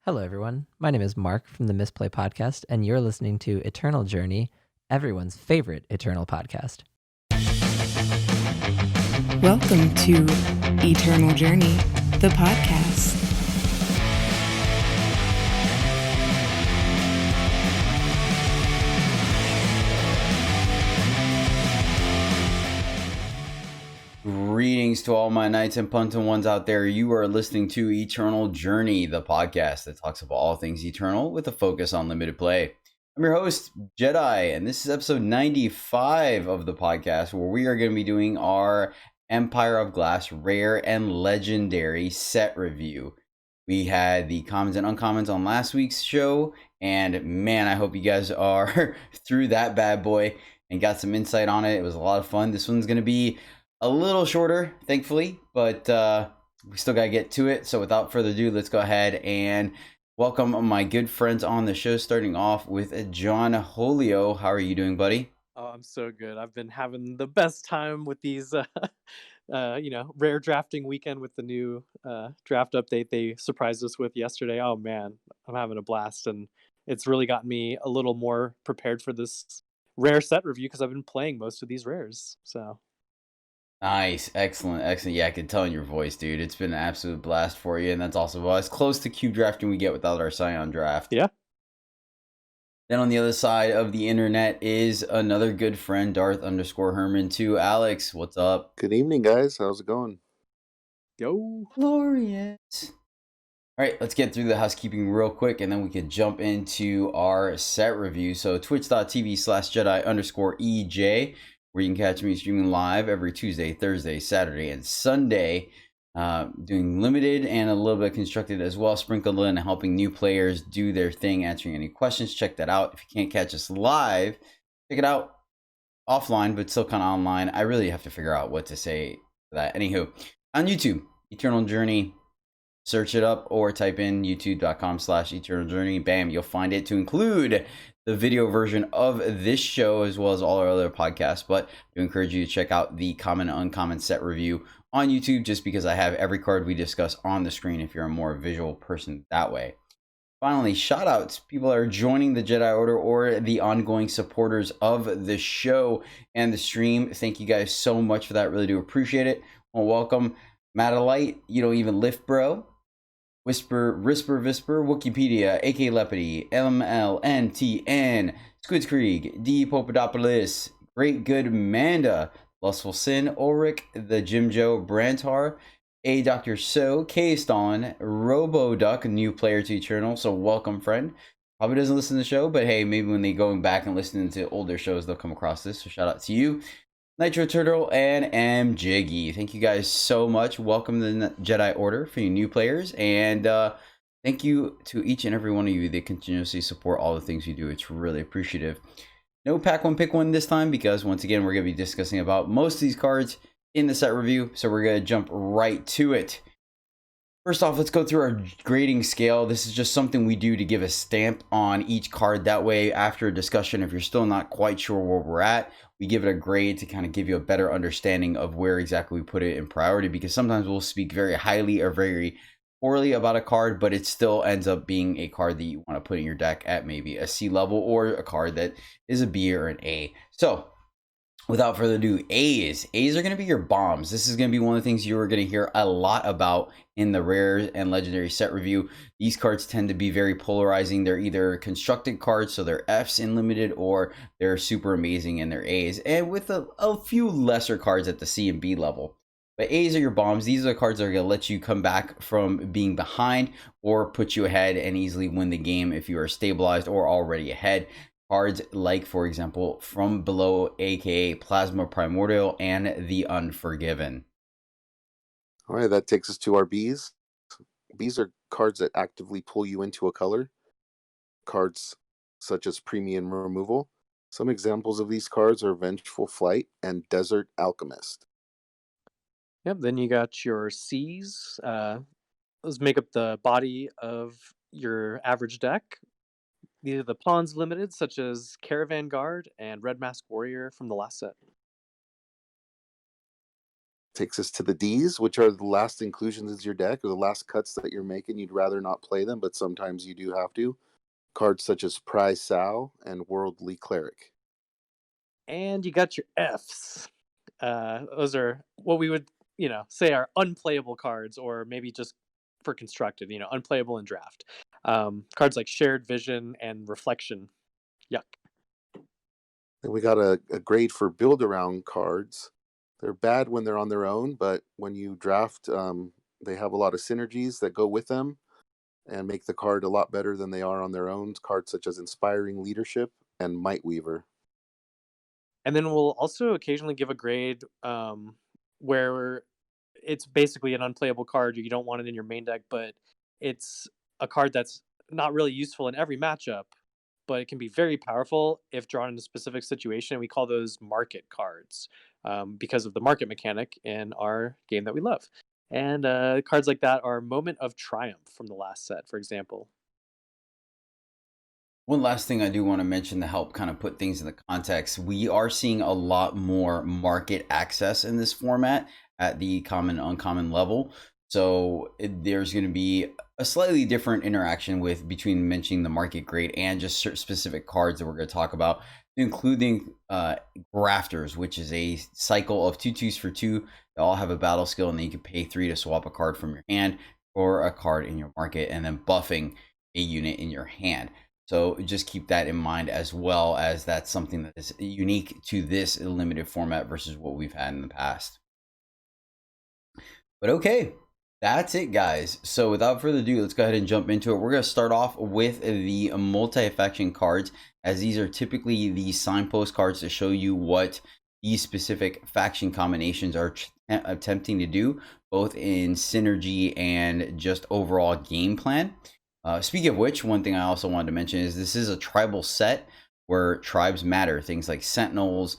Hello, everyone. My name is Mark from the Misplay Podcast, and you're listening to Eternal Journey, everyone's favorite Eternal podcast. Welcome to Eternal Journey, the podcast. Greetings to all my knights and punton ones out there. You are listening to Eternal Journey, the podcast that talks about all things eternal with a focus on limited play. I'm your host, Jedi, and this is episode 95 of the podcast, where we are going to be doing our Empire of Glass rare and legendary set review. We had the commons and uncommons on last week's show, and man, I hope you guys are through that bad boy and got some insight on it. It was a lot of fun. This one's going to be a little shorter, thankfully, but we still got to get to it. So without further ado, let's go ahead and welcome my good friends on the show, starting off with John Holio. How are you doing, buddy? Oh, I'm so good. I've been having the best time with these, rare drafting weekend with the new draft update they surprised us with yesterday. Oh, man, I'm having a blast. And it's really gotten me a little more prepared for this rare set review because I've been playing most of these rares. So. Nice, excellent. Yeah, I can tell in your voice, dude. It's been an absolute blast for you, and that's also as close to cube drafting we get without our Scion draft. Yeah. Then on the other side of the internet is another good friend, Darth_Herman 2. Alex, what's up? Good evening, guys. How's it going? Yo. Glorious. All right, let's get through the housekeeping real quick, and then we can jump into our set review. So twitch.tv/Jedi_EJ, where you can catch me streaming live every Tuesday, Thursday, Saturday, and Sunday, doing limited and a little bit constructed as well, sprinkled in, helping new players do their thing, answering any questions. Check that out. If you can't catch us live, check it out offline, but still kind of online. I really have to figure out what to say for that. Anywho, on YouTube, Eternal Journey, search it up or type in youtube.com/EternalJourney. Bam, you'll find it, to include the video version of this show as well as all our other podcasts. But I do encourage you to check out the common and uncommon set review on YouTube, just because I have every card we discuss on the screen if you're a more visual person that way. Finally, shout outs. People that are joining the Jedi Order or the ongoing supporters of the show and the stream. Thank you guys so much for that. Really do appreciate it. Well, welcome Matalite, You Don't Even Lift Bro, Whisper, Visper, Wikipedia, AK Lepity, MLNTN, Squidskrieg, D. Popadopoulos, Great Good Manda, Lustful Sin, Ulrich, the Jim Joe, Brantar, A. Dr. So, K. Stalin, RoboDuck, new player to Eternal, so welcome, friend. Probably doesn't listen to the show, but hey, maybe when they go back and listen to older shows, they'll come across this, so shout out to you. Nitro Turtle and M Jiggy. Thank you guys so much. Welcome to the Jedi Order for you new players, and thank you to each and every one of you that continuously support all the things you do. It's really appreciative. No pack one pick one this time, because once again we're going to be discussing about most of these cards in the set review, so we're going to jump right to it. First off, let's go through our grading scale. This is just something we do to give a stamp on each card. That way, after a discussion, if you're still not quite sure where we're at, we give it a grade to kind of give you a better understanding of where exactly we put it in priority, because sometimes we'll speak very highly or very poorly about a card, but it still ends up being a card that you want to put in your deck at maybe a C level, or a card that is a B or an A. So without further ado, A's are going to be your bombs. This is going to be one of the things you're going to hear a lot about in the rare and legendary set review. These cards tend to be very polarizing. They're either constructed cards, so they're F's in limited, or they're super amazing in their A's, and with a few lesser cards at the C and B level. But A's are your bombs. These are the cards that are going to let you come back from being behind or put you ahead and easily win the game if you are stabilized or already ahead. Cards like, for example, From Below, aka Plasma Primordial, and The Unforgiven. All right, that takes us to our B's. B's are cards that actively pull you into a color. Cards such as Premium Removal. Some examples of these cards are Vengeful Flight and Desert Alchemist. Yep. Then you got your C's. Those make up the body of your average deck. These are the pawns limited, such as Caravan Guard and Red Mask Warrior from the last set. Takes us to the Ds, which are the last inclusions in your deck, or the last cuts that you're making. You'd rather not play them, but sometimes you do have to. Cards such as Prize Sal and Worldly Cleric. And you got your Fs. Those are what we would, say are unplayable cards, or maybe just for constructed, unplayable in draft. Cards like Shared Vision and Reflection. Yuck. Then we got a grade for build around cards. They're bad when they're on their own, but when you draft, they have a lot of synergies that go with them and make the card a lot better than they are on their own. Cards such as Inspiring Leadership and Might Weaver. And then we'll also occasionally give a grade where it's basically an unplayable card. You don't want it in your main deck, but it's a card that's not really useful in every matchup, but it can be very powerful if drawn in a specific situation. We call those market cards because of the market mechanic in our game that we love. And cards like that are Moment of Triumph from the last set, for example. One last thing I do want to mention to help kind of put things in the context. We are seeing a lot more market access in this format at the common uncommon level. So there's going to be a slightly different interaction between mentioning the market grade and just specific cards that we're going to talk about, including grafters, which is a cycle of 2/2s for 2. They all have a battle skill, and then you can pay 3 to swap a card from your hand or a card in your market, and then buffing a unit in your hand. So just keep that in mind, as well as that's something that is unique to this limited format versus what we've had in the past. But okay, that's it, guys. So without further ado, let's go ahead and jump into it. We're going to start off with the multi-faction cards, as these are typically the signpost cards to show you what these specific faction combinations are attempting to do, both in synergy and just overall game plan. Speaking of which, one thing I also wanted to mention is this is a tribal set where tribes matter. Things like Sentinels,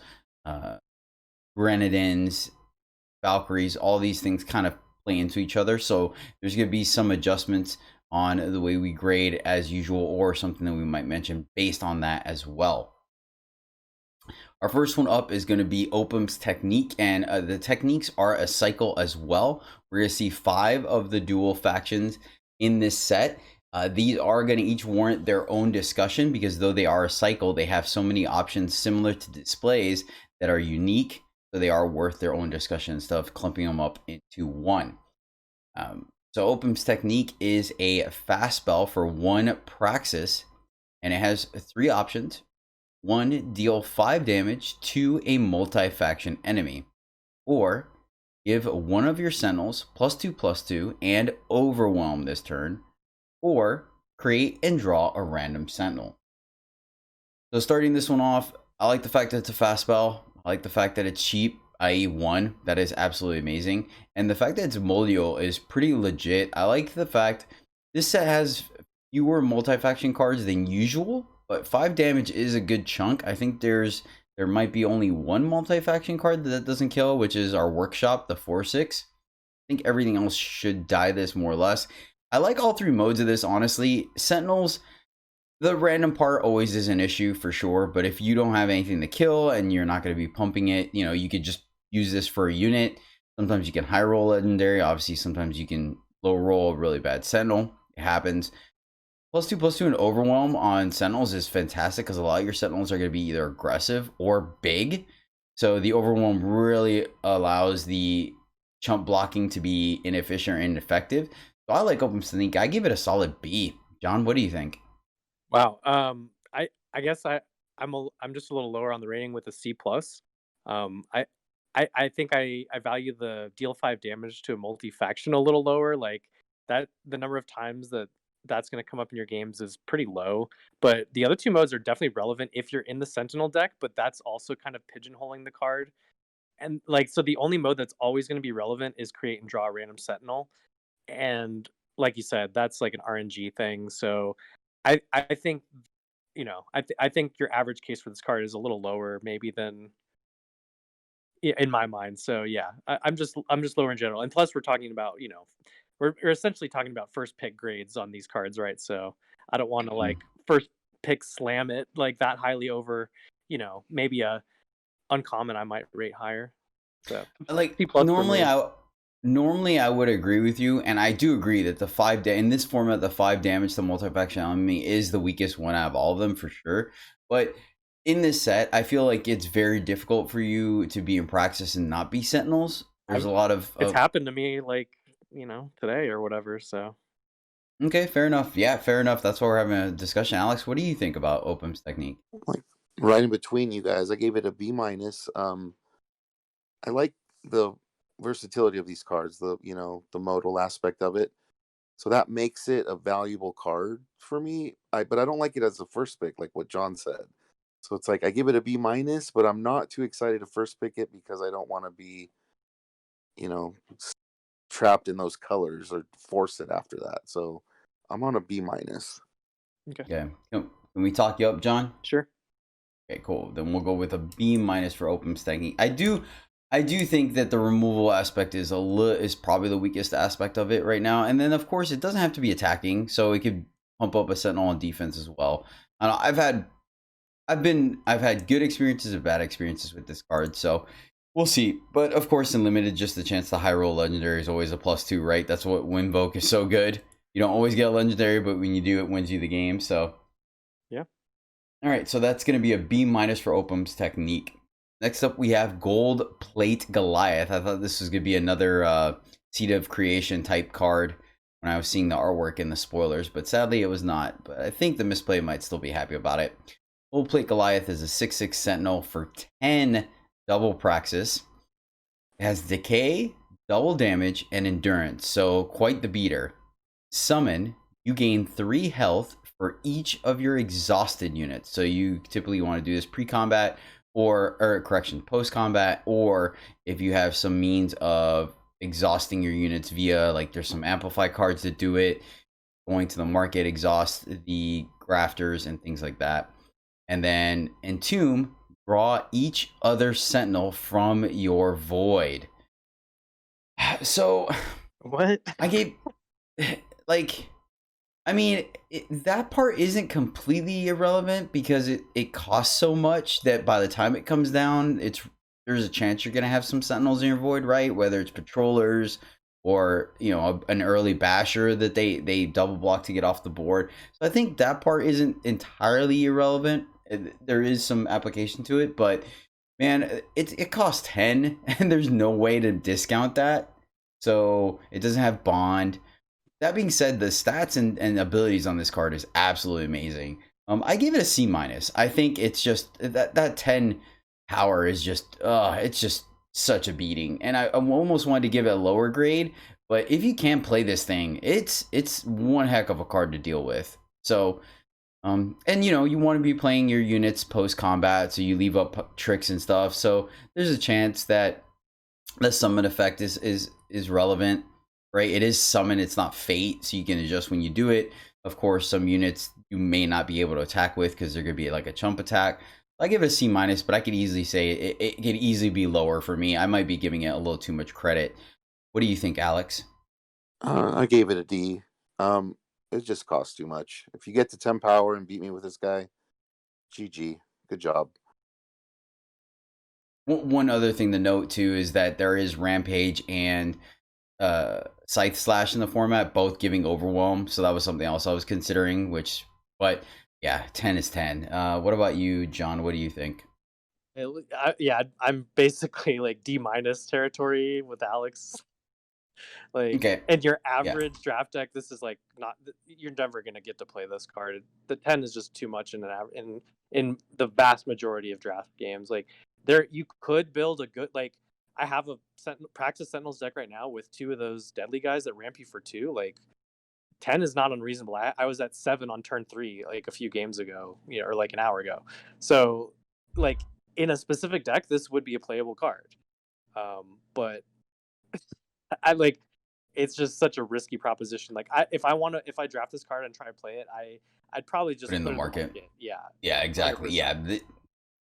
Grenadins, Valkyries, all these things kind of play into each other. So there's going to be some adjustments on the way we grade as usual, or something that we might mention based on that as well. Our first one up is going to be Opum's Technique, and the techniques are a cycle as well. We're going to see 5 of the dual factions in this set. These are going to each warrant their own discussion, because though they are a cycle, they have so many options similar to displays that are unique, so they are worth their own discussion instead of clumping them up into one. So Opum's Technique is a fast spell for 1 Praxis, and it has 3 options. 1, deal 5 damage to a multi-faction enemy, or give one of your Sentinels +2/+2 and overwhelm this turn, or create and draw a random Sentinel. So starting this one off, I like the fact that it's a fast spell. I like the fact that it's cheap, i.e. 1. That is absolutely amazing. And the fact that it's Moldio is pretty legit. I like the fact this set has fewer multi-faction cards than usual, but 5 damage is a good chunk. I think there might be only 1 multi-faction card that doesn't kill, which is our Workshop, the 4/6. I think everything else should die this more or less. I like all 3 modes of this, honestly. Sentinels, the random part always is an issue for sure, but if you don't have anything to kill and you're not going to be pumping it, you could just use this for a unit. Sometimes you can high roll legendary. Obviously, sometimes you can low roll a really bad Sentinel. It happens. +2/+2 and overwhelm on Sentinels is fantastic, because a lot of your Sentinels are going to be either aggressive or big. So the overwhelm really allows the chump blocking to be inefficient or ineffective. So I like Opum's Technique. I give it a solid B. John, what do you think? Wow. I guess I'm just a little lower on the rating with a C plus. I think I value the deal 5 damage to a multi-faction a little lower. Like that, the number of times that's going to come up in your games is pretty low. But the other 2 modes are definitely relevant if you're in the Sentinel deck, but that's also kind of pigeonholing the card. And so the only mode that's always going to be relevant is create and draw a random Sentinel. And like you said, that's like an RNG thing. So I think, I think your average case for this card is a little lower maybe than in my mind. So yeah, I'm just lower in general. And plus we're talking about, we're essentially talking about first pick grades on these cards, right? So I don't want to like first pick slam it like that highly over, maybe a uncommon I might rate higher. So Like C plus for me. normally I would agree with you, and I do agree that the in this format, the 5 damage to multi-faction enemy is the weakest one out of all of them for sure. But in this set, I feel like it's very difficult for you to be in practice and not be sentinels. There's a lot of It's happened to me like, today or whatever, so. okay, fair enough. Yeah, fair enough. That's why we're having a discussion. Alex, what do you think about Opum's technique? Like right in between you guys, I gave it a B minus. I like the versatility of these cards, the modal aspect of it. So that makes it a valuable card for me. But I don't like it as a first pick, like what John said. So it's like I give it a B minus, but I'm not too excited to first pick it because I don't want to be, you know, trapped in those colors or force it after that. So I'm on a B minus. Okay. Yeah. Can we talk you up, John? Sure. Okay, cool. Then we'll go with a B minus for Opum's technique. I do think that the removal aspect is probably the weakest aspect of it right now. And then of course it doesn't have to be attacking, so it could pump up a sentinel on defense as well. I've had good experiences and bad experiences with this card, so we'll see. But of course, in limited, just the chance to high roll legendary is always a +2, right? That's what Winvoke is so good. You don't always get a legendary, but when you do, it wins you the game. So yeah. All right, so that's going to be a B minus for Opum's technique. Next up, we have Gold Plate Goliath. I thought this was going to be another Seed of Creation type card when I was seeing the artwork in the spoilers, but sadly it was not. But I think the misplay might still be happy about it. Gold Plate Goliath is a 6/6 Sentinel for 10 double praxis. It has Decay, double damage, and Endurance, so quite the beater. Summon, you gain 3 health for each of your exhausted units. So you typically want to do this pre-combat or post-combat, or if you have some means of exhausting your units via, like there's some amplify cards that do it, going to the market, exhaust the grafters and things like that. And then Entomb, draw each other sentinel from your void. So What? I gave that part isn't completely irrelevant because it costs so much that by the time it comes down, there's a chance you're gonna have some sentinels in your void, right? Whether it's patrollers or an early basher that they double block to get off the board. So I think that part isn't entirely irrelevant. There is some application to it, but man, it costs 10, and there's no way to discount that. So it doesn't have bond. That being said, the stats and abilities on this card is absolutely amazing. I give it a C minus. I think it's just that 10 power is it's just such a beating, and I almost wanted to give it a lower grade. But if you can play this thing, it's one heck of a card to deal with. So, and you want to be playing your units post combat, so you leave up tricks and stuff. So there's a chance that the summon effect is relevant. Right, it is summon, it's not fate, so you can adjust when you do it. Of course, some units you may not be able to attack with because they're going to be like a chump attack. I give it a C minus, but I could easily say it could easily be lower for me. I might be giving it a little too much credit. What do you think, Alex? I gave it a D. It just costs too much. If you get to 10 power and beat me with this guy, GG. Good job. One other thing to note too is that there is Rampage and Scythe Slash in the format, both giving Overwhelm. So that was something else I was considering. But yeah, 10 is 10. What about you, John? What do you think? I'm basically like D minus territory with Alex. Like, okay, and your yeah. average draft deck, this is like not. You're never gonna get to play this card. The 10 is just too much in the vast majority of draft games. Like you could build a good I have a practice Sentinels deck right now with 2 of those deadly guys that ramp you for 2. Like 10 is not unreasonable. I was at 7 on turn 3 like a few games ago, or like an hour ago. So like in a specific deck, this would be a playable card. But I like it's just such a risky proposition. Like if I draft this card and try to play it, I'd probably just put it in the market. market. Yeah. Yeah, exactly. 100%. Yeah.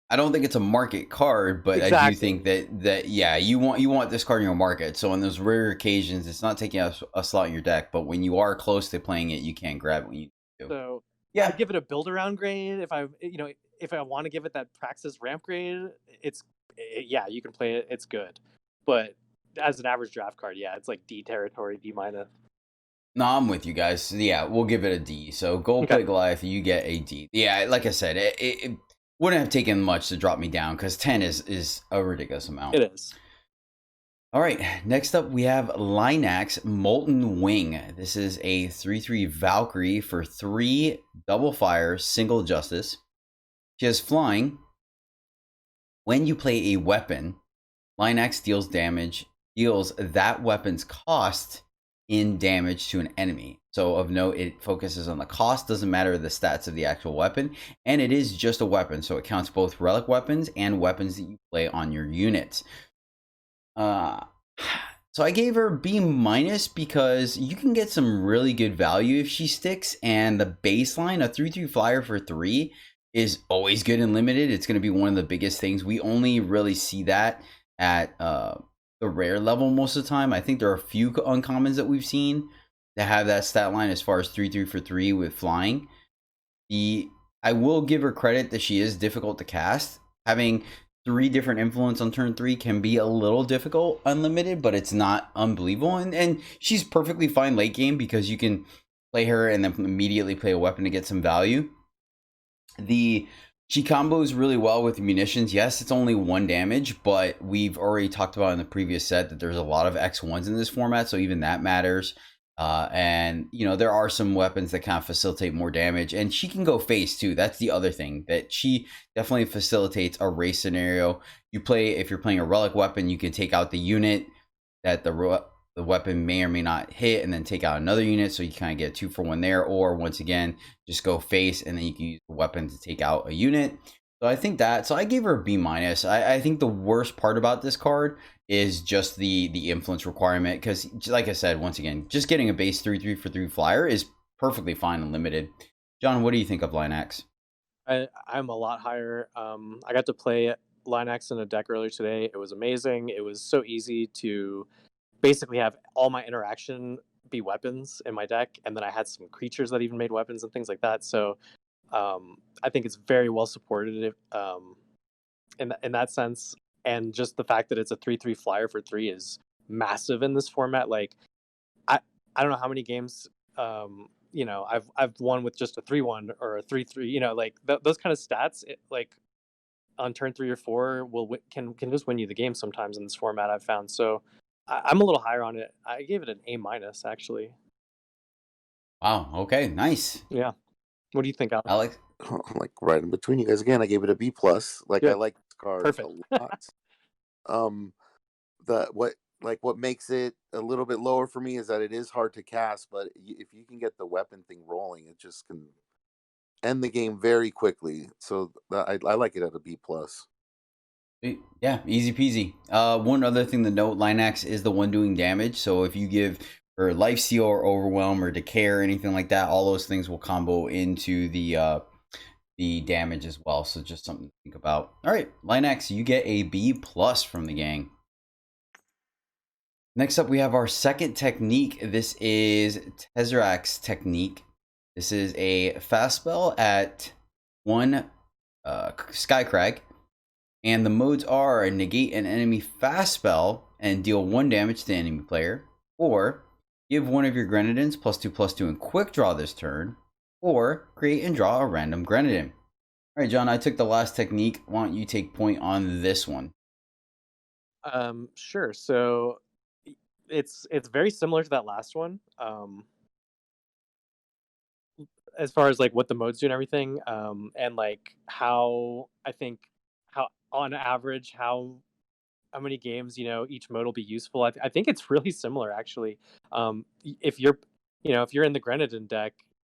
I don't think it's a market card, but exactly. I do think that you want this card in your market. So on those rare occasions, it's not taking a slot in your deck, but when you are close to playing it, you can grab it when you do. So yeah, I'd give it a build around grade. If I want to give it that Praxis ramp grade, you can play it. It's good. but as an average draft card, yeah, it's like D territory, D minus. No, I'm with you guys. Yeah, we'll give it a D. So Gold Plate Goliath, you get a D. Yeah, like I said, it wouldn't have taken much to drop me down because 10 is a ridiculous amount. It is. All right, next up we have Linax Molten Wing. This is a 3/3 Valkyrie for 3 double fire, single justice. She has flying. When you play a weapon, Linax deals that weapon's cost in damage to an enemy. So of note, it focuses on the cost, doesn't matter the stats of the actual weapon, and it is just a weapon, so it counts both relic weapons and weapons that you play on your units. So I gave her B minus because you can get some really good value if she sticks, and the baseline, a 3/3 flyer for 3, is always good and limited. It's going to be one of the biggest things. We only really see that at the rare level most of the time. I think there are a few uncommons that we've seen that have that stat line as far as 3/3 for 3 with flying. I will give her credit that she is difficult to cast. Having 3 different influence on turn 3 can be a little difficult unlimited, but it's not unbelievable. And she's perfectly fine late game because you can play her and then immediately play a weapon to get some value. She combos really well with munitions. Yes, it's only 1 damage, but we've already talked about in the previous set that there's a lot of X1s in this format, so even that matters. And you know, there are some weapons that kind of facilitate more damage, and she can go face too. That's the other thing, that she definitely facilitates a race scenario. If you're playing a relic weapon, you can take out the unit that the weapon may or may not hit, and then take out another unit, so you kind of get 2 for 1 there. Or once again, just go face, and then you can use the weapon to take out a unit. So I think so I gave her a B minus. I think the worst part about this card is just the influence requirement, because like I said, once again, just getting a base 3/3 for 3 flyer is perfectly fine and limited. John, what do you think of Linax? I'm a lot higher. I got to play Linax in a deck earlier today. It was amazing. It was so easy to basically have all my interaction be weapons in my deck, and then I had some creatures that even made weapons and things like that. So I think it's very well supported in that sense. And just the fact that it's a 3/3 flyer for 3 is massive in this format. Like, I don't know how many games you know, I've won with just a 3/1 or a 3/3. You know, like those kind of stats, like on turn 3 or 4, can just win you the game sometimes in this format, I've found. So I'm a little higher on it. I gave it an A minus actually. Wow. Okay. Nice. Yeah. What do you think, Alex? Alex? Like right in between you guys again. I gave it a B plus. Like, Good. I like this card Perfect. a lot. What makes it a little bit lower for me is that it is hard to cast, but if you can get the weapon thing rolling, it just can end the game very quickly. So I like it at a B plus. Yeah, easy peasy. One other thing to note, Linax is the one doing damage, so if you give her Lifesteal or Overwhelm or Decay or anything like that, all those things will combo into the damage as well. So just something to think about. All right, Linax, you get a B plus from the gang. Next up, we have our second technique. This is Tezzerax's technique. This is a fast spell at 1 Skycrag. And the modes are negate an enemy fast spell and deal 1 damage to the enemy player, or give one of your Grenadins +2/+2 and quick draw this turn, or create and draw a random Grenadin. All right, John, I took the last technique. Why don't you take point on this one? Sure. So it's very similar to that last one. As far as like what the modes do and everything, and like how on average how many games, you know, each mode will be useful. I think it's really similar actually. If you're in the Grenadin deck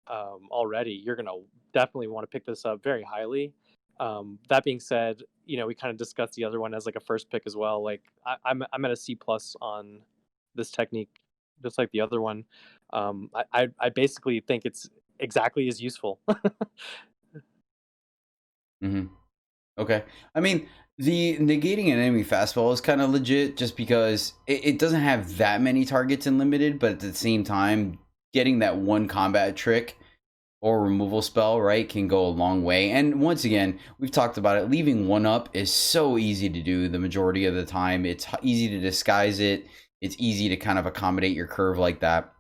already, you're gonna definitely want to pick this up very highly. That being said, you know, we kind of discussed the other one as like a first pick as well. Like I'm at a C plus on this technique, just like the other one. I basically think it's exactly as useful. Mm-hmm. Okay. I mean, the negating an enemy fastball is kind of legit just because it doesn't have that many targets in limited, but at the same time, getting that one combat trick or removal spell, right, can go a long way. And once again, we've talked about it. Leaving one up is so easy to do the majority of the time. It's easy to disguise it. It's easy to kind of accommodate your curve like that.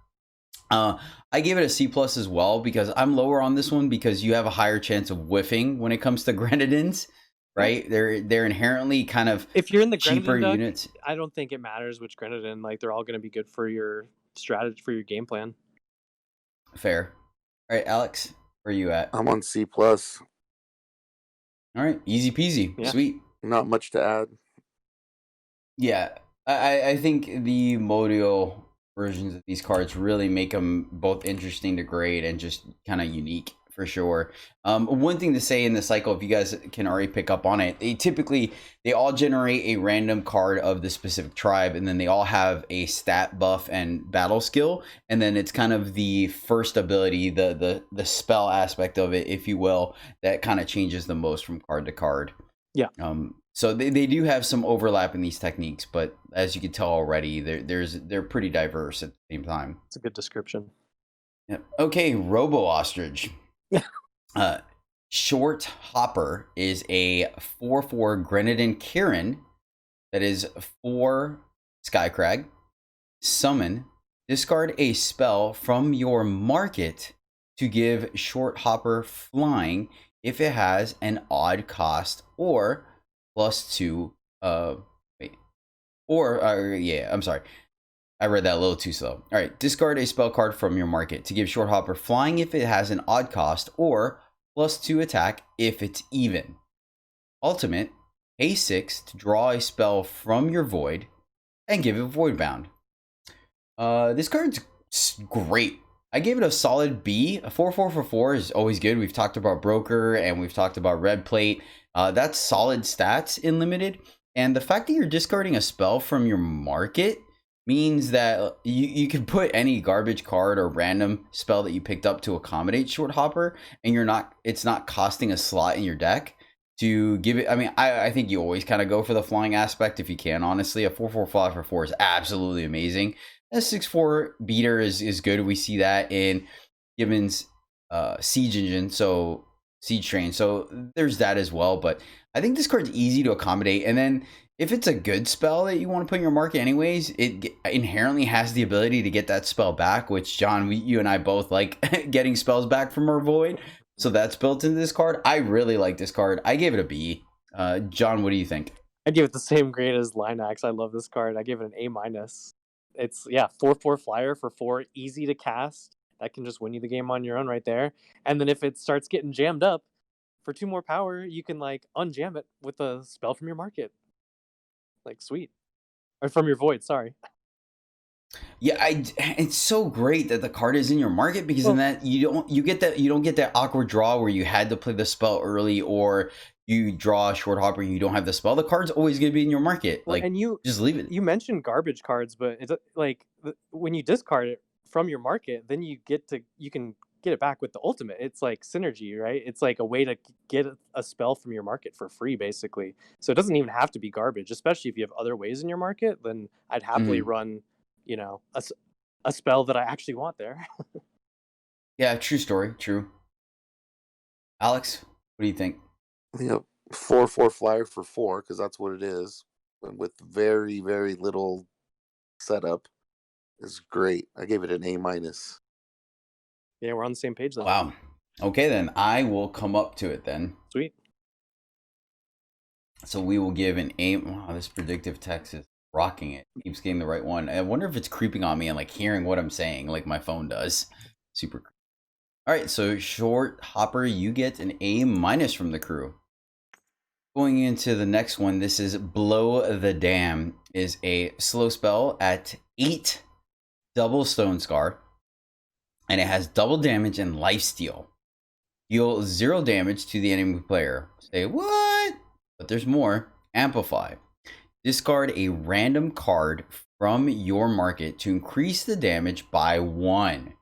I gave it a C+ as well, because I'm lower on this one because you have a higher chance of whiffing when it comes to Grenadins, right? They're inherently kind of If you're in the cheaper Grenadin deck, units. I don't think it matters which Grenadin. Like, they're all going to be good for your strategy, for your game plan. Fair. All right, Alex, where are you at? I'm on C+. All right, easy peasy. Yeah. Sweet. Not much to add. Yeah, I think the Modio versions of these cards really make them both interesting to grade and just kind of unique for sure. One thing to say in the cycle, if you guys can already pick up on it, they all generate a random card of the specific tribe, and then they all have a stat buff and battle skill, and then it's kind of the first ability, the spell aspect of it, if you will, that kind of changes the most from card to card. Yeah. So they do have some overlap in these techniques, but as you can tell already, they're pretty diverse at the same time. It's a good description. Yeah. Okay, Robo Ostrich. Short Hopper is a 4/4 Grenadin Kirin that is 4 Skycrag. Summon, discard a spell from your market to give Short Hopper flying if it has an odd cost or +2. I'm sorry. I read that a little too slow. All right, discard a spell card from your market to give Short Hopper flying if it has an odd cost or +2 attack if it's even. Ultimate, pay 6 to draw a spell from your void and give it Void Bound. This card's great. I gave it a solid B. A 4/4 for 4 is always good. We've talked about Broker and we've talked about Red Plate. That's solid stats in Limited. And the fact that you're discarding a spell from your market means that you can put any garbage card or random spell that you picked up to accommodate Short Hopper, and it's not costing a slot in your deck to give it. I mean, I think you always kind of go for the flying aspect if you can, honestly. A 4/4 fly for 4 is absolutely amazing. A 6/4 beater is good. We see that in Gibbons Siege Engine, so Siege Train. So there's that as well. But I think this card's easy to accommodate. And then if it's a good spell that you want to put in your market anyways, it inherently has the ability to get that spell back, which, John, you and I both like getting spells back from our void. So that's built into this card. I really like this card. I gave it a B. John, what do you think? I give it the same grade as Linax. I love this card. I give it an A-. It's 4/4 flyer for 4, easy to cast. That can just win you the game on your own right there. And then if it starts getting jammed up, for 2 more power, you can like unjam it with a spell from your market. Like, sweet. Or from your void, sorry. Yeah, it's so great that the card is in your market, because in that you don't get that awkward draw where you had to play the spell early, or you draw a Short Hopper and you don't have the spell. The card's always going to be in your market. Like, and you just leave it. You mentioned garbage cards, but it's like when you discard it from your market, then you can get it back with the ultimate. It's like synergy, right? It's like a way to get a spell from your market for free, basically. So it doesn't even have to be garbage, especially if you have other ways in your market. Then I'd happily run, a spell that I actually want there. Yeah, true story. True. Alex, what do you think? 4/4 flyer for 4, because that's what it is, with very, very little setup, is great. I gave it an A-. Yeah, we're on the same page then. Wow. Okay, then I will come up to it then. Sweet. So we will give an A. Wow, this predictive text is rocking it. Keeps getting the right one. I wonder if it's creeping on me and like hearing what I'm saying, like my phone does. Super. All right, so Short Hopper, you get an A- from the crew. Going into the next one, this is Blow the Dam. Is a slow spell at 8 double Stone Scar, and it has double damage and lifesteal. Deal 0 damage to the enemy player. Say what? But there's more. Amplify. Discard a random card from your market to increase the damage by 1.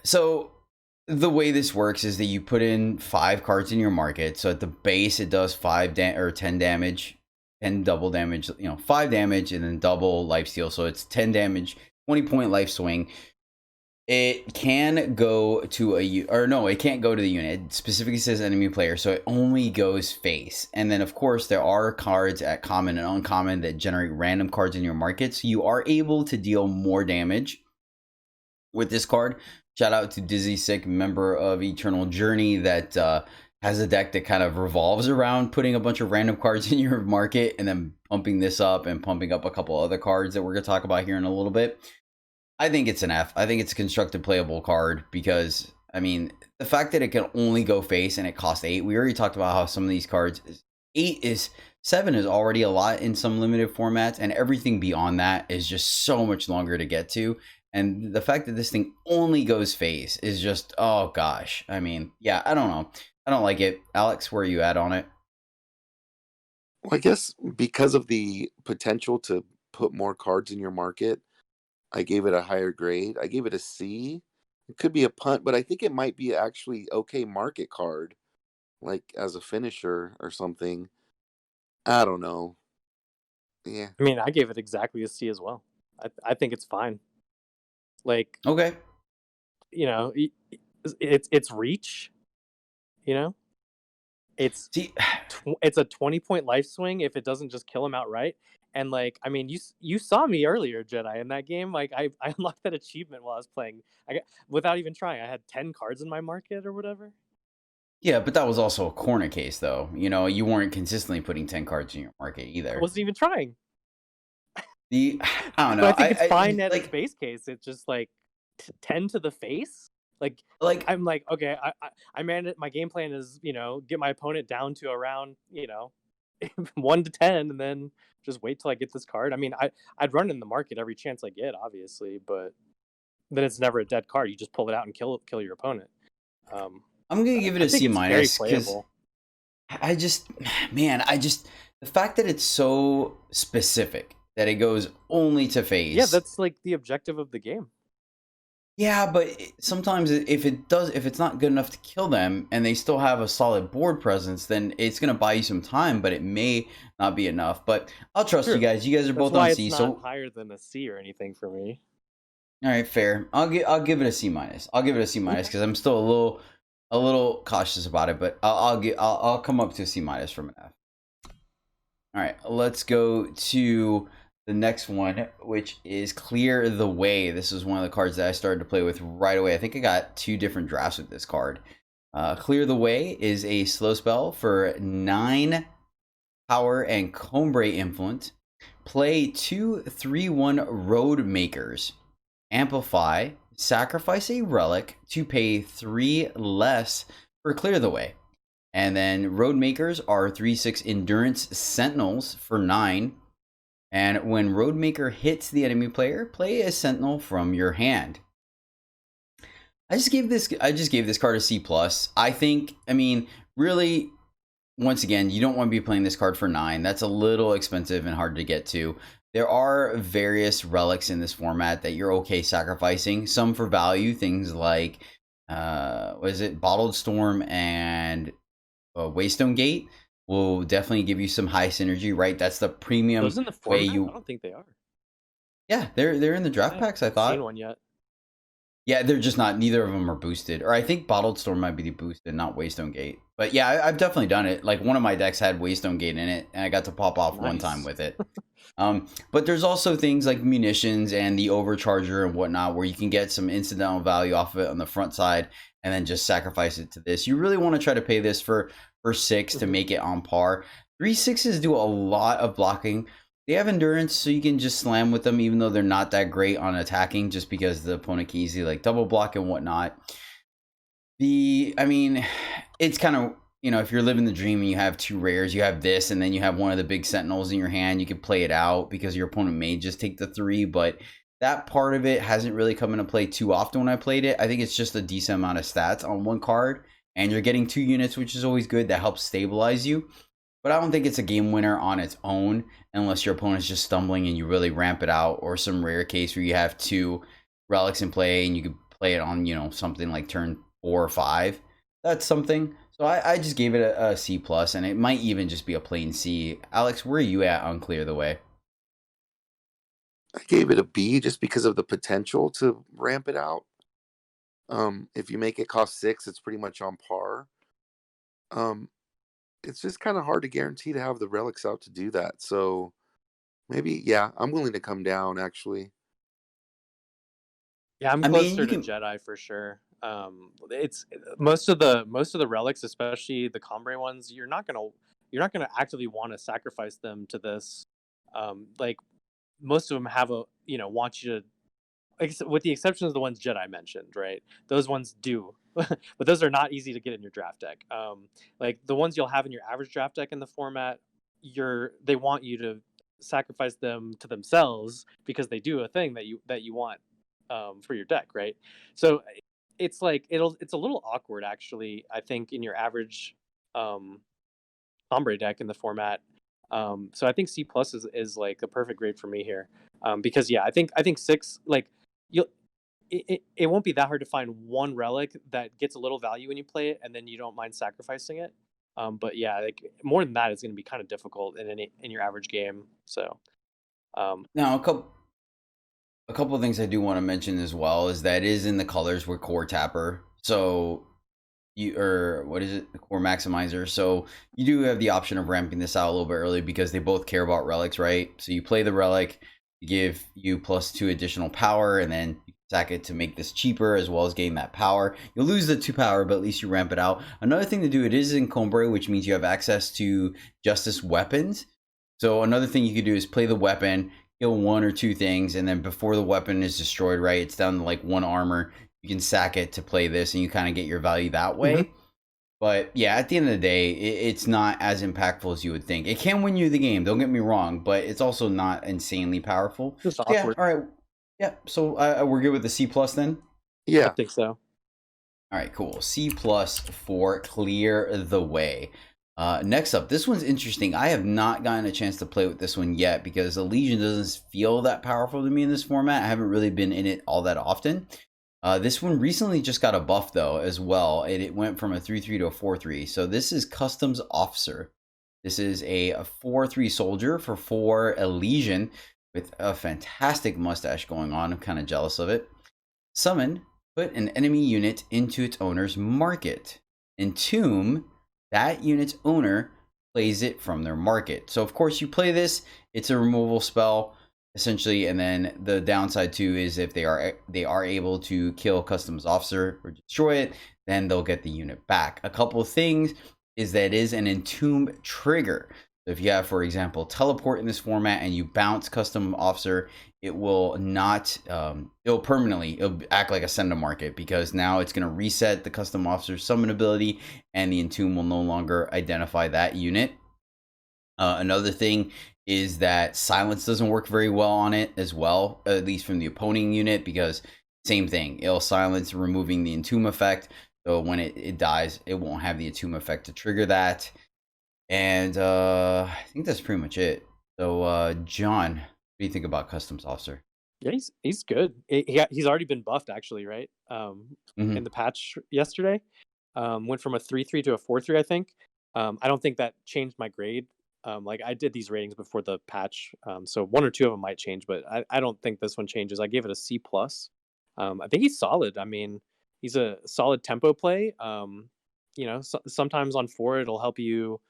So the way this works is that you put in 5 cards in your market. So at the base, it does 10 damage, 10 double damage, 5 damage, and then double lifesteal. So it's 10 damage, 20 point life swing. It can go to it can't go to the unit. It specifically says enemy player, so it only goes face. And then, of course, there are cards at common and uncommon that generate random cards in your market, so you are able to deal more damage with this card. Shout out to Dizzy Sick, member of EternalJourney, that has a deck that kind of revolves around putting a bunch of random cards in your market and then pumping this up and pumping up a couple other cards that we're going to talk about here in a little bit. I think it's an F. I think it's a constructed playable card because, I mean, the fact that it can only go face and it costs 8. We already talked about how some of these cards, 7 is already a lot in some limited formats, and everything beyond that is just so much longer to get to. And the fact that this thing only goes face is just, oh gosh. I mean, yeah, I don't know. I don't like it. Alex, where are you at on it? Well, I guess because of the potential to put more cards in your market, I gave it a higher grade. I gave it a C. It could be a punt, but I think it might be actually okay market card, like as a finisher or something. I don't know. Yeah. I mean, I gave it exactly a C as well. I think it's fine. Like, Okay. you know, it's reach. You know, it's See, it's a 20-point life swing if it doesn't just kill him outright. And like, I mean, you saw me earlier, Jedi, in that game. Like, I unlocked that achievement while I was playing. Without even trying. I had 10 cards in my market or whatever. yeah, but that was also a corner case, though. You know, you weren't consistently putting 10 cards in your market I either. wasn't even trying. I don't know. But I think it's fine at like, its base case. It's just like 10 to the face. Like I'm like, okay, I manage my game plan is, get my opponent down to around, 1 to 10, and then just wait till I get this card. I mean, I'd run in the market every chance I get, obviously, but then it's never a dead card. You just pull it out and kill your opponent. I'm gonna give it a C minus because I just the fact that it's so specific that it goes only to face. Yeah, that's like the objective of the game. Yeah, but sometimes if it's not good enough to kill them and they still have a solid board presence, then it's gonna buy you some time, but it may not be enough. But I'll trust you guys. You guys are both on C, it's so not higher than a C or anything for me. all right, fair. I'll give it a C minus. I'll give it a C minus because I'm still a little cautious about it, but I'll come up to a C minus from an F. All right, let's go to the next one, which is Clear the Way. This is one of the cards that I started to play with right away. I think I got 2 different drafts with this card. Clear the Way is a slow spell for 9 power and Combre Influence. Play 2 3/1 Road Makers. Amplify, sacrifice a relic to pay 3 less for Clear the Way. And then Road Makers are 3/6 Endurance Sentinels for 9. And when Roadmaker hits the enemy player, play a Sentinel from your hand. I just gave this card a C+. I think, I mean, really, once again, you don't want to be playing this card for 9. That's a little expensive and hard to get to. There are various relics in this format that you're okay sacrificing. Some for value, things like, Bottled Storm and Waystone Gate will definitely give you some high synergy, right? That's the premium Those in the format? I don't think they are. Yeah, they're in the draft packs, I thought. Seen one yet. Yeah, they're just not, neither of them are boosted. Or I think Bottled Storm might be the boosted, not Waystone Gate. But yeah, I've definitely done it. Like one of my decks had Waystone Gate in it, and I got to pop off one time with it. But there's also things like munitions and the Overcharger and whatnot, where you can get some incidental value off of it on the front side, and then just sacrifice it to this. You really want to try to pay this for 6 to make it on par. 3/6s do a lot of blocking. They have endurance, so you can just slam with them, even though they're not that great on attacking, just because the opponent can easily like double block and whatnot. I mean, it's kind of, if you're living the dream and you have 2 rares, you have this, and then you have one of the big sentinels in your hand, you can play it out because your opponent may just take the 3, but that part of it hasn't really come into play too often when I played it. I think it's just a decent amount of stats on one card, and you're getting 2 units, which is always good. That helps stabilize you. But I don't think it's a game winner on its own unless your opponent's just stumbling and you really ramp it out, or some rare case where you have 2 relics in play and you could play it on, something like turn 4 or 5. That's something. So I just gave it a C+, and it might even just be a plain C. Alex, where are you at on Clear the Way? I gave it a B just because of the potential to ramp it out. If you make it cost 6, it's pretty much on par. Um, it's just kind of hard to guarantee to have the relics out to do that. So maybe, yeah, I'm willing to come down actually. Yeah, I'm I mean, closer you to can. Jedi for sure. It's most of the relics, especially the Cumbre ones. You're not gonna actively want to sacrifice them to this. Like most of them have a want you to, with the exception of the ones Jedi mentioned, right? Those ones do, but those are not easy to get in your draft deck. Like the ones you'll have in your average draft deck in the format, they want you to sacrifice them to themselves because they do a thing that you want for your deck, right? So it's like it's a little awkward actually. I think in your average um, Ombre deck in the format. So I think C+ is like the perfect grade for me here, because yeah, I think 6, like you'll it won't be that hard to find one relic that gets a little value when you play it, and then you don't mind sacrificing it. But yeah, like more than that is going to be kind of difficult in your average game. So Now, a couple of things I do want to mention as well is that it is in the colors with core tapper. So you, or what is it, core maximizer. So you do have the option of ramping this out a little bit early because they both care about relics, right? So you play the relic, you give you +2 additional power, and then you sack it to make this cheaper as well as gain that power. You'll lose the 2 power, but at least you ramp it out. Another thing to do, it is in Combre, which means you have access to Justice weapons. So another thing you could do is play the weapon, kill 1 or 2 things, and then before the weapon is destroyed, right, it's down to like 1 armor. You can sack it to play this, and you kind of get your value that way. Mhm. But yeah, at the end of the day, it's not as impactful as you would think. It can win you the game, don't get me wrong, but it's also not insanely powerful. Just So yeah, awkward. all right. Yeah, so we're good with the C+ then? I Yeah. think so. All right, cool. C+ for Clear the Way. Next up, this one's interesting. I have not gotten a chance to play with this one yet because the Legion doesn't feel that powerful to me in this format. I haven't really been in it all that often. This one recently just got a buff though as well. It went from a 3/3 to a 4/3. So this is Customs Officer. This is a 4/3 soldier for 4 Elysian with a fantastic mustache going on. I'm kind of jealous of it. Summon, put an enemy unit into its owner's market. Entomb, that unit's owner plays it from their market. So of course you play this, it's a removal spell essentially, and then the downside too is if they are able to kill Customs Officer or destroy it, then they'll get the unit back. A couple of things is that it is an Entomb trigger. So if you have, for example, teleport in this format and you bounce Custom Officer, it will not, it'll act like a send to market because now it's going to reset the Custom Officer summon ability and the Entomb will no longer identify that unit. Another thing is that silence doesn't work very well on it as well, at least from the opposing unit, because same thing, it'll silence removing the Entomb effect. So when it dies, it won't have the Entomb effect to trigger that. And I think that's pretty much it. So John, what do you think about Customs Officer? Yeah, he's good. He's already been buffed actually, right? In Mm-hmm. the patch yesterday, went from a 3/3 to a 4/3, I think. I don't think that changed my grade. Like I did these ratings before the patch, so 1 or 2 of them might change, but I don't think this one changes. I gave it a C+. I think he's solid. I mean, he's a solid tempo play. Sometimes on 4 it'll help you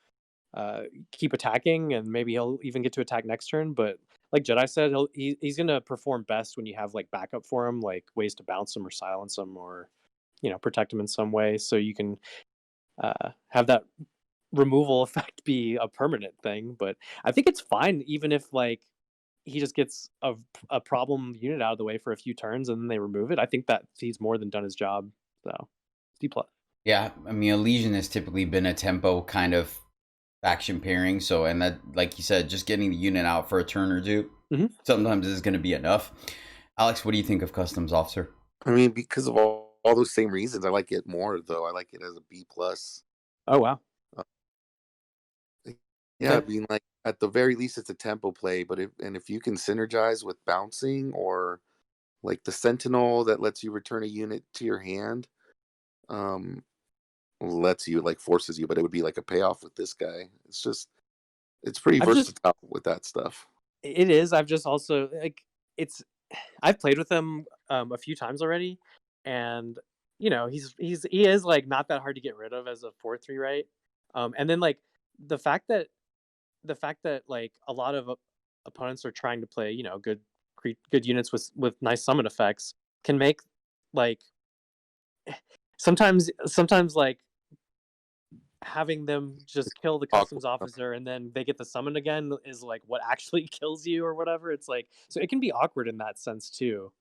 keep attacking, and maybe he'll even get to attack next turn. But like Jedi said, he's gonna perform best when you have like backup for him, like ways to bounce him or silence him or protect him in some way, so you can have that removal effect be a permanent thing. But I think it's fine even if like he just gets a problem unit out of the way for a few turns and then they remove it. I think that he's more than done his job. So C+. Yeah, I mean, a Legion has typically been a tempo kind of faction pairing. So, and that, like you said, just getting the unit out for a turn or 2 Mhm. sometimes is going to be enough. Alex, what do you think of Customs Officer? I mean, because of all those same reasons, I like it more though. I like it as a B+. Oh wow. Uh, yeah, I Okay. mean, like at the very least, it's a tempo play. But if you can synergize with bouncing or like the Sentinel that lets you return a unit to your hand, um, lets you like forces you, but it would be like a payoff with this guy. It's pretty I've just versatile with that stuff. It is. I've just also like it's I've played with them a few times already, and he is like not that hard to get rid of as a 4/3, right? And then like the fact that like a lot of opponents are trying to play good units with nice summon effects can make like sometimes like having them just kill the customs officer and then they get the summon again is like what actually kills you or whatever. It's like, so it can be awkward in that sense too.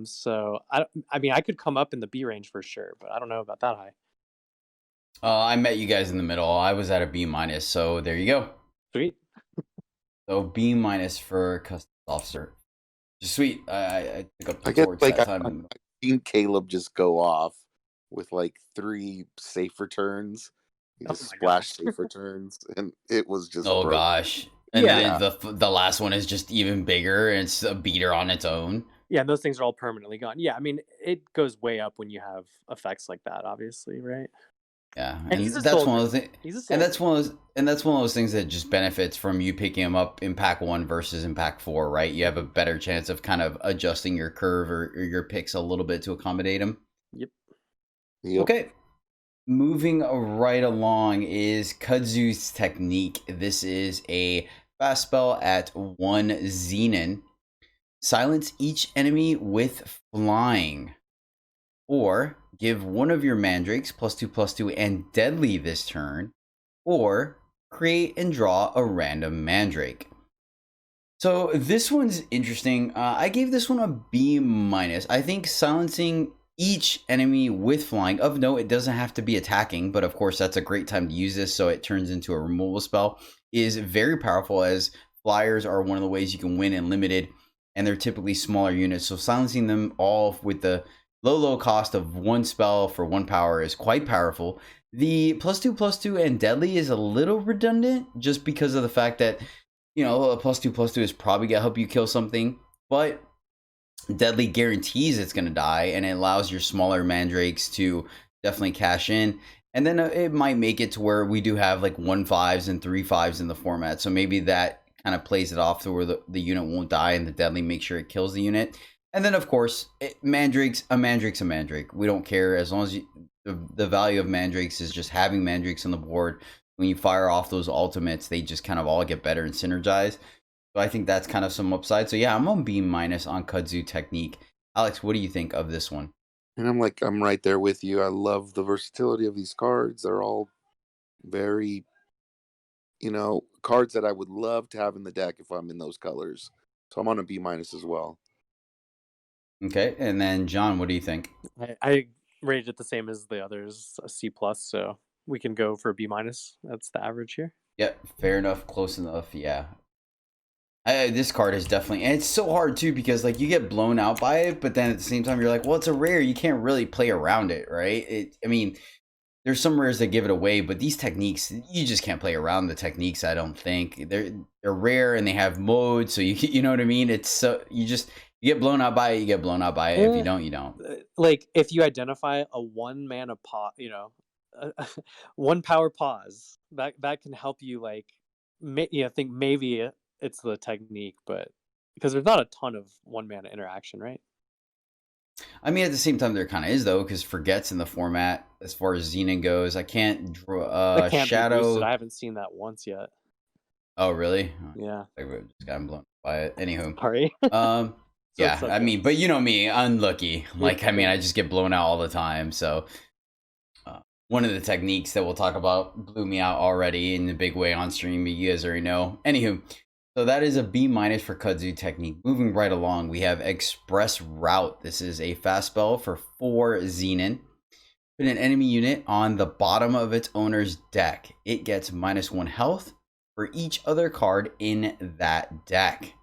So I mean I could come up in the B range for sure, but I don't know about that high. I met you guys in the middle. I was at a B minus, so there you go. Sweet. So B minus for customs officer. Just sweet. I took up the I get torch like that I've time. seen Caleb just go off with like 3 safe returns. He Oh just my splashed gosh. safe returns, and it was just Oh broke. gosh. And Yeah. then the last one is just even bigger, and it's a beater on its own. Yeah, and those things are all permanently gone. Yeah, I mean it goes way up when you have effects like that, obviously, right? Yeah, And he's a that's one soldier. of those things. He's a And soldier. that's one of those things that just benefits from you picking him up in pack 1 versus in pack 4, right? You have a better chance of kind of adjusting your curve or your picks a little bit to accommodate him. Yep. Okay. Moving right along is Kudzu's technique. This is a fast spell at 1 Xenon. Silence each enemy with flying. Or give one of your mandrakes +2/+2 and deadly this turn. Or create and draw a random mandrake. So this one's interesting. I gave this one a B minus. I think silencing each enemy with flying, of note, it doesn't have to be attacking, but of course that's a great time to use this so it turns into a removal spell, is very powerful, as flyers are one of the ways you can win in limited, and they're typically smaller units. So silencing them all with the low cost of 1 spell for 1 power is quite powerful. The +2/+2 and deadly is a little redundant just because of the fact that, a +2/+2 is probably gonna help you kill something, but deadly guarantees it's gonna die, and it allows your smaller mandrakes to definitely cash in. And then it might make it to where we do have like 1/5s and 3/5s in the format, so maybe that kind of plays it off to where the unit won't die, and the deadly make sure it kills the unit. And then of course, a mandrake's a mandrake. We don't care as long as the value of mandrakes is just having mandrakes on the board. When you fire off those ultimates, they just kind of all get better and synergize. So I think that's kind of some upside. So yeah, I'm on B minus on Kudzu technique. Alex, what do you think of this one? And I'm right there with you. I love the versatility of these cards. They're all very, cards that I would love to have in the deck if I'm in those colors. So I'm on a B minus as well. Okay, and then John, what do you think? I rated it the same as the others, a C plus, so we can go for a B minus. That's the average here. Yeah, fair enough, close enough. Yeah, this card is definitely, and it's so hard too because like you get blown out by it, but then at the same time you're like, well, it's a rare, you can't really play around it, right? I mean, there's some rares that give it away, but these techniques, you just can't play around the techniques. I don't think they're rare and they have modes, so you know what I mean. It's so you get blown out by it. You get blown out by it. If you don't, you don't. Like if you identify a 1 mana pause, 1 power pause, that can help you like, think maybe it's the technique, but because there's not a ton of 1 mana interaction, right? I mean, at the same time, there kind of is though, because forgets in the format as far as Xenon goes. I can't draw That can't Shadow. be boosted. I haven't seen that once yet. Oh, really? Yeah. I just got blown by it. Anywho, Sorry. Yeah, I mean, but you know me, unlucky. Like, I mean, I just get blown out all the time. So, one of the techniques that we'll talk about blew me out already in a big way on stream. You guys already know. Anywho, so that is a B minus for Kudzu technique. Moving right along, we have Express Route. This is a fast spell for 4 Xenon. Put an enemy unit on the bottom of its owner's deck. It gets -1 health for each other card in that deck.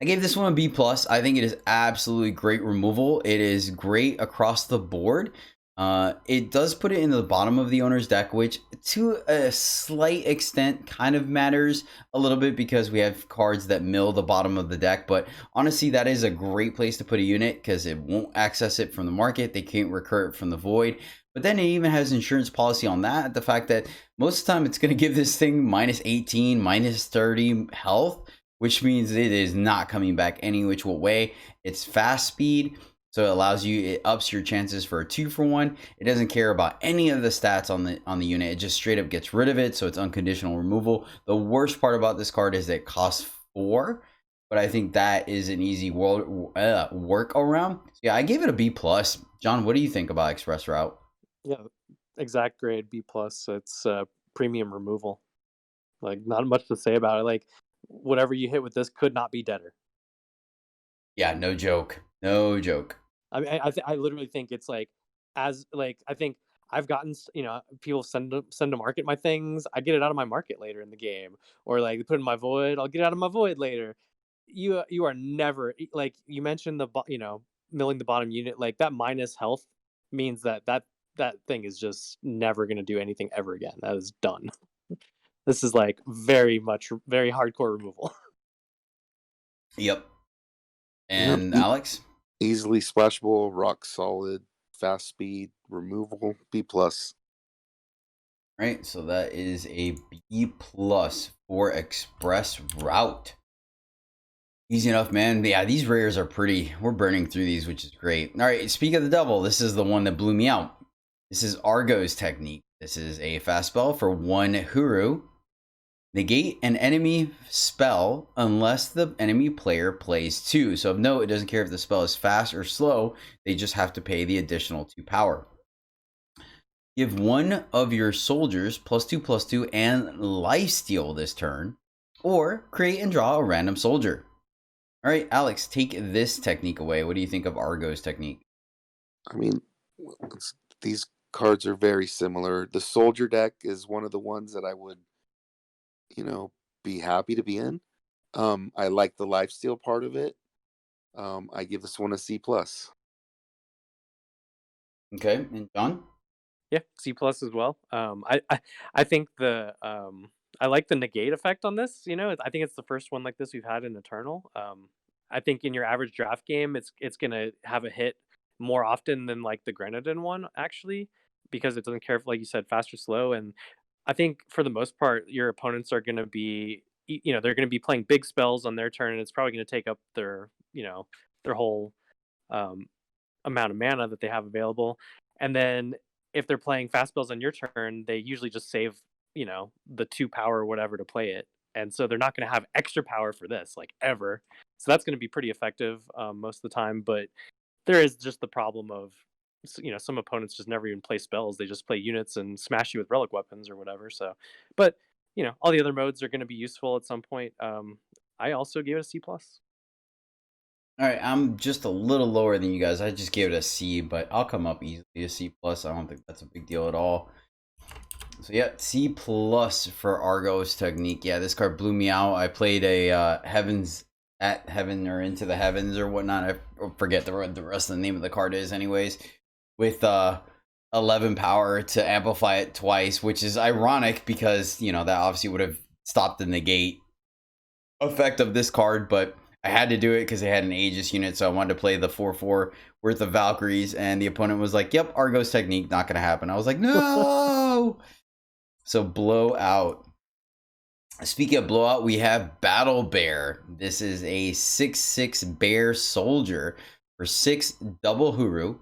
I gave this one a B plus. I think it is absolutely great removal. It is great across the board. It does put it in the bottom of the owner's deck, which to a slight extent kind of matters a little bit because we have cards that mill the bottom of the deck. But honestly, that is a great place to put a unit because it won't access it from the market. They can't recur it from the void. But then it even has insurance policy on that. The fact that most of the time it's going to give this thing -18, -30 health, which means it is not coming back any which way. It's fast speed. So it ups your chances for a 2-for-1. It doesn't care about any of the stats on the unit. It just straight up gets rid of it. So it's unconditional removal. The worst part about this card is that it costs 4, but I think that is an easy workaround. So yeah, I gave it a B+. John, what do you think about Express Route? Yeah, exact grade B+. It's premium removal. Like, not much to say about it. Like, whatever you hit with this could not be deader. Yeah, no joke. No joke. I mean, I literally think it's like, I think I've gotten, people send to market my things. I get it out of my market later in the game, or like put in my void. I'll get it out of my void later. You are never, like you mentioned, milling the bottom unit, like that minus health means that thing is just never going to do anything ever again. That is done. This is like very hardcore removal. Yep. And Yep. Alex? Easily splashable, rock solid, fast speed, removable, B+. Right, so that is a B+ for Express Route. Easy enough, man. Yeah, these rares are pretty. We're burning through these, which is great. All right, speak of the devil, this is the one that blew me out. This is Argo's Technique. This is a fast spell for 1 Huru. Negate an enemy spell unless the enemy player plays 2. So of note, it doesn't care if the spell is fast or slow. They just have to pay the additional 2 power. Give one of your soldiers +2/+2 and lifesteal this turn, or create and draw a random soldier. All right, Alex, take this technique away. What do you think of Argo's Technique? I mean, these cards are very similar. The soldier deck is one of the ones that I would, be happy to be in. I like the lifesteal part of it. I give this one a C+. Okay, and John? Yeah, C+ as well. I think I like the negate effect on this. I think it's the first one like this we've had in Eternal. I think in your average draft game, it's gonna have a hit more often than like the Grenadin one, actually, because it doesn't care if, like you said, fast or slow. And I think for the most part, your opponents are gonna be, they're gonna be playing big spells on their turn, and it's probably gonna take up their whole um, amount of mana that they have available. And then if they're playing fast spells on your turn, they usually just save, the 2 power or whatever to play it. And so they're not going to have extra power for this, like, ever. So that's going to be pretty effective most of the time. But there is just the problem of, some opponents just never even play spells. They just play units and smash you with relic weapons or whatever. So, but, all the other modes are going to be useful at some point. I also gave it a C+. All right, I'm just a little lower than you guys. I just gave it a C, but I'll come up easily a C+. I don't think that's a big deal at all. So yeah, C+ for Argo's Technique. Yeah, this card blew me out. I played a Heavens at Heaven or Into the Heavens or whatnot. I forget the rest of the name of the card is anyways. With 11 power to amplify it twice, which is ironic because, that obviously would have stopped the negate effect of this card, but I had to do it because they had an Aegis unit, so I wanted to play the 4/4 worth of Valkyries, and the opponent was like, yep, Argo's Technique, not going to happen. I was like, no! So blowout. Speaking of blowout, we have Battle Bear. This is a 6/6 bear soldier for 6 double Huru.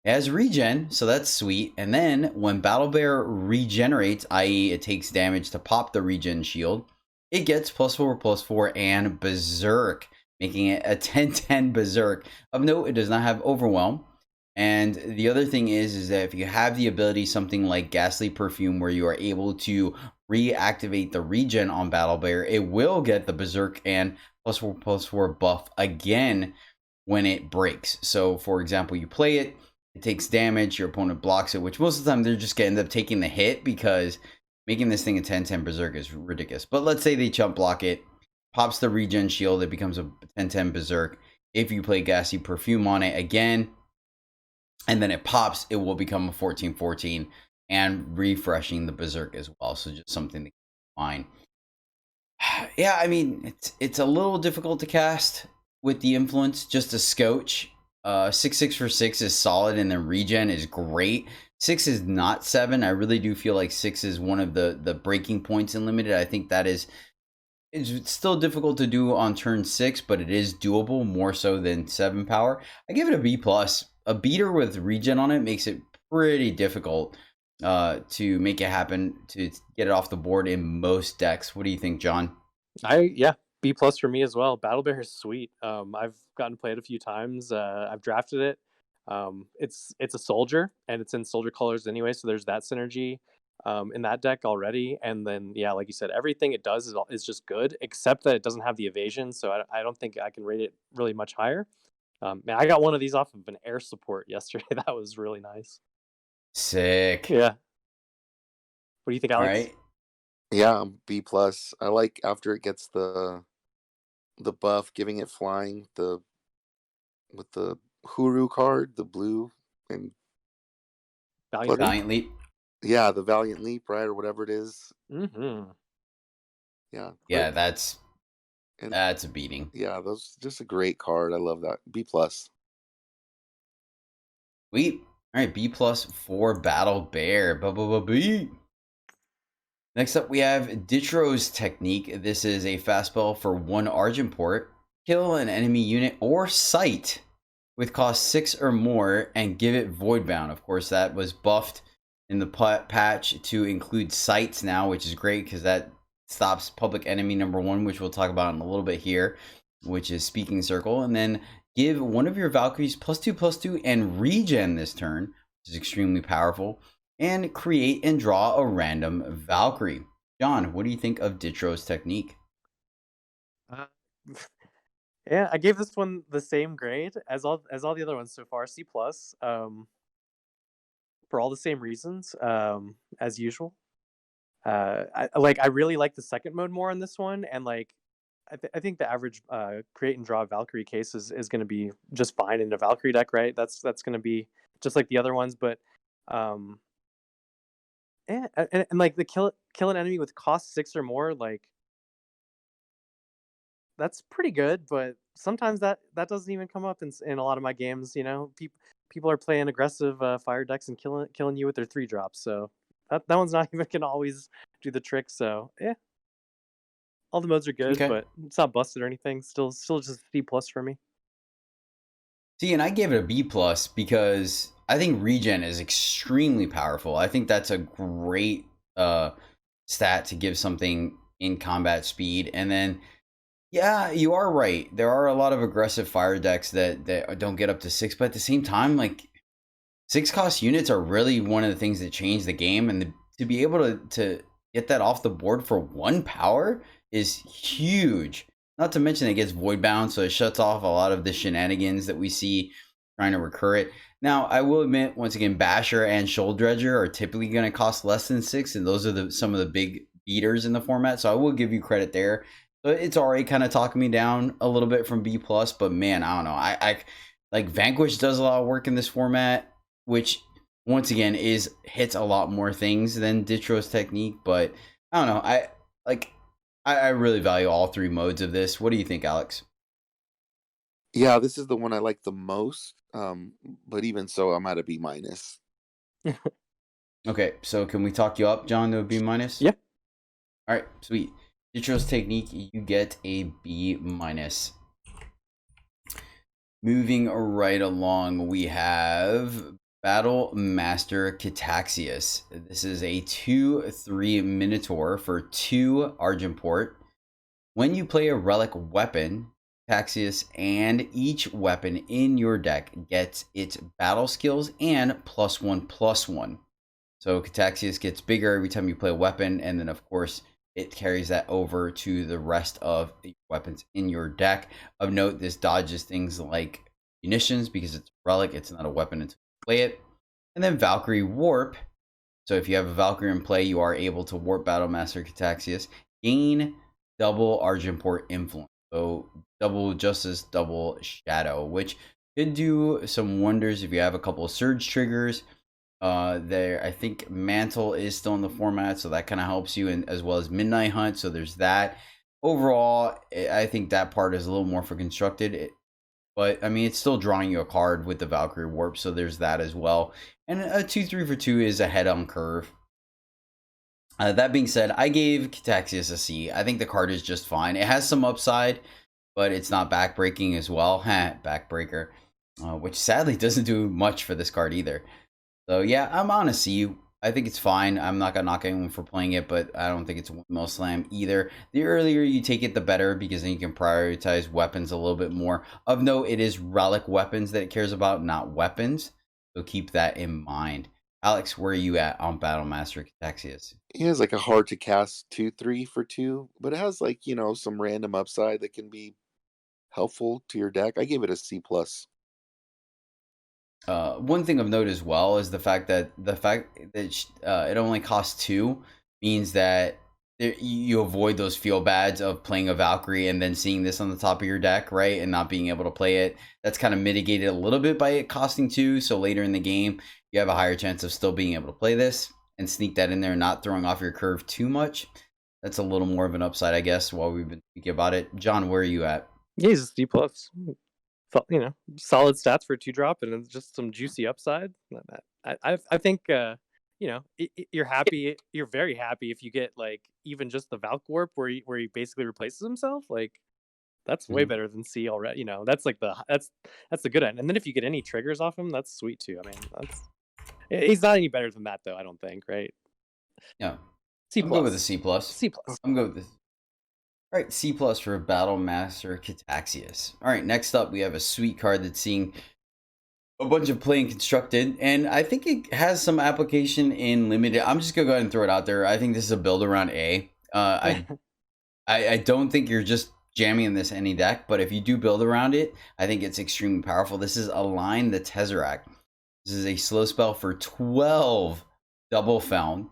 It has regen, so that's sweet. And then when Battle Bear regenerates, i.e. it takes damage to pop the regen shield, it gets +4/+4 and Berserk, making it a 10/10 Berserk. Of note, it does not have Overwhelm. And the other thing is that if you have the ability, something like Ghastly Perfume, where you are able to reactivate the regen on Battle Bear, it will get the Berserk and +4/+4 buff again when it breaks. So, for example, you play it, it takes damage, your opponent blocks it, which most of the time they're just going to end up taking the hit because making this thing a 10/10 Berserk is ridiculous. But let's say they chump block it, pops the regen shield, it becomes a 10/10 Berserk. If you play Ghastly Perfume on it again, and then it pops, it will become a 14/14 and refreshing the Berserk as well. So just something to keep in mind. Yeah, I mean, it's a little difficult to cast with the influence, just a scotch. 6/6 for 6 is solid, and then regen is great. 6 is not 7. I really do feel like 6 is one of the breaking points in limited. I think that is it's still difficult to do on turn 6, but it is doable, more so than 7 power. I give it a B plus. A beater with regen on it makes it pretty difficult to make it happen, to get it off the board in most decks. What do you think, John? Yeah, B plus for me as well. Battle Bear is sweet. I've gotten to play it a few times. I've drafted it. It's a soldier and it's in soldier colors anyway, so there's that synergy in that deck already. And then yeah, like you said, everything it does is just good, except that it doesn't have the evasion. So I don't think I can rate it really much higher. Man, I got one of these off of an air support yesterday. That was really nice. Sick. Yeah. What do you think, All Alex? right. Yeah, B plus. I like after it gets the buff, giving it flying, with the Huru card, the blue, and Valiant. Valiant Leap. yeah, the Valiant Leap, right, or whatever it is. Mm-hmm. Yeah. Yeah, great. that's a beating. Yeah, those just a great card. I love that. B plus. Sweet. All right, B plus for Battle Bear. B. Next up, we have Ditro's Technique. This is a fast spell for 1 Argent Port. Kill an enemy unit or site with cost 6 or more and give it Voidbound. Of course, that was buffed in the patch to include sites now, which is great because that stops public enemy number 1, which we'll talk about in a little bit here, which is Speaking Circle. And then give one of your Valkyries +2/+2 and regen this turn, which is extremely powerful. And create and draw a random Valkyrie. John, what do you think of Ditro's Technique? Yeah, I gave this one the same grade as all the other ones so far, C plus. For all the same reasons, as usual. I really like the second mode more on this one, and like I think the average create and draw Valkyrie case is going to be just fine in a Valkyrie deck, right? That's going to be just like the other ones, but yeah, and like the kill an enemy with cost 6 or more, like that's pretty good. But sometimes that doesn't even come up in a lot of my games. You know, people are playing aggressive fire decks and killing you with their 3-drops. So that one's not even gonna always do the trick. So yeah, all the modes are good, Okay. but it's not busted or anything. Still just B plus for me. See, and I gave it a B plus because I think regen is extremely powerful. I think that's a great stat to give something in combat speed. And then, yeah, you are right. There are a lot of aggressive fire decks that don't get up to 6, but at the same time, like 6 cost units are really one of the things that change the game, and to be able to get that off the board for 1 power is huge. Not to mention it gets void bound, so it shuts off a lot of the shenanigans that we see trying to recur it. Now, I will admit, once again, Basher and Shoal Dredger are typically going to cost less than 6, and those are some of the big beaters in the format, so I will give you credit there. So it's already kind of talking me down a little bit from B+, but man, I don't know. I like Vanquish does a lot of work in this format, which once again hits a lot more things than Ditro's Technique, but I don't know. I really value all 3 modes of this. What do you think, Alex? Yeah, this is the one I like the most. But even so, I'm at a B minus. Okay, so can we talk you up, John, to a B minus? Yeah. All right, sweet. Ditro's Technique, you get a B minus. Moving right along, we have Battle Master Cataxius. This is a 2/3 Minotaur for 2 Argent Port. When you play a relic weapon, Cataxius and each weapon in your deck gets its battle skills and +1/+1. So Cataxius gets bigger every time you play a weapon, and then of course it carries that over to the rest of the weapons in your deck. Of note, this dodges things like munitions because it's a relic, it's not a weapon until you play it. And then Valkyrie Warp. So if you have a Valkyrie in play, you are able to warp Battlemaster Cataxius. Gain double Argent Port influence. So double Justice, double Shadow, which could do some wonders if you have a couple of Surge triggers. I think Mantle is still in the format, so that kind of helps you, and as well as Midnight Hunt. So there's that. Overall, I think that part is a little more for constructed, but I mean it's still drawing you a card with the Valkyrie Warp, so there's that as well. And a 2/3 for 2 is a head-on curve. That being said, I gave Cataxius a C. I think the card is just fine. It has some upside, but it's not backbreaking as well. Backbreaker, which sadly doesn't do much for this card either. So yeah, I'm on a C. I think it's fine. I'm not gonna knock anyone for playing it, but I don't think it's a windmill slam either. The earlier you take it, the better, because then you can prioritize weapons a little bit more. Of note, it is relic weapons that it cares about, not weapons. So keep that in mind. Alex, where are you at on Battlemaster Cataxius? He has like a hard to cast 2/3 for 2, but it has like, some random upside that can be helpful to your deck. I gave it a C plus. One thing of note as well is the fact that it only costs 2 means that you avoid those feel bads of playing a Valkyrie and then seeing this on the top of your deck, right? And not being able to play it. That's kind of mitigated a little bit by it costing 2. So later in the game, you have a higher chance of still being able to play this and sneak that in there and not throwing off your curve too much. That's a little more of an upside, I guess, while we've been thinking about it. John, where are you at? Yeah, he's a C plus. Solid stats for 2-drop, and it's just some juicy upside. I think you're happy. You're very happy if you get like even just the Valk Warp where he basically replaces himself. Like that's way better than C already. That's like that's the good end. And then if you get any triggers off him, that's sweet too. I mean, he's not any better than that though. I don't think. Right? Yeah, C I'm plus. good with a C plus. C plus. I'm good with this. All right, C plus for Battlemaster Cataxius. All right, next up we have a sweet card that's seeing a bunch of play and constructed, and I think it has some application in limited. I'm just gonna go ahead and throw it out there. I think this is a build around A. I don't think you're just jamming in this any deck, but if you do build around it, I think it's extremely powerful. This is Align the Tesseract. This is a slow spell for 12 double found.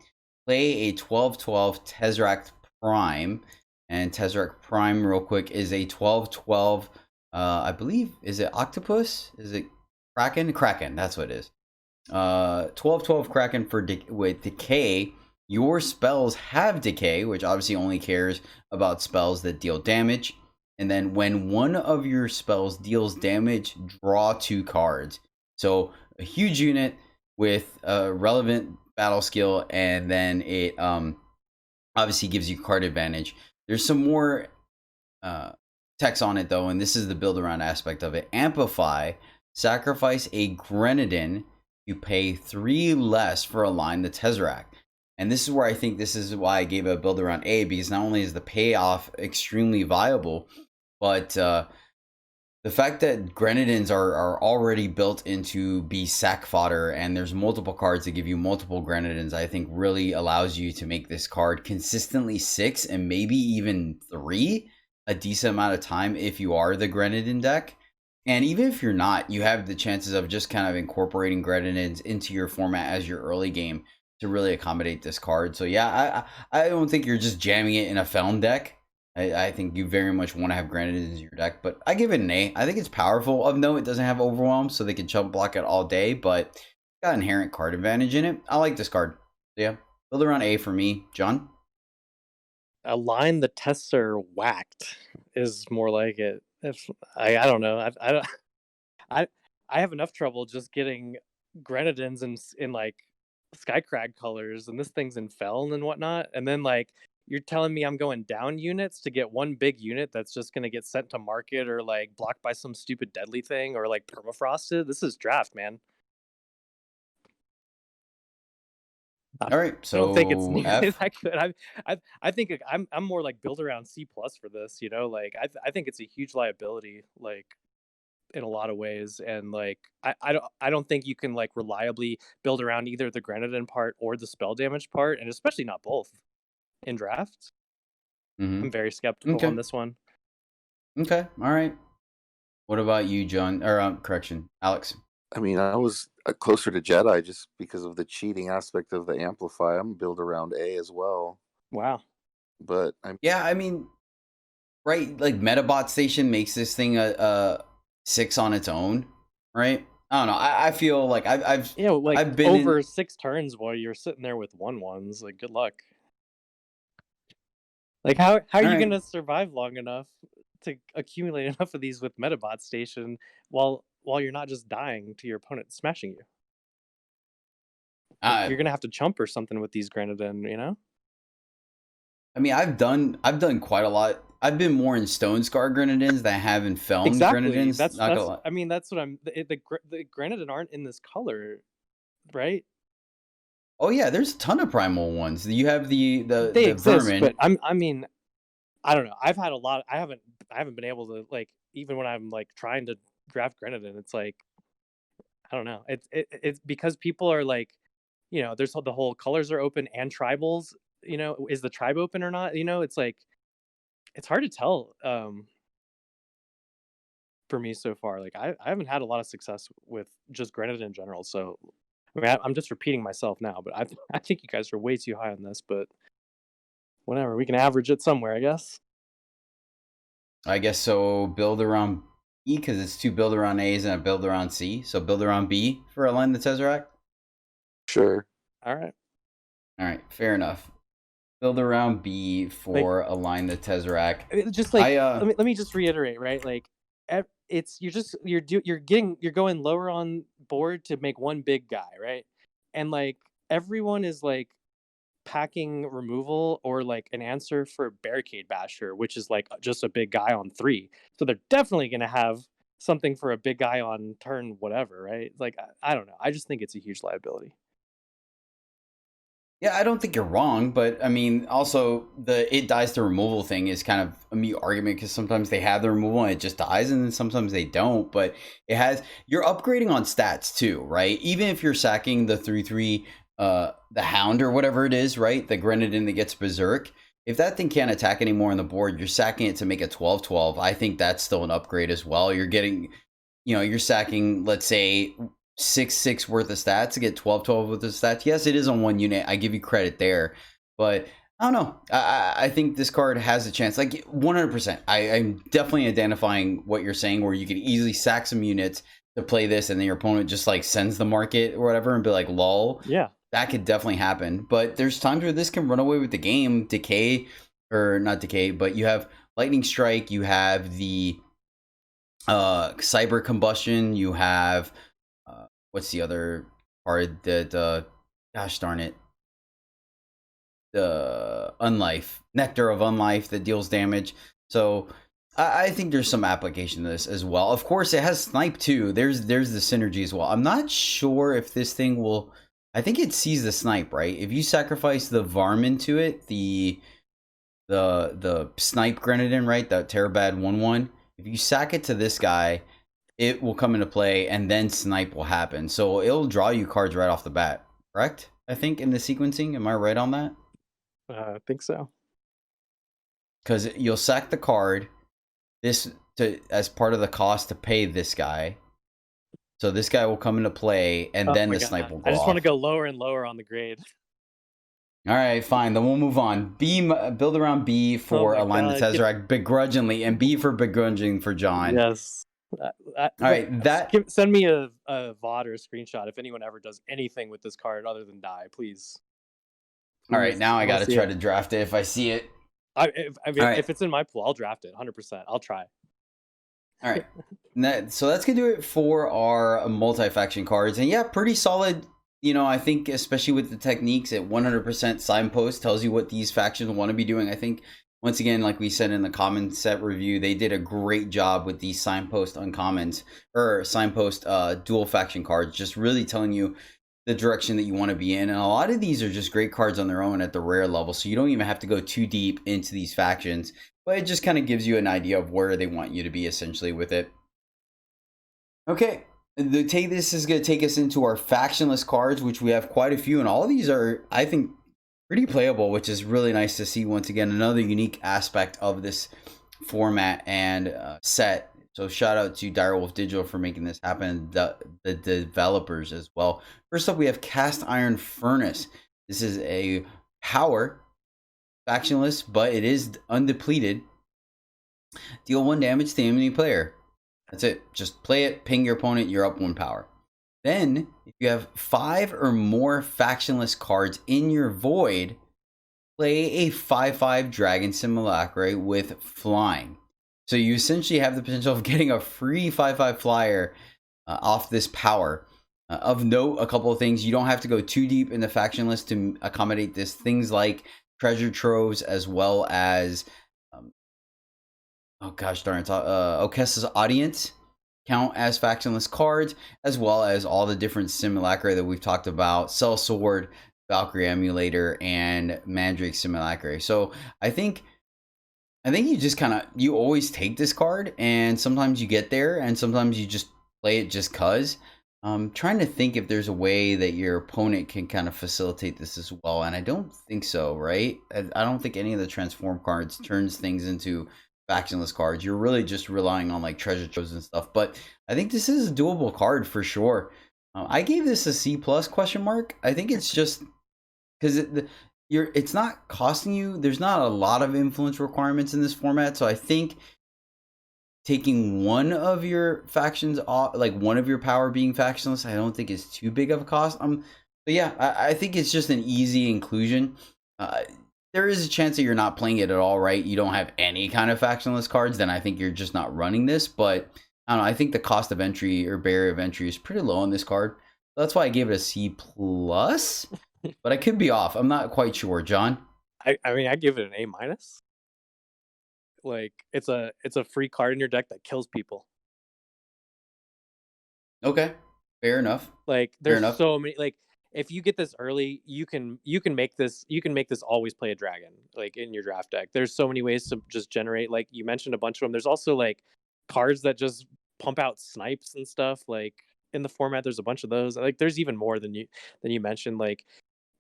Play a 12/12 Tesseract Prime. And Tesseract Prime, real quick, is a 12/12. I believe, is it Octopus? Is it Kraken? Kraken, that's what it is. 12/12 Kraken with Decay. Your spells have Decay, which obviously only cares about spells that deal damage. And then when one of your spells deals damage, draw 2 cards. So a huge unit with a relevant battle skill, and then it obviously gives you card advantage. There's some more text on it, though, and this is the build around aspect of it. Amplify, sacrifice a Grenadin, you pay 3 less for Align the Tesseract. And this is where I think this is why I gave it a build around A, because not only is the payoff extremely viable, but the fact that Grenadins are already built into be sack fodder, and there's multiple cards that give you multiple Grenadins, I think really allows you to make this card consistently 6 and maybe even 3 a decent amount of time if you are the Grenadin deck. And even if you're not, you have the chances of just kind of incorporating Grenadins into your format as your early game to really accommodate this card. So yeah, I don't think you're just jamming it in a Feln deck. I think you very much want to have Grenadins in your deck, but I give it an A. I think it's powerful. Of note, it doesn't have Overwhelm, so they can chump block it all day, but it's got inherent card advantage in it. I like this card. So yeah, build around A for me. John? Align the Tesser whacked is more like it. If I don't know. I have enough trouble just getting Grenadins in like Skycrag colors, and this thing's in Feln and whatnot, and then like you're telling me I'm going down units to get one big unit that's just going to get sent to market or like blocked by some stupid deadly thing or like permafrosted? This is draft, man. All right, so I don't think it's nearly that good. I think I'm more like build around C plus for this. Like I think it's a huge liability, like in a lot of ways, and like I don't think you can like reliably build around either the Grenadin part or the spell damage part, and especially not both in drafts. I'm very skeptical on this one. Okay, all right. What about you, John? Or correction, Alex? I mean, I was closer to Jedi just because of the cheating aspect of the Amplify. I'm build around A as well. Wow. But I mean, right? Like Metabot Station makes this thing a 6 on its own, right? I don't know. I feel like I've been over 6 turns while you're sitting there with 1/1s. Like, good luck. Like, how are you gonna survive long enough to accumulate enough of these with Metabot Station while you're not just dying to your opponent smashing you? Like, you're gonna have to chump or something with these Grenadin, I mean, I've done quite a lot. I've been more in Stone Scar Grenadins than I have in Filmed Exactly. Grenadins. That's Not gonna that's. lie. I mean, that's what I'm. The Granite aren't in this color, right? Oh yeah, there's a ton of primal ones. You have They the exist, vermin. but I mean, I don't know. I've had a lot. I haven't been able to, like, even when I'm like trying to draft Grenadin, it's like, I don't know. It's because people are like, there's the whole colors are open and tribals. Is the tribe open or not? It's like, it's hard to tell. For me so far, like, I haven't had a lot of success with just Grenadin in general. So I mean, I'm just repeating myself now, but I think you guys are way too high on this. But whatever, we can average it somewhere, I guess. I guess so. Build around E because it's 2 build around A's and a build around C. So build around B for Align the Tesseract. Sure. All right. All right, fair enough. Build around B for Align the Tesseract. Just like, I let me just reiterate, right? Like, you're going lower on board to make one big guy, right? And like, everyone is like packing removal or like an answer for Barricade Basher, which is like just a big guy on 3. So they're definitely gonna have something for a big guy on turn whatever, right? Like, I don't know. I just think it's a huge liability. Yeah, I don't think you're wrong, but I mean, also it dies to removal thing is kind of a mute argument because sometimes they have the removal and it just dies, and then sometimes they don't. But you're upgrading on stats too, right? Even if you're sacking the 3/3, the Hound or whatever it is, right? The Grenadin that gets Berserk. If that thing can't attack anymore on the board, you're sacking it to make a 12/12. I think that's still an upgrade as well. You're getting, you're sacking, let's say, 6/6 worth of stats to get 12/12 worth of stats. Yes, it is on 1 unit. I give you credit there, but I don't know. I think this card has a chance. Like 100%. I'm definitely identifying what you're saying, where you could easily sack some units to play this, and then your opponent just like sends the market or whatever, and be like, "Lol." Yeah, that could definitely happen. But there's times where this can run away with the game. Decay, or not decay, but you have Lightning Strike. You have the Cyber Combustion. You have what's the other card that gosh darn it, the Unlife, Nectar of Unlife, that deals damage. So I think there's some application to this as well. Of course, it has Snipe too. There's the synergy as well. I'm not sure if this thing will. I think it sees the Snipe, right? If you sacrifice the Varmin to it, the Snipe Grenadin, right? That Terabad 1/1. If you sack it to this guy, it will come into play, and then Snipe will happen. So it'll draw you cards right off the bat, correct? I think in the sequencing. Am I right on that? I think so. Because you'll sack the card as part of the cost to pay this guy. So this guy will come into play, and then the Snipe will go off. I just want to go lower and lower on the grade. All right, fine. Then we'll move on. Build around B for Align the Tesseract begrudgingly, and B for begrudging for John. Yes. All right, send me a VOD or a screenshot if anyone ever does anything with this card other than die, please. All right, now I got to try to draft it if I see it. If it's in my pool, I'll draft it 100%. I'll try. All right. So that's going to do it for our multi-faction cards. And yeah, pretty solid. I think especially with the techniques at 100% signpost tells you what these factions want to be doing. I think, once again, like we said in the common set review, they did a great job with these signpost uncommons, or signpost dual faction cards, just really telling you the direction that you want to be in. And a lot of these are just great cards on their own at the rare level, so you don't even have to go too deep into these factions, but it just kind of gives you an idea of where they want you to be essentially with it. Okay, this is going to take us into our factionless cards, which we have quite a few, and all of these are, I think, pretty playable, which is really nice to see. Once again, another unique aspect of this format and set. So shout out to Direwolf Digital for making this happen, the developers as well. First up, we have Cast Iron Furnace. This is a power factionless, but it is undepleted. Deal 1 damage to any player. That's it. Just play it, ping your opponent, you're up 1 power. Then, if you have 5 or more factionless cards in your void, play a 5/5 Dragon Simulacra with flying. So you essentially have the potential of getting a free 5/5 flyer off this power. Of note, a couple of things. You don't have to go too deep in the faction list to accommodate this. Things like treasure troves, as well as oh gosh darn it, Okessa's Audience count as factionless cards, as well as all the different simulacra that we've talked about: Sellsword, Valkyrie Emulator, and Mandrake Simulacra. So I think you just you always take this card, and sometimes you get there, and sometimes you just play it just cuz. I'm trying to think if there's a way that your opponent can kind of facilitate this as well, and I don't think so, right? I don't think any of the transform cards turns things into factionless cards. You're really just relying on like treasure troves and stuff, but I think this is a doable card for sure. I gave this a C plus question mark. I think it's just because it's not costing you. There's not a lot of influence requirements in this format, so I think taking one of your factions off, like one of your power being factionless, I don't think is too big of a cost. But yeah, I think it's just an easy inclusion. There is a chance that you're not playing it at all, right? You don't have any kind of factionless cards, then I think you're just not running this. But I don't know. I think the cost of entry or barrier of entry is pretty low on this card. That's why I gave it a C plus. But I could be off. I'm not quite sure, John. I mean, I give it an A minus. Like it's a free card in your deck that kills people. Okay, fair enough. Like there's so many. Like if you get this early, you can make this always play a dragon like in your draft deck. There's so many ways to just generate. Like you mentioned a bunch of them. There's also like cards that just pump out snipes and stuff. Like in the format, there's a bunch of those. Like there's even more than you mentioned. Like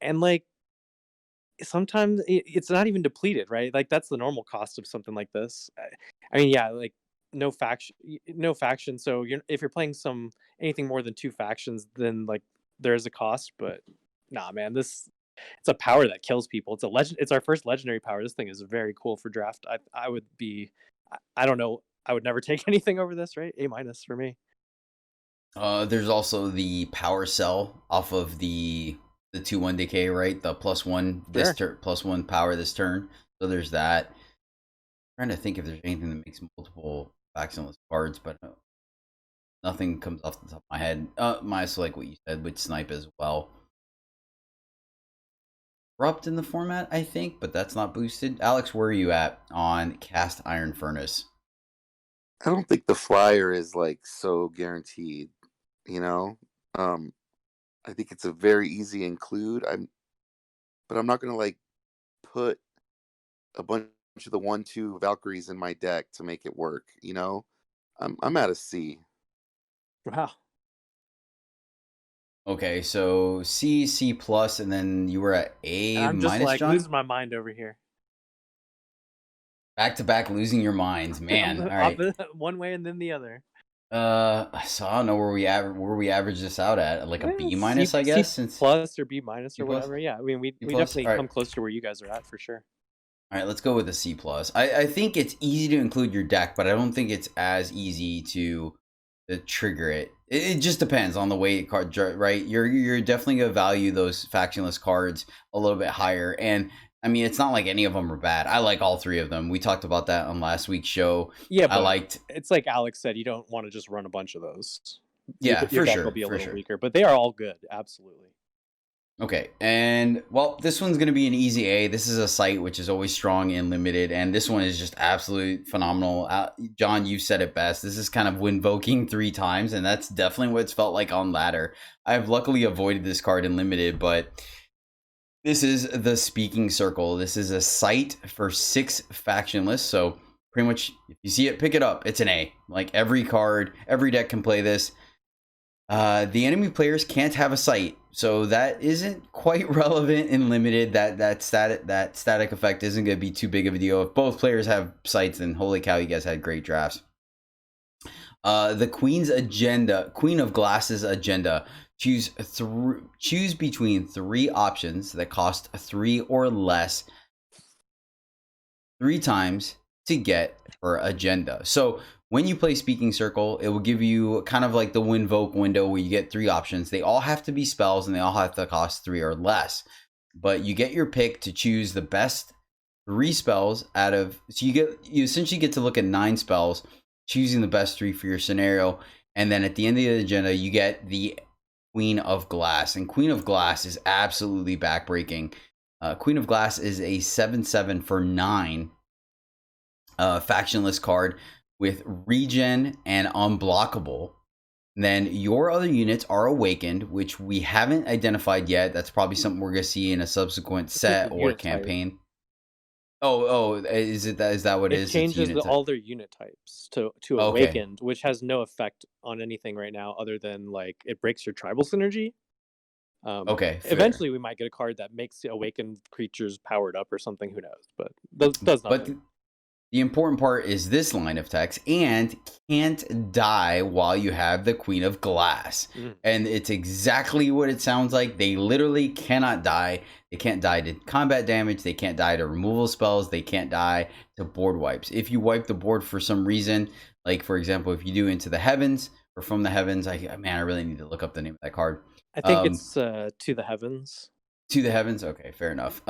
and like sometimes it's not even depleted, right? Like that's the normal cost of something like this. I mean, yeah, like no faction. So if you're playing anything more than 2 factions, then like there's a cost. But nah, man, it's a power that kills people. It's a legend. It's our first legendary power. This thing is very cool for draft. I would be, I don't know. I would never take anything over this, right? A minus for me. There's also the power cell off of the 2/1 decay, right? The +1 this turn, +1 power this turn. So there's that. I'm trying to think if there's anything that makes multiple factionless cards, but nothing comes off the top of my head. Minus like what you said with snipe as well. Corrupt in the format, I think, but that's not boosted. Alex, where are you at on Cast Iron Furnace? I don't think the flyer is like so guaranteed, you know. I think it's a very easy include. But I'm not gonna like put a bunch of the 1/2 Valkyries in my deck to make it work. You know, I'm at a C. Wow. Okay, so C plus, and then you were at A minus. I'm just like John? losing my mind over here. Back to back, losing your minds, man. All right, one way and then the other. So I don't know where we average this out at, like a B minus, I guess. C plus or B minus or whatever. Yeah, I mean we definitely come close to where you guys are at for sure. All right, let's go with a C plus. I think it's easy to include your deck, but I don't think it's as easy to trigger it. It just depends on the way card, right? You're definitely gonna value those factionless cards a little bit higher, and I mean, it's not like any of them are bad. I like all 3 of them. We talked about that on last week's show. Yeah, but it's like Alex said, you don't want to just run a bunch of those. Yeah, your deck will be a little weaker, but they are all good, absolutely. Okay, and well, this one's going to be an easy A. This is a site which is always strong and limited, and this one is just absolutely phenomenal. John, you said it best. This is kind of Winvoking 3 times, and that's definitely what it's felt like on ladder. I've luckily avoided this card in limited, but this is the Speaking Circle. This is a site for 6 factionless, so pretty much if you see it, pick it up. It's an A. Like every deck can play this. The enemy players can't have a sight, so that isn't quite relevant in limited. That static effect isn't going to be too big of a deal. If both players have sights, then holy cow, you guys had great drafts. The Queen of Glass's agenda. Choose between 3 options that cost 3 or less 3 times to get her agenda. So when you play Speaking Circle, it will give you kind of like the Winvoke window where you get 3 options. They all have to be spells and they all have to cost 3 or less. But you get your pick to choose the best 3 spells out of, so you essentially get to look at 9 spells, choosing the best 3 for your scenario. And then at the end of the agenda, you get the Queen of Glass. And Queen of Glass is absolutely backbreaking. Queen of Glass is a 7/7 for 9 factionless card with regen and unblockable. Then your other units are awakened, which we haven't identified yet. That's probably something we're gonna see in a subsequent set or campaign. Type. Oh, is that what it is? It changes all their unit types to awakened, which has no effect on anything right now other than like it breaks your tribal synergy. Okay. Fair. Eventually, we might get a card that makes the awakened creatures powered up or something. Who knows? But does nothing. But the important part is this line of text, and can't die while you have the Queen of Glass. And it's exactly what it sounds like. They literally cannot die. They can't die to combat damage. They can't die to removal spells. They can't die to board wipes. If you wipe the board for some reason, like for example, if you do Into the Heavens or From the Heavens, I really need to look up the name of that card. I think it's To the Heavens. To the Heavens? Okay, fair enough.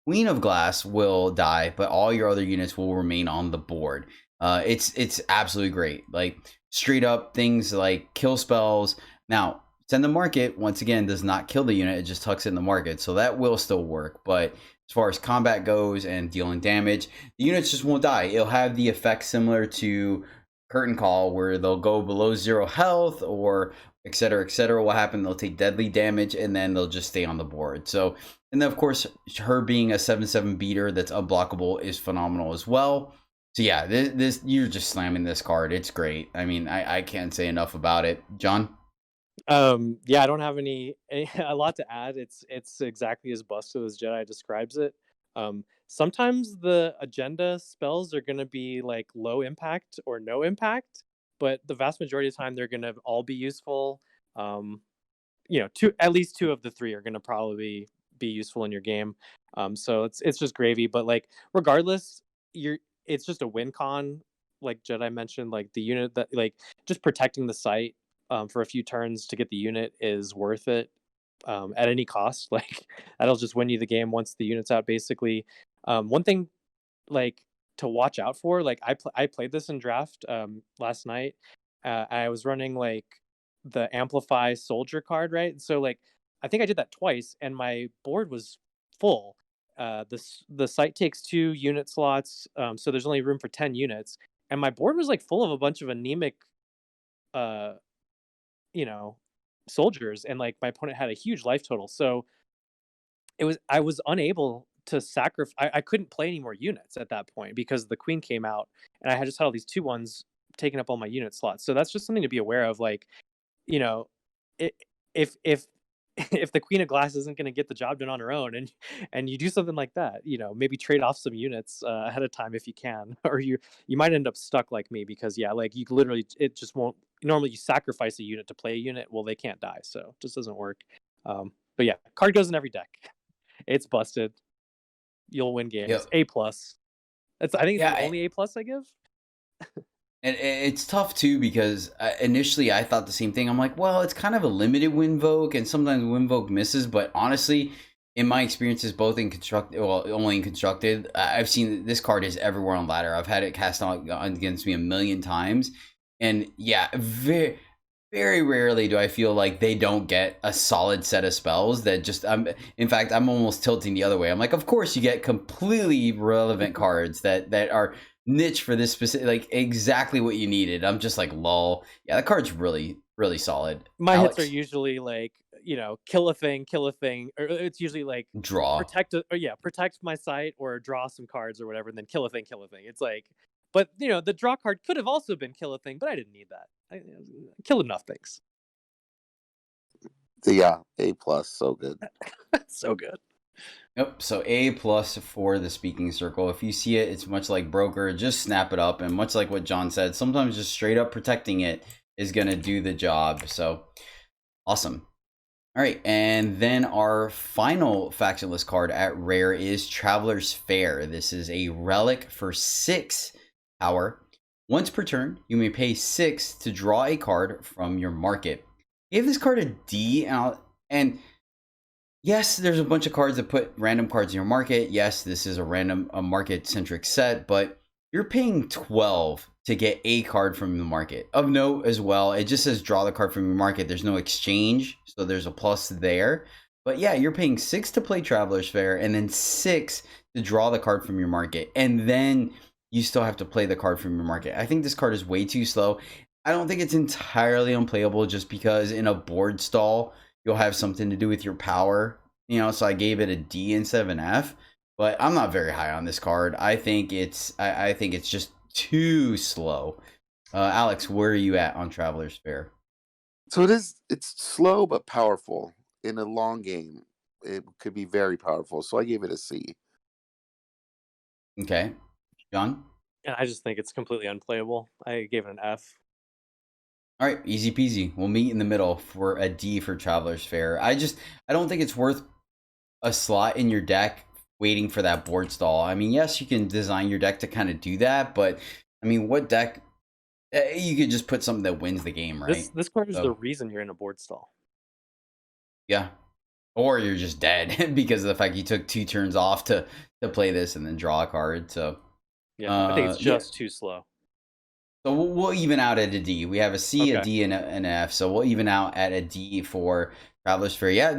Queen of Glass will die, but all your other units will remain on the board. It's absolutely great. Like straight up things like kill spells. Now, Send the Market, once again, does not kill the unit. It just tucks it in the market. So that will still work. But as far as combat goes and dealing damage, the units just won't die. It'll have the effect similar to Curtain Call, where they'll go below 0 health or et cetera, what happen? They'll take deadly damage and then they'll just stay on the board. So, and then of course, her being a 7/7 beater that's unblockable is phenomenal as well. So yeah, this you're just slamming this card. It's great. I mean, I can't say enough about it. John? Yeah, I don't have a lot to add. It's exactly as busted as Jedi describes it. Sometimes the agenda spells are going to be like low impact or no impact, but the vast majority of the time they're going to all be useful. At least 2 of the 3 are going to probably be useful in your game. So it's just gravy. But like regardless, it's just a win con. Like Jedi mentioned, like the unit that like just protecting the site for a few turns to get the unit is worth it at any cost. Like that'll just win you the game once the unit's out. Basically, one thing like to watch out for, like I played this in draft last night. I was running like the Amplify Soldier card, right? So like I think I did that twice, and my board was full. The site takes 2 unit slots, so there's only room for 10 units, and my board was like full of a bunch of anemic, soldiers, and like my opponent had a huge life total. So I was unable to sacrifice. I couldn't play any more units at that point because the queen came out, and I had just had all these 2/1s taking up all my unit slots. So that's just something to be aware of. Like, if if the Queen of Glass isn't going to get the job done on her own, and you do something like that, maybe trade off some units ahead of time if you can, or you might end up stuck like me because like you literally, it just won't. Normally you sacrifice a unit to play a unit. Well, they can't die, so it just doesn't work. But yeah, card goes in every deck. It's busted. You'll win games. Yep. A+. I think it's the only A+ I give. And it's tough too because initially I thought the same thing. I'm like, well, it's kind of a limited Winvoke, and sometimes Winvoke misses. But honestly, in my experiences, both in constructed, only in constructed, I've seen this card is everywhere on ladder. I've had it cast on against me a million times, and yeah, very, very rarely do I feel like they don't get a solid set of spells that just. In fact, I'm almost tilting the other way. I'm like, of course you get completely relevant cards that are niche for this specific, like exactly what you needed. I'm just like, lol. Yeah, that card's really, really solid. My hits are usually like, kill a thing, or it's usually like draw, protect my site or draw some cards or whatever, and then kill a thing. It's like, but the draw card could have also been kill a thing, but I didn't need that. I killed enough things. Yeah, A+, so good. So good. Yep, so A+ for the speaking circle. If you see it, it's much like Broker, just snap it up, and much like what John said, sometimes just straight up protecting it is going to do the job. So awesome. All right, and then our final factionless card at rare is Traveler's Fair. This is a relic for 6 power. Once per turn, you may pay 6 to draw a card from your market. Give this card a D, and yes, there's a bunch of cards that put random cards in your market. Yes, this is a market-centric set, but you're paying 12 to get a card from the market. Of note as well, it just says draw the card from your market. There's no exchange, so there's a plus there. But yeah, you're paying 6 to play Traveler's Fair and then 6 to draw the card from your market. And then you still have to play the card from your market. I think this card is way too slow. I don't think it's entirely unplayable just because in a board stall, you'll have something to do with your power. So I gave it a D instead of an F. But I'm not very high on this card. I think it's just too slow. Alex, where are you at on Traveler's Fair? So it's slow but powerful. In a long game, it could be very powerful. So I gave it a C. Okay. John? And I just think it's completely unplayable. I gave it an F. All right, easy peasy. We'll meet in the middle for a D for Traveler's Fair. I don't think it's worth a slot in your deck waiting for that board stall. I mean, yes, you can design your deck to kind of do that, but I mean, what deck? You could just put something that wins the game, right? This card is So, the reason you're in a board stall. yeah. Or you're just dead because of the fact you took 2 turns off to play this and then draw a card. So Yeah, I think it's yeah. just too slow. So we'll even out at a D. We have a C, a Okay. D, and an F. So we'll even out at a D for Traveler's Fair. Yeah,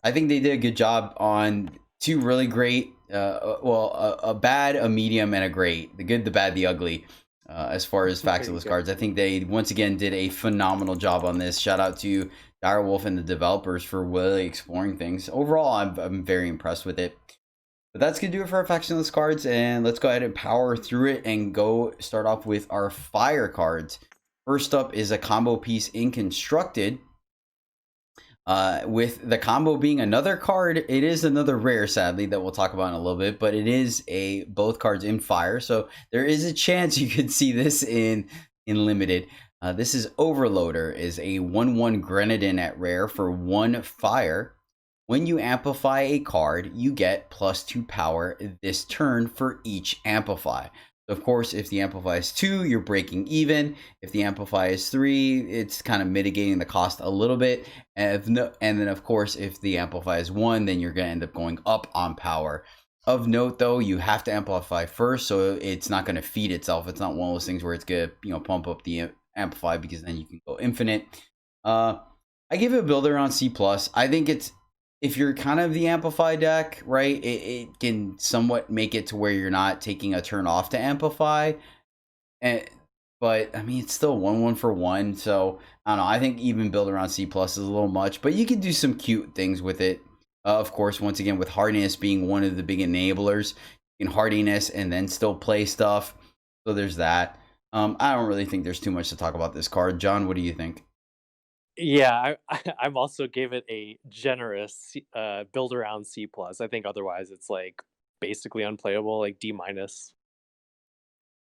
I think they did a good job on 2 really great, a bad, a medium, and a great. The good, the bad, the ugly. As far as There you factless go. cards, I think they once again did a phenomenal job on this. Shout out to Direwolf and the developers for really exploring things. Overall, I'm very impressed with it. But that's going to do it for our factionless cards, and let's go ahead and power through it and go start off with our fire cards. First up is a combo piece in Constructed. With the combo being another card, it is another rare, sadly, that we'll talk about in a little bit, but it is both cards in fire, so there is a chance you could see this in limited. This is Overloader, is a 1/1 Grenadin at rare for 1 fire. When you amplify a card, you get +2 power this turn for each amplify. So of course, if the amplify is 2, you're breaking even. If the amplify is 3, it's kind of mitigating the cost a little bit. And then of course, if the amplify is 1, then you're going to end up going up on power. Of note, though, you have to amplify first, so it's not going to feed itself. It's not one of those things where it's going to pump up the amplify, because then you can go infinite. I give it a builder on C+. I think if you're kind of the amplify deck, right, it can somewhat make it to where you're not taking a turn off to amplify. But I mean, it's still 1/1 for 1. So I don't know. I think even build around C+ is a little much, but you can do some cute things with it. Of course, once again, with hardiness being one of the big enablers, you can hardiness and then still play stuff. So there's that. I don't really think there's too much to talk about this card. John, what do you think? Yeah, I'm also gave it a generous build around C+. I think otherwise it's like basically unplayable, like D-.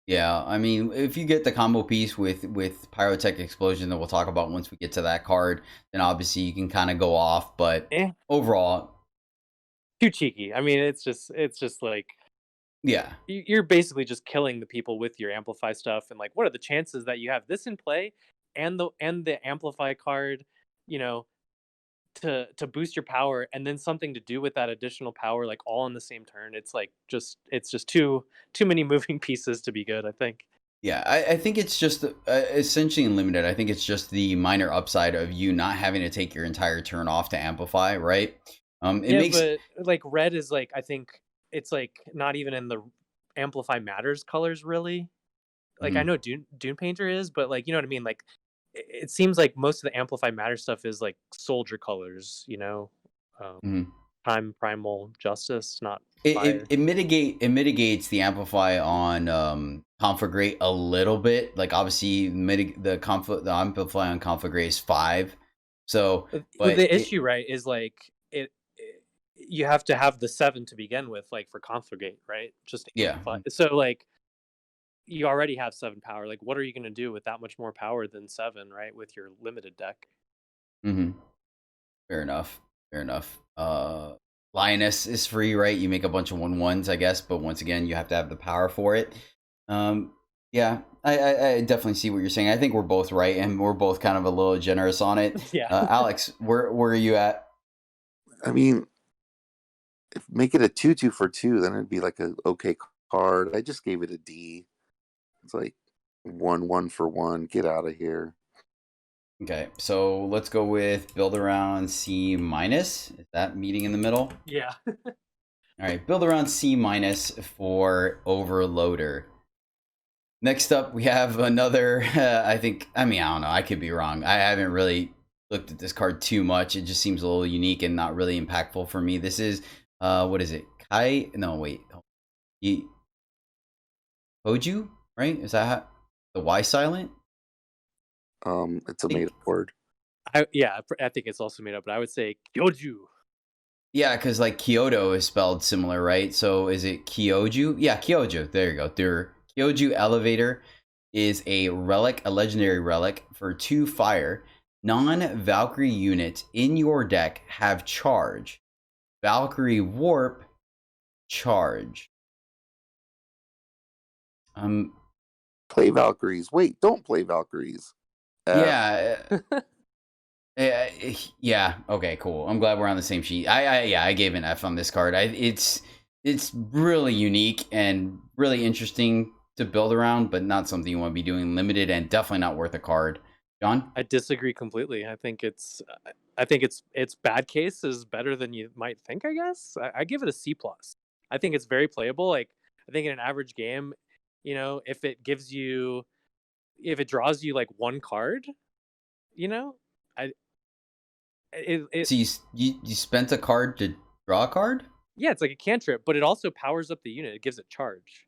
Yeah, I mean, if you get the combo piece with Pyrotech Explosion that we'll talk about once we get to that card, then obviously you can kind of go off. But Eh, overall, too cheeky. I mean, it's just like yeah, you're basically just killing the people with your amplify stuff, and like, what are the chances that you have this in play and the amplify card, you know, to boost your power, and then something to do with that additional power, like all in the same turn. It's like it's just too many moving pieces to be good, I think. yeah. I think it's just essentially unlimited. I think it's just the minor upside of you not having to take your entire turn off to amplify, right? It Yeah, makes but like red is like, I think it's like not even in the amplify matters colors really. Like I mhm, know Dune Painter is, but like you know what I mean. Like it seems like most of the amplify matter stuff is like soldier colors, um, mhm. time primal justice, not It fire. mitigates the amplify on conflagrate a little bit. Like obviously the amplify on conflagrate is 5. So, but The issue, right, is like you have to have the 7 to begin with, like for confligate, right? Just to yeah. amplify. So like you already have 7 power. Like what are you going to do with that much more power than 7, right? With your limited deck. Hmm. Fair enough. Fair enough. Lioness is free, right? You make a bunch of 1/1s, I guess, but once again, you have to have the power for it. Um, yeah, I definitely see what you're saying. I think we're both right, and we're both kind of a little generous on it. Yeah. Alex, where are you at? I mean, if make it a 2/2 for 2, then it'd be like a okay card. I just gave it a D. It's like 1/1 for 1. Get out of here. Okay, so let's go with build around C minus. Is that meeting in the middle? Yeah. All right, build around C minus for Overloader. Next up, we have another. I don't know. I could be wrong. I haven't really looked at this card too much. It just seems a little unique and not really impactful for me. This is, what is it? Kai? No, wait. Hoju, right? Is that the Y silent? It's a made up word. I think it's also made up, but I would say Kyoju. Yeah, because like Kyoto is spelled similar, right? So is it Kyoju? Yeah, Kyoju. There you go. Their Kyoju Elevator is a relic, a legendary relic for 2 fire. Non-Valkyrie units in your deck have charge. Valkyrie Warp, charge. Play Valkyries. Wait, don't play Valkyries. Yeah. Yeah. Okay. Cool. I'm glad we're on the same sheet. I gave an F on this card. It's really unique and really interesting to build around, but not something you want to be doing limited, and definitely not worth a card. John? I disagree completely. I think its bad case is better than you might think. I guess I give it a C plus. I think it's very playable. Like, I think in an average game, if it draws you like one card, I So you spent a card to draw a card? yeah, it's like a cantrip, but it also powers up the unit. It gives it charge.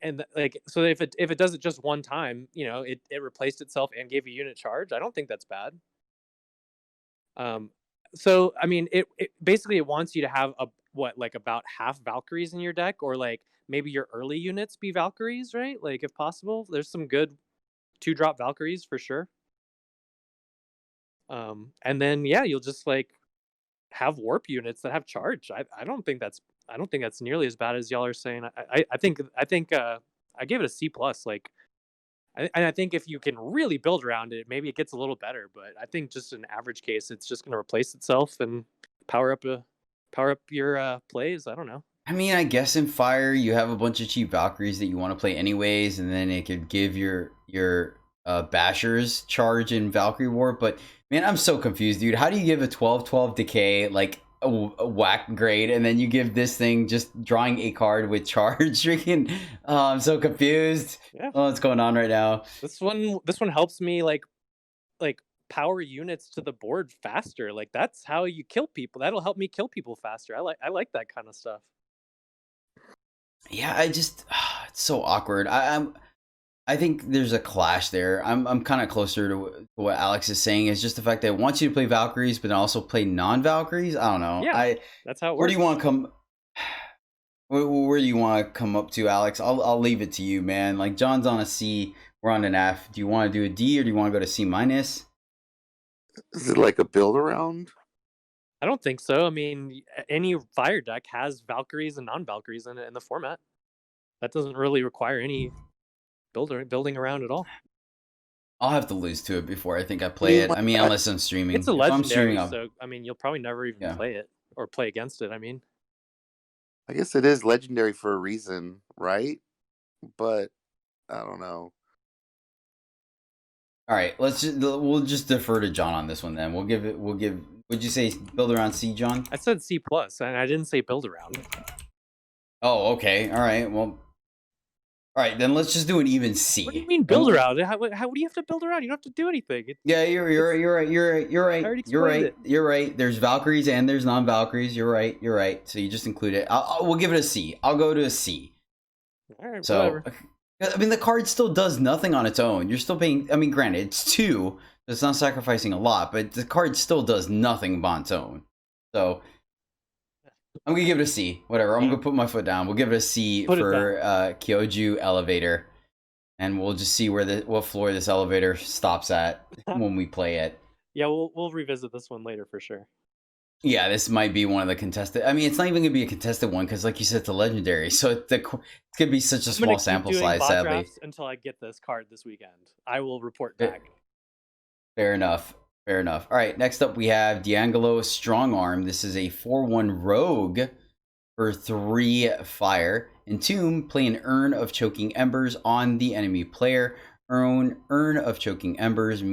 And so if it does it just one time, it replaced itself and gave a unit charge. I don't think that's bad. So I mean, it basically it wants you to have about half Valkyries in your deck, or like maybe your early units be Valkyries, right? Like if possible, there's some good 2-drop Valkyries for sure. And then yeah, you'll just like have warp units that have charge. I don't think that's nearly as bad as y'all are saying. I think I gave it a C plus. Like, I think if you can really build around it, maybe it gets a little better. But I think just an average case, it's just going to replace itself and power up your plays. I don't know. I mean, I guess in Fire you have a bunch of cheap Valkyries that you want to play anyways, and then it could give your Bashers charge in Valkyrie War. But man, I'm so confused, dude. How do you give a 12/12 decay like a whack grade, and then you give this thing just drawing a card with charge? Freaking, I'm so confused. Yeah. Oh, what's going on right now? This one helps me like power units to the board faster. Like that's how you kill people. That'll help me kill people faster. I like that kind of stuff. Yeah, it's so awkward. I think there's a clash there. I'm kind of closer to what Alex is saying. Is just the fact that it wants you to play Valkyries, but then also play non-Valkyries. I don't know. Yeah, that's how it works. Where do you want to come? Where do you want to come up to, Alex? I'll leave it to you, man. Like John's on a C, we're on an F. Do you want to do a D, or do you want to go to C minus? Is it like a build around? I don't think so. I mean, any fire deck has Valkyries and non-Valkyries in it in the format. That doesn't really require any building around at all. I'll have to lose to it before I think I play it. I mean, unless I'm streaming. It's a legendary, so I mean, you'll probably never even play it or play against it. I mean, I guess it is legendary for a reason, right? But I don't know. All right, we'll just defer to John on this one then. Would you say build around C, John? I said C plus, and I didn't say build around. Oh, okay. All right. Well, all right, then let's just do an even C. What do you mean build around? How do you have to build around? You don't have to do anything. Yeah, you're right. You're right. There's Valkyries and there's non-Valkyries. You're right. So you just include it. We'll give it a C. I'll go to a C. All right, so, whatever. I mean, the card still does nothing on its own. You're still paying. I mean, granted, it's 2, so it's not sacrificing a lot, but the card still does nothing on its own. So I'm gonna give it a C. Whatever. I'm gonna put my foot down. We'll give it a C for Kyoju Elevator, and we'll just see what floor this elevator stops at when we play it. Yeah, we'll revisit this one later for sure. Yeah, this might be one of the contested. I mean, it's not even gonna be a contested one because, like you said, it's a legendary. So it's gonna be such a small sample size. Sadly, until I get this card this weekend, I will report back. Fair enough. All right, next up we have D'Angelo Strong Arm. This is a 4/1 rogue for 3 fire. Entomb, play an Urn of Choking Embers on the enemy player. Urn of Choking Embers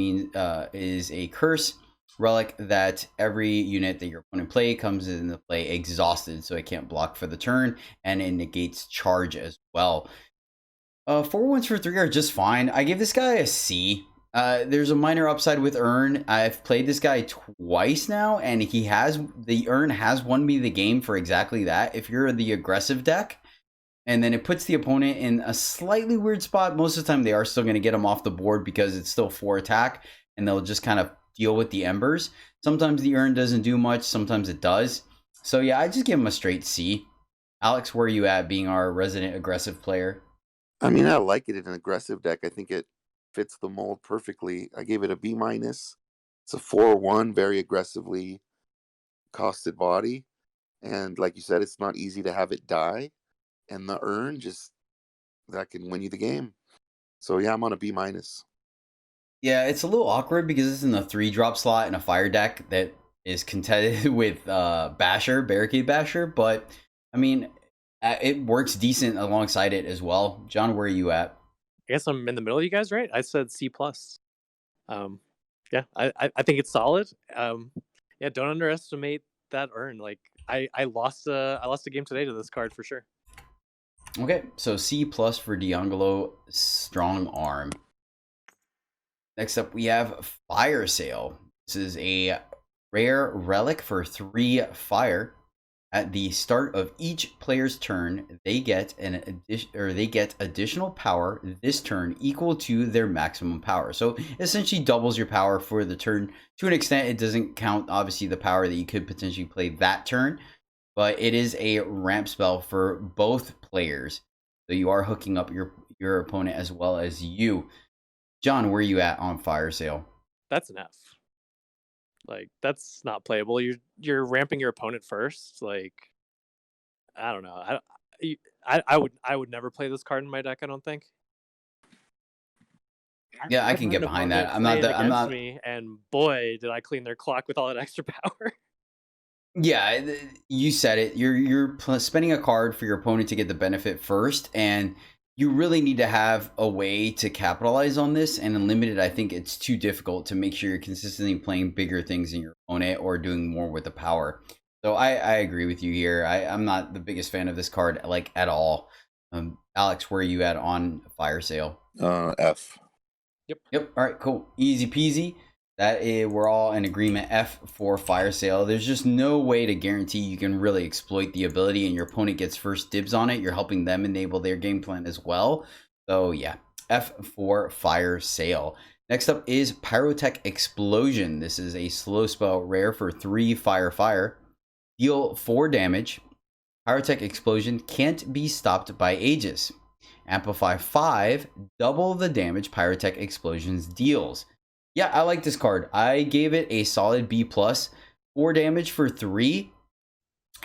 is a curse relic that every unit that your opponent play comes into play exhausted, so it can't block for the turn, and it negates charge as well. 4/1s for 3 are just fine. I give this guy a C. There's a minor upside with Urn. I've played this guy twice now, and the Urn has won me the game for exactly that. If you're the aggressive deck, and then it puts the opponent in a slightly weird spot. Most of the time, they are still going to get them off the board because it's still 4 attack, and they'll just kind of deal with the embers. Sometimes the Urn doesn't do much. Sometimes it does. So yeah, I just give him a straight C. Alex, where are you at being our resident aggressive player? I mean, I like it in an aggressive deck. I think it fits the mold perfectly. I gave it a B-. It's a 4/1, very aggressively costed body. And like you said, it's not easy to have it die. And the Urn, that can win you the game. So yeah, I'm on a B-. Yeah, it's a little awkward because it's in the 3-drop slot in a fire deck that is contended with Barricade Basher. But I mean, it works decent alongside it as well. John, where are you at? I guess I'm in the middle of you guys, right? I said C+. Yeah, I think it's solid. Yeah, don't underestimate that Urn. Like I lost a game today to this card for sure. Okay, so C+ for D'Angelo Strong Arm. Next up, we have Fire Sale. This is a rare relic for 3 fire. At the start of each player's turn, they get additional power this turn equal to their maximum power. So essentially doubles your power for the turn. To an extent, it doesn't count obviously the power that you could potentially play that turn, but it is a ramp spell for both players. So you are hooking up your opponent as well as you. John, where are you at on Fire Sale? That's an F. Like that's not playable. You're ramping your opponent first. Like I don't know. I would never play this card in my deck. I don't think. Yeah, I can get behind that. I'm not. Me, and boy, did I clean their clock with all that extra power. Yeah, you said it. You're spending a card for your opponent to get the benefit first, and you really need to have a way to capitalize on this. And in limited, I think it's too difficult to make sure you're consistently playing bigger things in your opponent or doing more with the power. So I agree with you here. I'm not the biggest fan of this card, like, at all. Alex, where are you at on Fire Sale? F. Yep. All right, cool. Easy peasy. We're all in agreement. F for Fire Sale. There's just no way to guarantee you can really exploit the ability and your opponent gets first dibs on it. You're helping them enable their game plan as well. So yeah, F for Fire Sale. Next up is Pyrotech Explosion. This is a slow spell rare for 3 fire. Deal 4 damage. Pyrotech Explosion can't be stopped by Aegis. Amplify 5, double the damage Pyrotech Explosions deals. Yeah, I like this card. I gave it a solid B+. 4 damage for 3.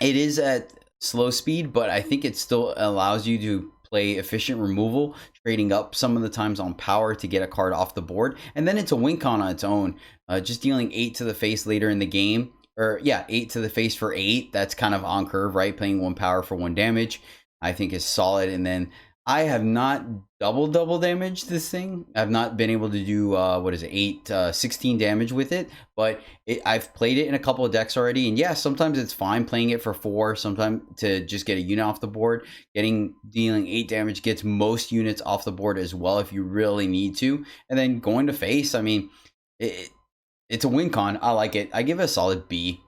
It is at slow speed, but I think it still allows you to play efficient removal, trading up some of the times on power to get a card off the board. And then it's a win con on its own. Just dealing 8 to the face later in the game. Or yeah, 8 to the face for 8. That's kind of on curve, right? Playing 1 power for 1 damage, I think is solid. And then I have not double damaged this thing. I've not been able to do 16 damage with it, but I've played it in a couple of decks already. And yeah, sometimes it's fine playing it for 4, sometimes to just get a unit off the board. Dealing 8 damage gets most units off the board as well if you really need to. And then going to face, I mean, it's a win con. I like it. I give it a solid B.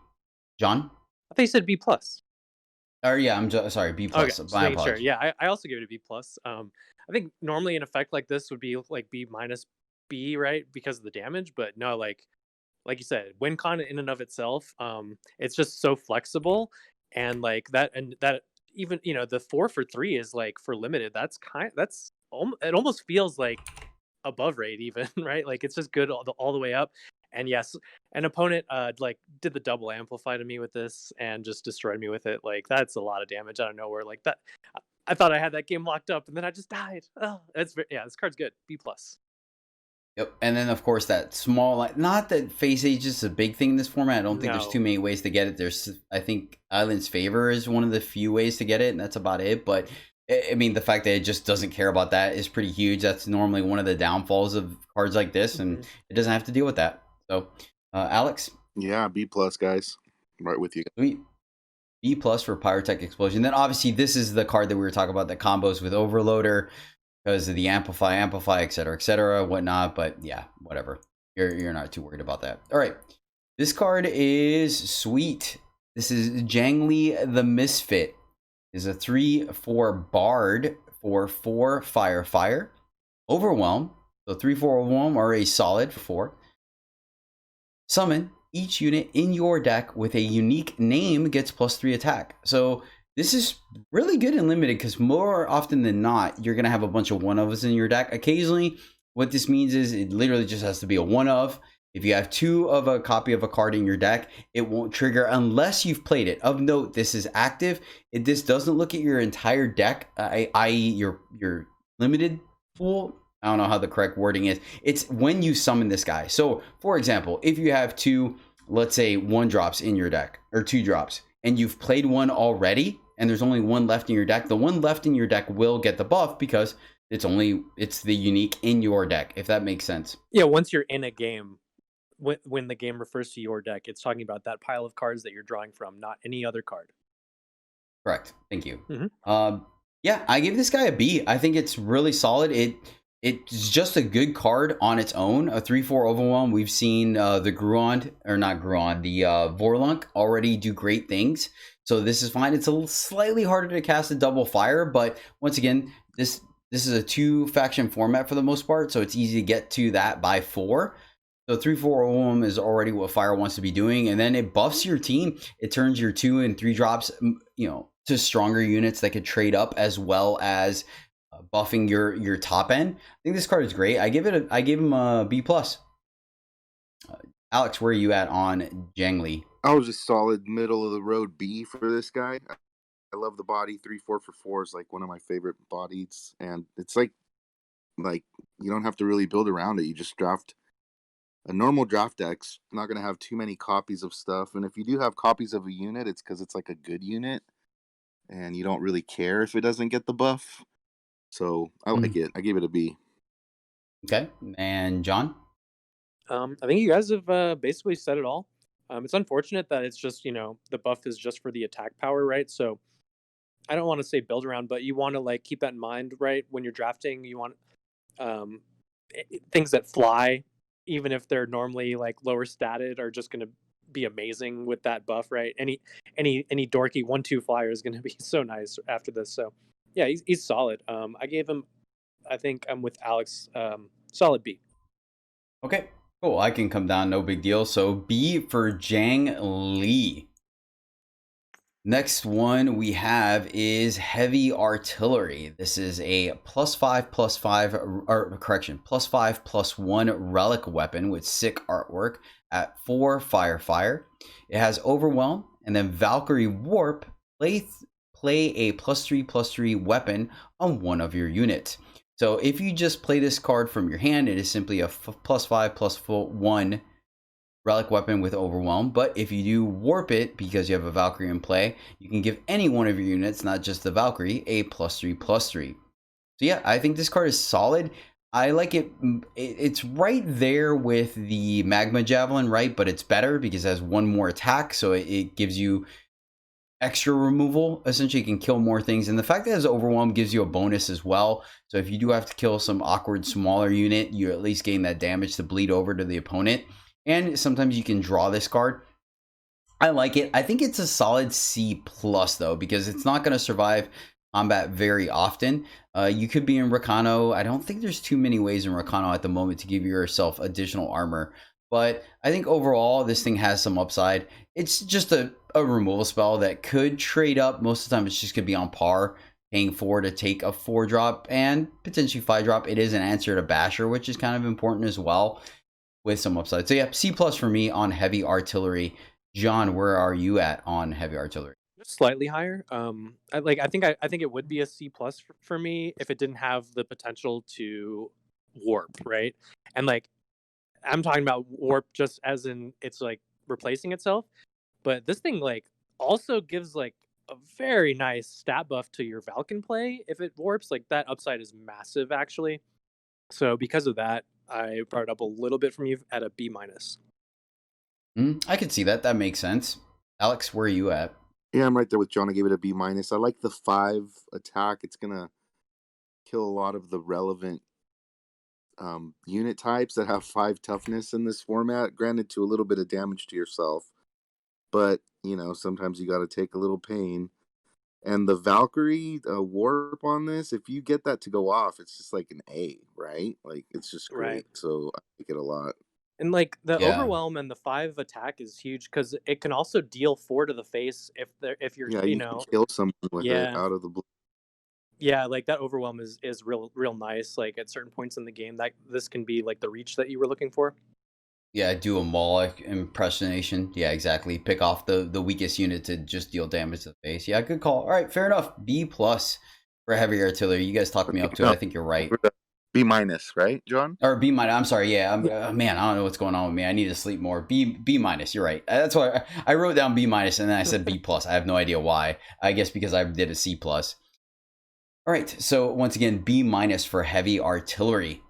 John? I thought you said B+. Or yeah, I'm sorry, B+. Okay, sure. Yeah, I also give it a B+. I think normally an effect like this would be like B-, B, right? Because of the damage, but no, like you said, win con in and of itself, it's just so flexible, and like that even, the 4 for 3 is like for limited. It almost feels like above rate even, right? Like it's just good all the way up. And yes, an opponent like did the double amplify to me with this and just destroyed me with it. Like that's a lot of damage out of nowhere. Like that, I thought I had that game locked up, and then I just died. Oh, this card's good. B+. Yep, and then of course that small, not that face age is a big thing in this format. I don't think there's too many ways to get it. I think Island's Favor is one of the few ways to get it, and that's about it. But I mean, the fact that it just doesn't care about that is pretty huge. That's normally one of the downfalls of cards like this, and it doesn't have to deal with that. So, Alex, Yeah, B plus, guys. I'm right with you. sweet. B plus for Pyrotech Explosion. Then obviously this is the card that we were talking about that combos with Overloader because of the amplify, etc., whatnot. But yeah, whatever. You're not too worried about that. All right, this card is sweet. This is Jangly the Misfit. Is a 3/4 Bard for 4 fire. Overwhelm. So 3/4 Overwhelm are a solid for 4. Summon each unit in your deck with a unique name gets +3 attack. So this is really good and limited because more often than not, you're going to have a bunch of one-ofs in your deck. Occasionally, what this means is it literally just has to be a one-of. If you have 2 of a copy of a card in your deck, it won't trigger unless you've played it. Of note, this is active. This doesn't look at your entire deck, i.e. your limited pool. I don't know how the correct wording is. It's when you summon this guy. So, for example, if you have 2, let's say 1-drops in your deck, or 2-drops, and you've played one already, and there's only 1 left in your deck, the 1 left in your deck will get the buff because it's the unique in your deck, if that makes sense. Yeah, once you're in a game, when the game refers to your deck, it's talking about that pile of cards that you're drawing from, not any other card. Correct. Thank you. Mm-hmm. Yeah, I give this guy a B. I think it's really solid. It's just a good card on its own. A 3/4 Overwhelm. We've seen the Gruond, or not Gruond, the Vorlunk already do great things. So this is fine. It's a little slightly harder to cast a double fire, but once again, this is a 2-faction format for the most part, so it's easy to get to that by 4. So 3/4 Overwhelm is already what fire wants to be doing, and then it buffs your team. It turns your 2 and 3 drops, to stronger units that could trade up, as well as buffing your top end. I think this card is great. I give him a B plus. Alex, where are you at on Jangly? I was just solid middle of the road B for this guy. I love the body. 3/4 for 4 is like one of my favorite bodies, and it's like you don't have to really build around it. You just draft a normal draft deck's not going to have too many copies of stuff, and if you do have copies of a unit, it's because it's like a good unit, and you don't really care if it doesn't get the buff. So I like it. I gave it a B. Okay, and John? I think you guys have basically said it all. It's unfortunate that it's just, the buff is just for the attack power, right? So I don't want to say build around, but you want to like keep that in mind, right? When you're drafting, you want things that fly, even if they're normally like lower statted, are just going to be amazing with that buff, right? Any dorky 1/2 flyer is going to be so nice after this. So yeah, he's solid. I gave him, I think I'm with Alex, solid B. Okay, cool. I can come down, no big deal. So B for Jang Lee. Next one we have is Heavy Artillery. This is a +5/+1 relic weapon with sick artwork at 4 fire. It has Overwhelm and then Valkyrie Warp. Play a +3/+3 weapon on one of your units. So if you just play this card from your hand, it is simply a +5/+1 relic weapon with Overwhelm. But if you do warp it because you have a Valkyrie in play, you can give any one of your units, not just the Valkyrie, a +3/+3. So yeah, I think this card is solid. I like it. It's right there with the Magma Javelin, right? But it's better because it has 1 more attack, so it gives you extra removal. Essentially, you can kill more things, and the fact that it has Overwhelm gives you a bonus as well. So if you do have to kill some awkward smaller unit, you at least gain that damage to bleed over to the opponent. And sometimes you can draw this card. I like it. I think it's a solid C plus though, because it's not going to survive combat very often. You could be in Rakano. I don't think there's too many ways in Rakano at the moment to give yourself additional armor, but I think overall this thing has some upside. It's just a removal spell that could trade up. Most of the time it's just going to be on par, paying 4 to take a 4-drop and potentially 5-drop. It is an answer to Basher, which is kind of important as well, with some upside. So yeah, C plus for me on Heavy Artillery. John, where are you at on Heavy Artillery? Slightly higher. I think it would be a C plus for me if it didn't have the potential to warp, right? And like, I'm talking about warp just as in it's like replacing itself, but this thing like also gives like a very nice stat buff to your Valken play if it warps. Like that upside is massive actually. So because of that, I brought it up a little bit from you at a B minus. I can see that. That makes sense. Alex, where are you at? Yeah, I'm right there with John. I gave it a B minus. I like the 5 attack. It's gonna kill a lot of the relevant unit types that have 5 toughness in this format. Granted, to a little bit of damage to yourself, but sometimes you got to take a little pain. And the Valkyrie warp on this, if you get that to go off, it's just like an A, right? Like it's just great. Right. So I like it a lot. And like the Yeah. overwhelm and the 5 attack is huge because it can also deal 4 to the face if you're Yeah, you can kill someone with it Yeah. out of the blue. Yeah, like that overwhelm is real nice. Like at certain points in the game, that this can be like the reach that you were looking for. Yeah, do a Moloch impersonation. Yeah, exactly. Pick off the weakest unit to just deal damage to the face. Yeah, good call. All right, fair enough. B plus for heavy artillery. You guys talked me up to it. I think you're right. B minus, right, John? Or B minus. I'm sorry. Yeah, man, I don't know what's going on with me. I need to sleep more. B minus. You're right. That's why I wrote down B minus and then I said B plus. I have no idea why. I guess because I did a C plus. All right. So once again, B minus for heavy artillery.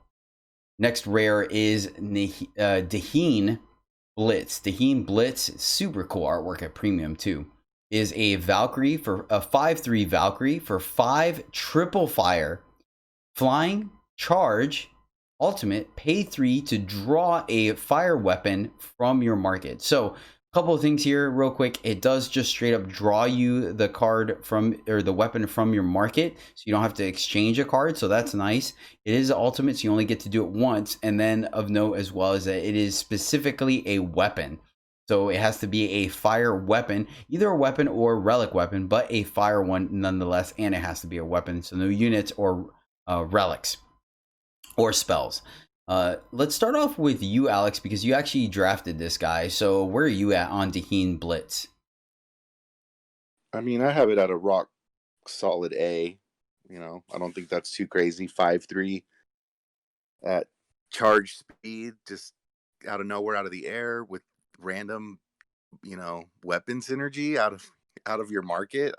Next rare is Daheen Blitz. Daheen Blitz, super cool artwork at premium too. Is a Valkyrie for a 5/3 Valkyrie for 5 triple fire, flying, charge, ultimate, pay 3 to draw a fire weapon from your market. So a couple of things here real quick. It does just straight up draw you the card from, or the weapon from your market, so you don't have to exchange a card. So that's nice. It is ultimate, so you only get to do it once. And then of note as well is that it is specifically a weapon. So it has to be a fire weapon, either a weapon or relic weapon, but a fire one nonetheless, and it has to be a weapon. So no units or relics or spells. Let's start off with you, Alex, because you actually drafted this guy. So where are you at on Daheen Blitz? I mean, I have it at a rock solid A. I don't think that's too crazy. 5/3 at charge speed, just out of nowhere, out of the air, with random, weapon synergy out of your market.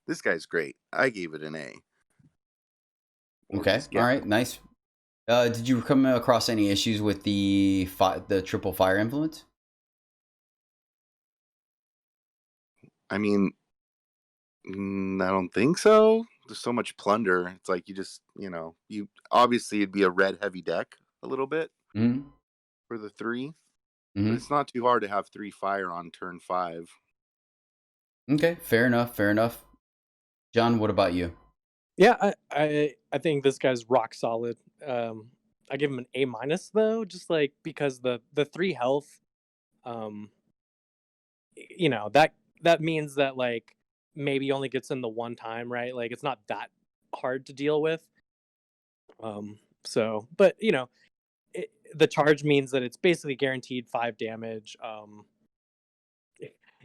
This guy's great. I gave it an A. Okay, all right, nice. Did you come across any issues with the triple fire influence? I mean, I don't think so. There's so much plunder. It's like you just, you obviously it'd be a red heavy deck a little bit for the 3. But it's not too hard to have 3 fire on turn 5. Okay, fair enough. Fair enough. John, what about you? Yeah, I think this guy's rock solid. I give him an A minus though, just like because the 3 health, that means that like maybe only gets in the one time, right? Like it's not that hard to deal with. So, but the charge means that it's basically guaranteed 5 damage.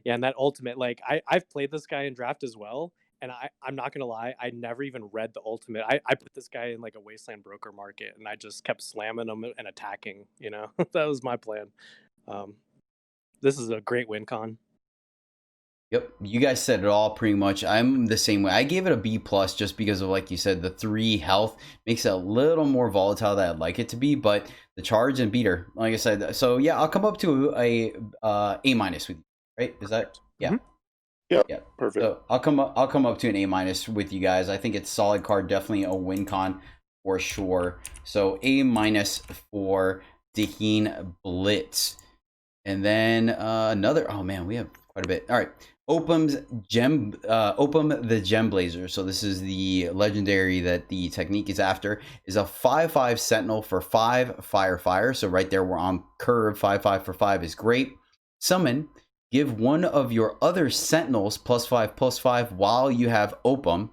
Yeah, and that ultimate, like I've played this guy in draft as well, and I'm not gonna lie, I never even read the ultimate. I put this guy in like a wasteland broker market, and I just kept slamming him and attacking. That was my plan. This is a great win con. Yep, you guys said it all pretty much. I'm the same way. I gave it a B plus just because of, like you said, the 3 health makes it a little more volatile than I'd like it to be, but the charge and beater, like I said. So yeah, I'll come up to a A minus with you, right? Is that yeah? Yeah, perfect. So I'll come up to an A minus with you guys. I think it's solid card, definitely a win con for sure. So A minus for Daheen Blitz, and then another. Oh man, we have quite a bit. All right. Opum the Gem Blazer. So this is the legendary that the technique is after. Is a 5/5 Sentinel for 5 fire. So right there we're on curve. 5/5 for 5 is great. Summon. Give one of your other Sentinels +5/+5 while you have Opum.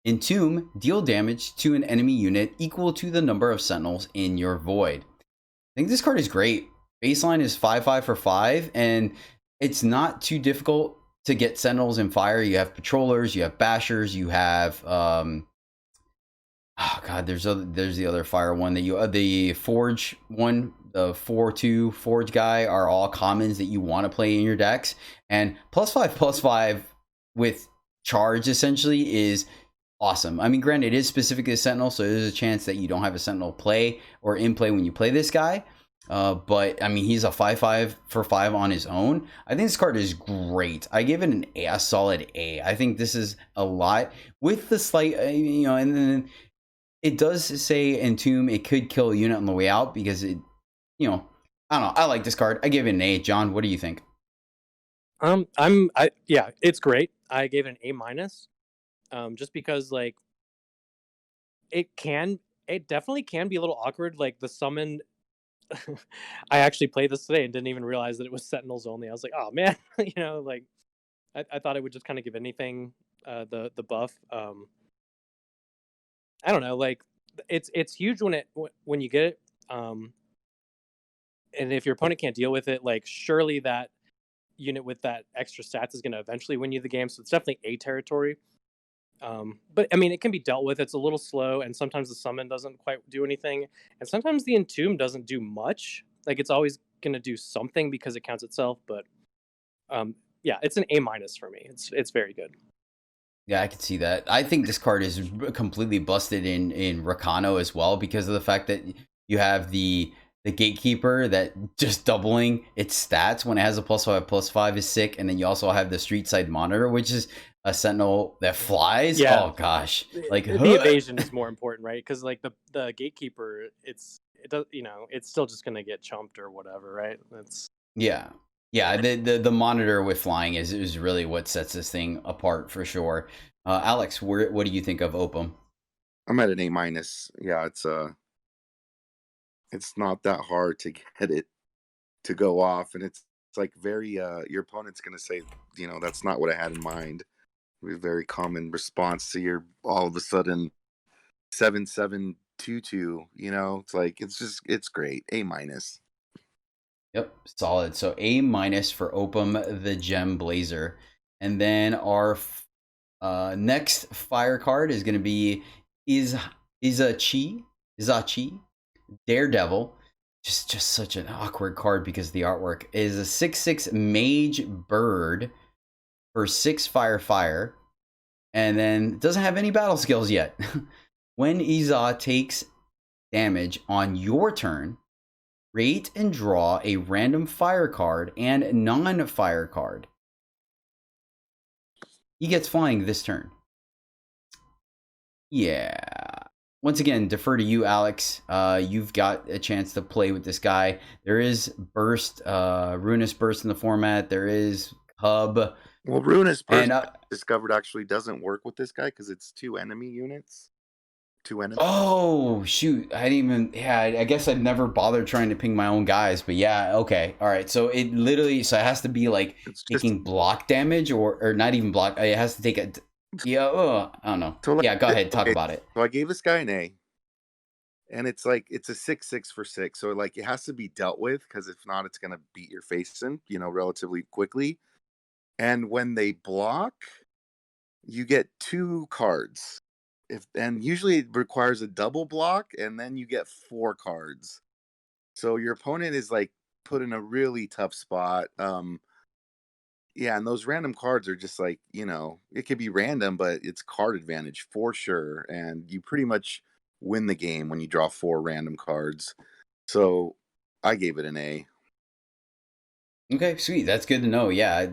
Entomb. Deal damage to an enemy unit equal to the number of Sentinels in your void. I think this card is great. Baseline is 5/5 for 5, and it's not too difficult to get Sentinels in fire. You have Patrollers, you have Bashers, you have Oh god, there's the other fire one that you the forge one, the 4/2 forge guy are all commons that you want to play in your decks, and +5/+5 with charge essentially is awesome. I mean, granted, it is specific to Sentinel, so there's a chance that you don't have a Sentinel play or in play when you play this guy. But I mean, he's a 5/5 for 5 on his own. I think this card is great. I give it an A, a solid A. I think this is a lot with the slight, and then it does say Entomb it could kill a unit on the way out because it, I don't know. I like this card. I give it an A. John, what do you think? Yeah, it's great. I gave it an A minus. Just because like it definitely can be a little awkward. Like the summon, I actually played this today and didn't even realize that it was Sentinels only. I was like, oh man, like I thought it would just kind of give anything the buff. I don't know, like it's huge when you get it. And if your opponent can't deal with it, like surely that unit with that extra stats is going to eventually win you the game. So it's definitely A territory. But I mean, it can be dealt with. It's a little slow, and sometimes the summon doesn't quite do anything, and sometimes the Entomb doesn't do much. Like it's always going to do something because it counts itself. But yeah, it's an A minus for me. It's very good. Yeah, I can see that. I think this card is completely busted in Rakano as well because of the fact that you have the gatekeeper that just doubling its stats when it has a +5/+5 is sick, and then you also have the street side monitor, which is a sentinel that flies. Yeah. Oh gosh, like the evasion is more important, right? Because like the gatekeeper, it does, it's still just gonna get chumped or whatever, right? That's yeah. The monitor with flying is really what sets this thing apart for sure. Alex, what do you think of Opum? I'm at an A minus. Yeah, it's not that hard to get it to go off, and it's like very your opponent's gonna say, that's not what I had in mind. A very common response to your all of a sudden 7/7/2/2. It's like it's great. A minus. Yep, solid. So A minus for Opum the Gem Blazer, and then our next fire card is going to be Izachi Daredevil. Just such an awkward card because of the artwork. It is a 6/6 mage bird for 6 fire, and then doesn't have any battle skills yet. When Iza takes damage on your turn, create and draw a random fire card and non-fire card. He gets flying this turn. Yeah. Once again, defer to you, Alex. You've got a chance to play with this guy. There is burst, Ruinous Burst in the format. There is Hub. Well, Ruinous Burst discovered actually doesn't work with this guy because it's 2 enemy units. 2 enemies. Oh shoot! I didn't even. Yeah, I guess I'd never bothered trying to ping my own guys. But yeah, okay, all right. So it has to be like taking block damage or not even block. It has to take a. Yeah, I don't know. So yeah, go ahead, talk about it. So I gave this guy an A, and it's a 6/6 for 6. So like it has to be dealt with because if not, it's gonna beat your face in, relatively quickly. And when they block, you get 2 cards. And usually it requires a double block, and then you get 4 cards. So your opponent is like put in a really tough spot. Yeah, and those random cards are just like, it could be random, but it's card advantage for sure. And you pretty much win the game when you draw 4 random cards. So I gave it an A. Okay, sweet. That's good to know. Yeah,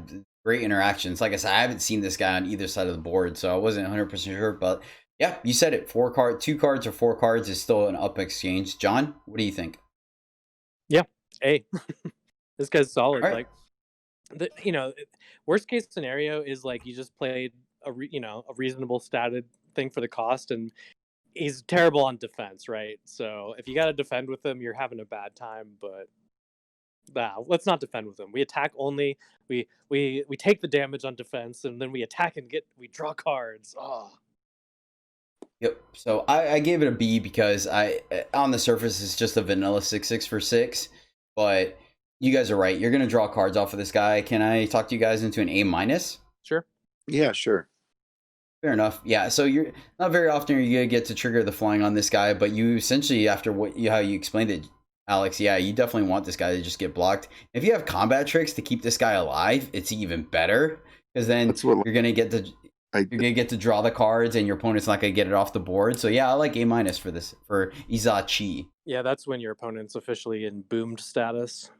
great interactions. Like I said, I haven't seen this guy on either side of the board, so I wasn't 100% sure, but yeah, you said it. 2 cards or 4 cards is still an up exchange. John, what do you think? Yeah, A. This guy's solid. Right. Like, worst case scenario is like you just played a reasonable statted thing for the cost, and he's terrible on defense, right? So if you got to defend with him, you're having a bad time. But let's not defend with him. We attack only. We take the damage on defense, and then we attack and we draw cards. Oh. Yep. So I gave it a B because on the surface it's just a vanilla 6/6 for 6, but you guys are right. You're gonna draw cards off of this guy. Can I talk to you guys into an A minus? Sure. Yeah, sure. Fair enough. Yeah. So you're not very often are you gonna get to trigger the flying on this guy, but you essentially after how you explained it, Alex. Yeah, you definitely want this guy to just get blocked. If you have combat tricks to keep this guy alive, it's even better because then That's what you're gonna get to I you're gonna get to draw the cards, and your opponent's not gonna get it off the board. So yeah, I like A- for this for Izachi. Yeah, that's when your opponent's officially in boomed status.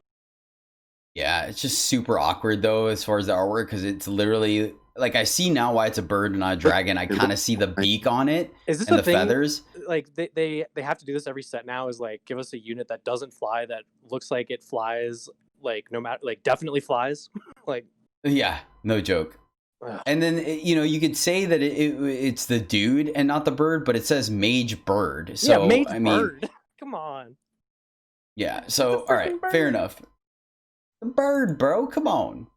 Yeah, it's just super awkward though as far as the artwork because it's literally like I see now why it's a bird and not a dragon. I kind of see the beak on it Is this and a the thing? feathers. Like they have to do this every set now. Is like give us a unit that doesn't fly that looks like it flies. Like no matter like definitely flies. Like Yeah, no joke. ugh. And then you could say that it's the dude and not the bird, but it says mage bird. So yeah, mage I mean, bird. Come on. yeah. So The all right, freaking fair bird. enough. The bird, bro. Come on.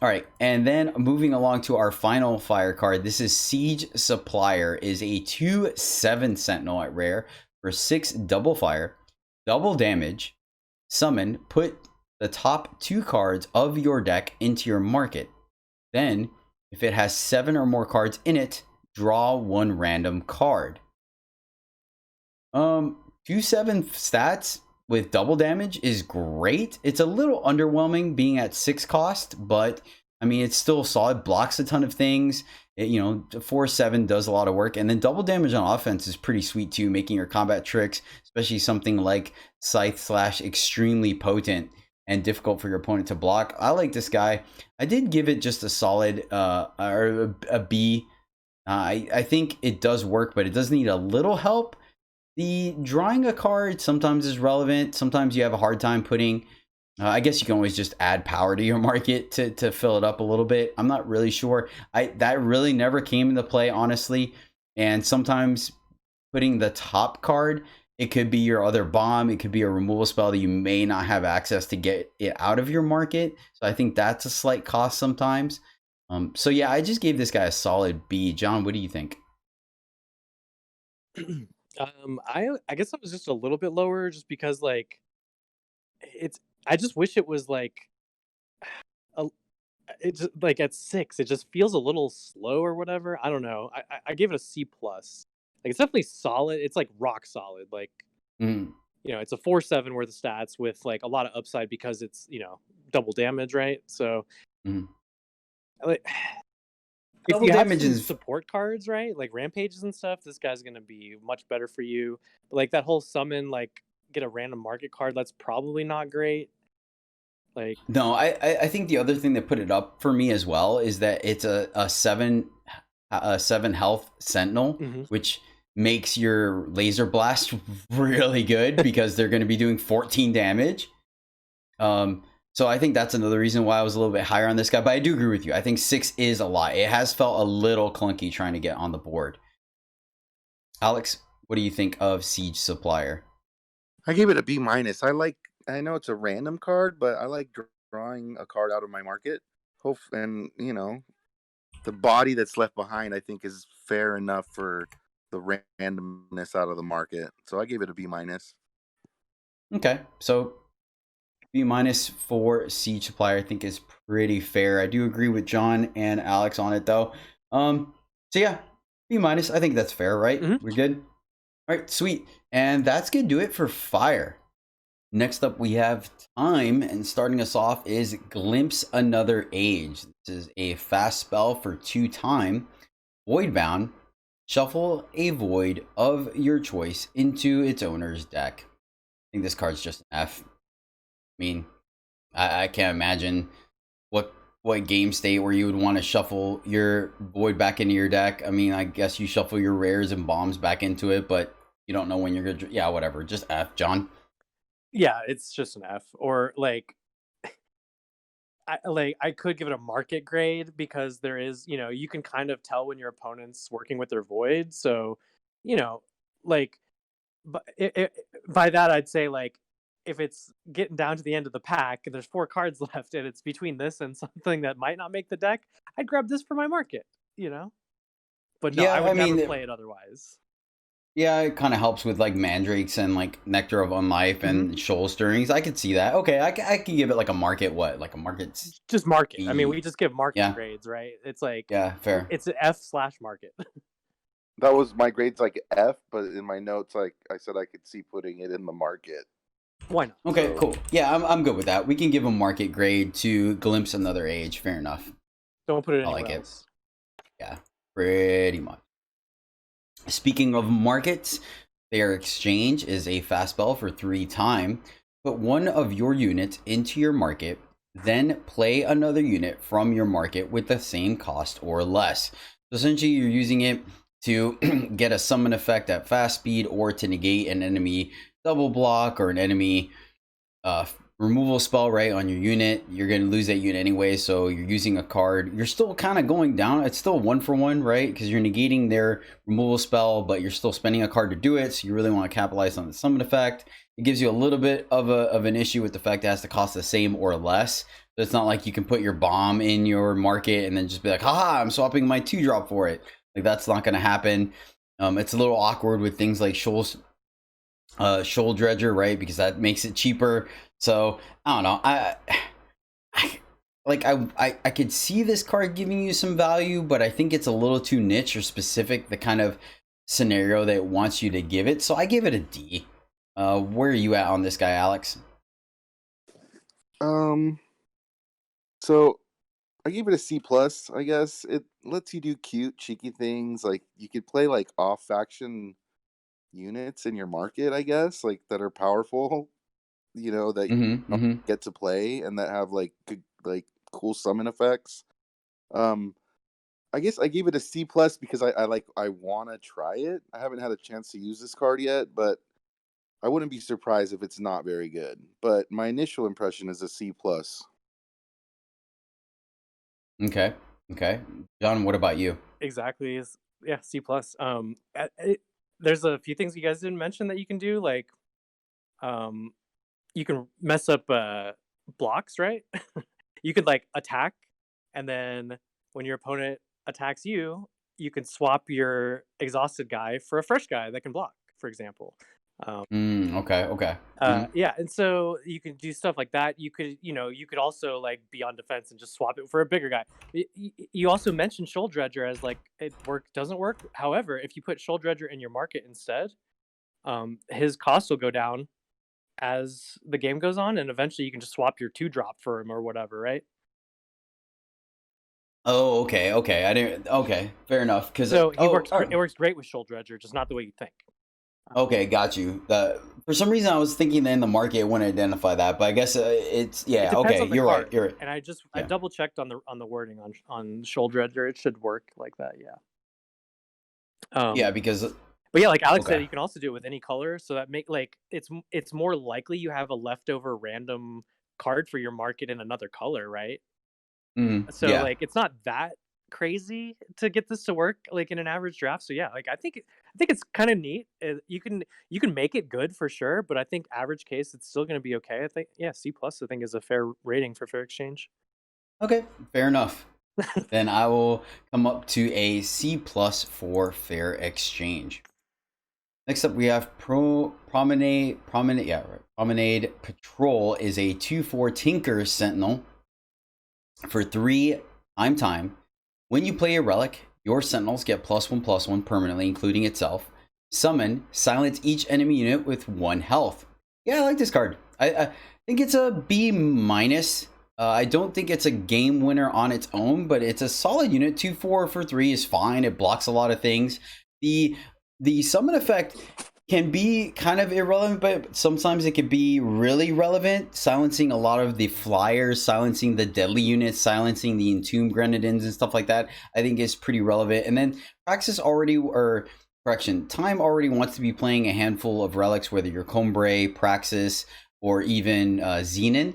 All right, and then moving along to our final fire card. This is Siege Supplier. Is a 2/7 Sentinel at rare for 6 double fire, double damage. Summon. Put the top 2 cards of your deck into your market. Then, if it has 7 or more cards in it, draw 1 random card. 2/7 stats with double damage is great. It's a little underwhelming being at 6 cost, but I mean it's still solid. Blocks a ton of things. 4/7 does a lot of work, and then double damage on offense is pretty sweet too, making your combat tricks, especially something like Scythe Slash, extremely potent and difficult for your opponent to block. I like this guy. I did give it just a solid or a B. I think it does work, but it does need a little help. The drawing a card sometimes is relevant. Sometimes you have a hard time putting. I guess you can always just add power to your market to fill it up a little bit. I'm not really sure. That really never came into play, honestly. And sometimes putting the top card, it could be your other bomb. It could be a removal spell that you may not have access to get it out of your market. So I think that's a slight cost sometimes. So yeah, I just gave this guy a solid B. John, what do you think? I guess I was just a little bit lower just because like it's I just wish it was like a it just like at 6 it just feels a little slow or whatever. I don't know. I gave it a C plus. Like it's definitely solid. It's like rock solid. Like Mm, it's a 4/7 worth of stats with like a lot of upside because it's double damage, right? So mm. like if Double you have damage some is support cards, right, like rampages and stuff, this guy's gonna be much better for you. But like that whole summon, like get a random market card, that's probably not great. Like, no. I think the other thing that put it up for me as well is that it's a 7 health sentinel, mhm. which makes your laser blast really good because they're going to be doing 14 damage. So I think that's another reason why I was a little bit higher on this guy. But I do agree with you. I think 6 is a lot. It has felt a little clunky trying to get on the board. Alex, what do you think of Siege Supplier? I gave it a B minus. I know it's a random card, but I like drawing a card out of my market. And the body that's left behind, I think, is fair enough for the randomness out of the market. So I gave it a B minus. Okay, so B minus for Siege Supplier I think is pretty fair. I do agree with John and Alex on it though. So yeah, B minus. I think that's fair, right? Mhm. We're good. All right, sweet. And that's gonna do it for fire. Next up, we have time, and starting us off is Glimpse Another Age. This is a fast spell for 2 time. Voidbound. Shuffle a void of your choice into its owner's deck. I think this card's just an F. I mean, I can't imagine what game state where you would want to shuffle your void back into your deck. I mean, I guess you shuffle your rares and bombs back into it, but you don't know when you're gonna. Yeah, whatever. Just F, John. Yeah, it's just an F. Or like I could give it a market grade because there is, you can kind of tell when your opponent's working with their void. So, you know, like but by that I'd say like if it's getting down to the end of the pack and there's 4 cards left and it's between this and something that might not make the deck, I'd grab this for my market. But no, I Yeah, would I never mean, play it otherwise. Yeah, it kind of helps with like mandrakes and like nectar of unlife and shoal stirrings. I could see that. Okay, I could give it like a market. What, like a market Just market. I mean, we B? just give market Yeah, grades, right? It's like yeah, fair. it's an F/market. That was my grades like F, but in my notes, like I said, I could see putting it in the market. Why not? Okay, So cool. Yeah, I'm good with that. We can give a market grade to glimpse another age. Fair enough. Don't put it I anywhere like it. else. Yeah, pretty much. Speaking of markets, fair exchange is a fast spell for 3 time. Put one of your units into your market, then play another unit from your market with the same cost or less. So essentially, you're using it to get a summon effect at fast speed or to negate an enemy double block or an enemy uh, removal spell, right, on your unit. You're going to lose that unit anyway, so you're using a card. You're still kind of going down. It's still 1-for-1, right, because you're negating their removal spell, but you're still spending a card to do it, so you really want to capitalize on the summon effect. It gives you a little bit of an issue with the fact that it has to cost the same or less. So it's not like you can put your bomb in your market and then just be like, haha, I'm swapping my 2-drop for it. Like, that's not going to happen. It's a little awkward with things like Shoal Dredger, right, because that makes it cheaper. So I don't know. I could see this card giving you some value, but I think it's a little too niche or specific, the kind of scenario that it wants you to give it. So I give it a D. Where are you at on this guy, Alex? so I gave it a C plus. I guess it lets you do cute, cheeky things. Like you could play like off faction units in your market, I guess, like that are powerful. That you don't get to play and that have like good, like cool summon effects. I guess I gave it a C plus because I want to try it. I haven't had a chance to use this card yet, but I wouldn't be surprised if it's not very good. But my initial impression is a C plus. Okay. Okay. John, what about you? Exactly. Yeah, C plus. There's a few things you guys didn't mention that you can do, like um, you can mess up blocks, right? You could like attack, and then when your opponent attacks you, you can swap your exhausted guy for a fresh guy that can block, for example. Um, Okay. Okay. Mhm. yeah, and so you can do stuff like that. You could also like be on defense and just swap it for a bigger guy. You also mentioned Shoal Dredger as like doesn't work. However, if you put Shoal Dredger in your market instead, his cost will go down as the game goes on, and eventually you can just swap your 2-drop for him or whatever, right? Oh, okay. Okay. I didn't. Okay. Fair enough. Because So oh, it works great with Shoal Dredger, just not the way you think. okay, got you. For some reason, I was thinking that in the market it wouldn't identify that, but I guess it's It yeah. depends Okay, on the you're right. card, You're right. and I Yeah. double checked on the wording on Shoal Dredger. It should work like that, yeah. Yeah, because But yeah, like Alex said, okay. you can also do it with any color, so that make like it's more likely you have a leftover random card for your market in another color, right? So Yeah. like it's not that crazy to get this to work like in an average draft. So yeah, like I think it's kind of neat. You can make it good for sure, but I think average case it's still going to be okay. I think yeah, C plus I think is a fair rating for fair exchange. Okay. Fair enough. Then I will come up to a C plus for fair exchange. Next up, we have Promenade. Yeah, right. Promenade Patrol is a 2/4 Tinker Sentinel for 3 time. When you play a relic, your sentinels get +1/+1 permanently, including itself. Summon, silence each enemy unit with 1 health. Yeah, I like this card. I think it's a B minus. I don't think it's a game winner on its own, but it's a solid unit. 2/4 for 3 is fine. It blocks a lot of things. The summon effect can be kind of irrelevant, but sometimes it can be really relevant, silencing a lot of the flyers, silencing the deadly units, silencing the entombed grenadins and stuff like that. I think is pretty relevant. And then Time already wants to be playing a handful of relics, whether you're Combre, Praxis, or even Xenon.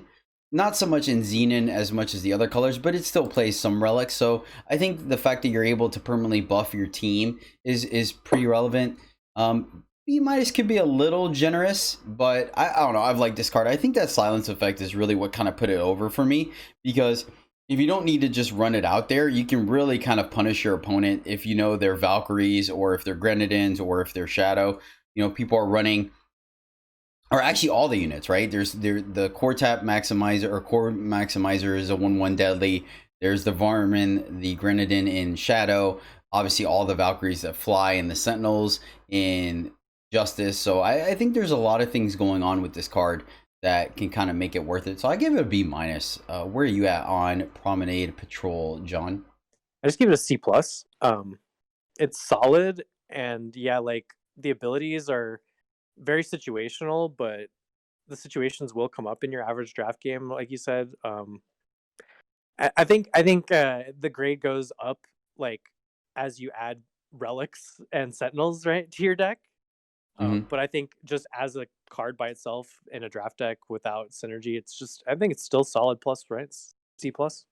Not so much in Xenon as much as the other colors, but it still plays some relics. So I think the fact that you're able to permanently buff your team is pretty relevant. B minus could be a little generous, but I don't know. I've liked this card. I think that silence effect is really what kind of put it over for me, because if you don't need to just run it out there, you can really kind of punish your opponent if you know they're Valkyries or if they're Grenadins or if they're Shadow. People are running, or actually all the units, right? There's the core tap maximizer or core maximizer is a 1/1 deadly. There's the Varmin, the Grenadin in Shadow. Obviously, all the Valkyries that fly and the Sentinels in Justice. So I think there's a lot of things going on with this card that can kind of make it worth it. So I give it a B minus. Where are you at on Promenade Patrol, John? I just give it a C plus. It's solid, and yeah, like the abilities are very situational, but the situations will come up in your average draft game, like you said. I think the grade goes up like as you add relics and sentinels, right, to your deck. But I think just as a card by itself in a draft deck without synergy, I think it's still solid plus, right? It's C plus.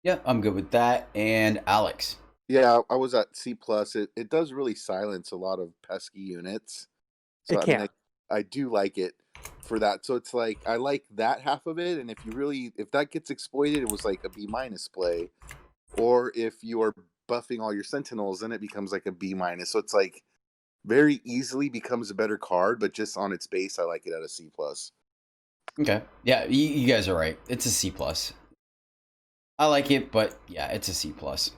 Yeah, I'm good with that. And Alex. Yeah, I was at C plus. It does really silence a lot of pesky units. So It I mean, can. I do like it for that. So it's like I like that half of it, and if that gets exploited, it was like a B minus play. Or if you are buffing all your sentinels, then it becomes like a B minus. So it's like very easily becomes a better card, but just on its base, I like it at a C plus. Okay. Yeah, you guys are right. It's a C plus. I like it, but yeah, it's a C plus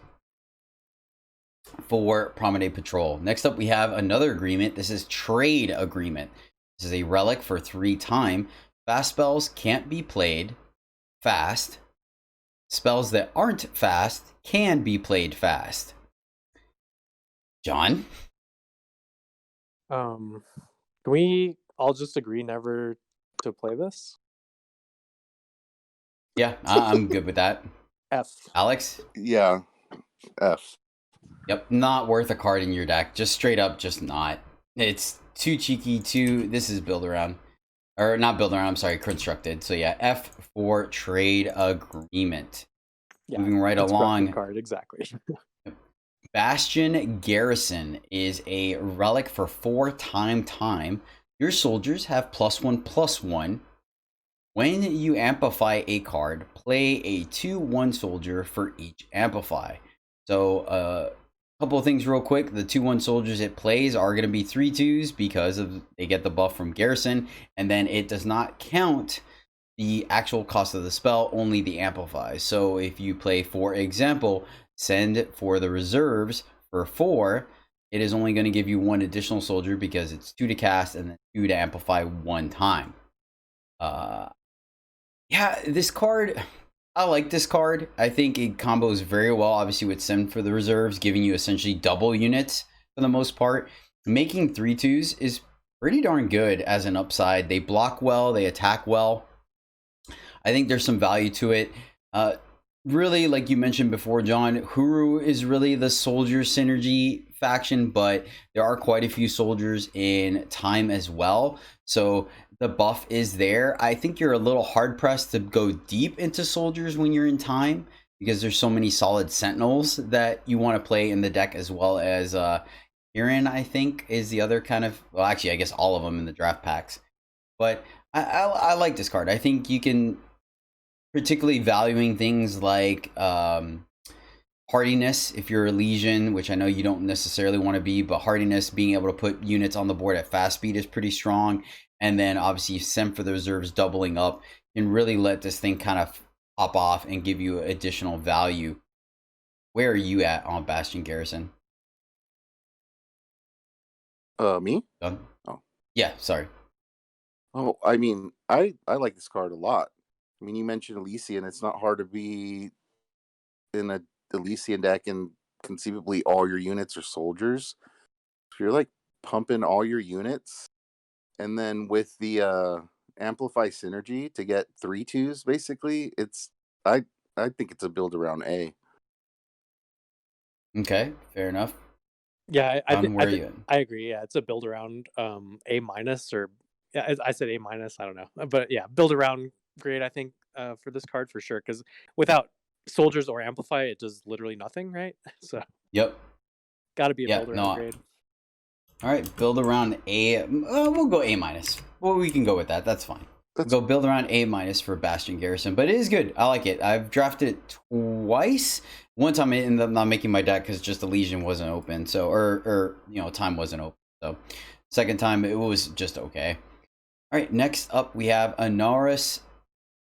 for Promenade Patrol. Next up, we have another agreement. This is Trade Agreement. This is a relic for 3 time. Fast spells can't be played fast. Spells that aren't fast can be played fast. John? Can we all just agree never to play this? Yeah, I'm good with that. F. Alex? Yeah, F. Yep, not worth a card in your deck. Just straight up, just not. It's too cheeky, this is build around. Or not build around, I'm sorry, constructed. So yeah, F for Trade Agreement. Yeah, Moving right along. Card, exactly. Bastion Garrison is a relic for 4 time. Your soldiers have +1/+1. When you amplify a card, play a 2/1 soldier for each amplify. So a couple of things real quick. The 2/1 soldiers it plays are going to be 3/2s because they get the buff from Garrison, and then it does not count the actual cost of the spell, only the amplify. So if you play, for example, Send for the reserves for 4, it is only going to give you 1 additional soldier because it's 2 to cast and then 2 to amplify 1 time. Yeah, this card, I like this card. I think it combos very well, obviously, with Send for the reserves, giving you essentially double units for the most part. Making 3/2s is pretty darn good as an upside. They block well, they attack well. I think there's some value to it. Really, like you mentioned before, John, Huru is really the soldier synergy faction, but there are quite a few soldiers in time as well. So the buff is there. I think you're a little hard pressed to go deep into soldiers when you're in time because there's so many solid sentinels that you want to play in the deck, as well as Iran, I think, is the other kind of, well, actually, I guess all of them in the draft packs. But I like this card. I think you can, particularly valuing things like hardiness if you're a Legion, which I know you don't necessarily want to be, but hardiness, being able to put units on the board at fast speed is pretty strong. And then obviously Send for the reserves doubling up can really let this thing kind of pop off and give you additional value. Where are you at on Bastion Garrison? Me? Done? Oh. Yeah, sorry. Oh, I mean, I like this card a lot. I mean, you mentioned Elysian. It's not hard to be in a Elysian deck and conceivably all your units are soldiers. If you're like pumping all your units, and then with the amplify synergy to get 3/2s, basically, I think it's a build around A. Okay, fair enough. Yeah, Where are you at? I agree. Yeah, it's a build around A minus, or yeah, I said A minus. I don't know, but yeah, build around grade. I think for this card for sure, because without soldiers or amplify, it does literally nothing, right? So Yep. got to be a Yeah, build around no, grade. all right, build around A. We'll go A minus. Well, we can go with that. That's fine. We'll That's go build around A minus for Bastion Garrison, but it is good. I like it. I've drafted it twice. One time I ended up not making my deck because just the Legion wasn't open, so or time wasn't open. So second time it was just okay. All right, next up we have Anaris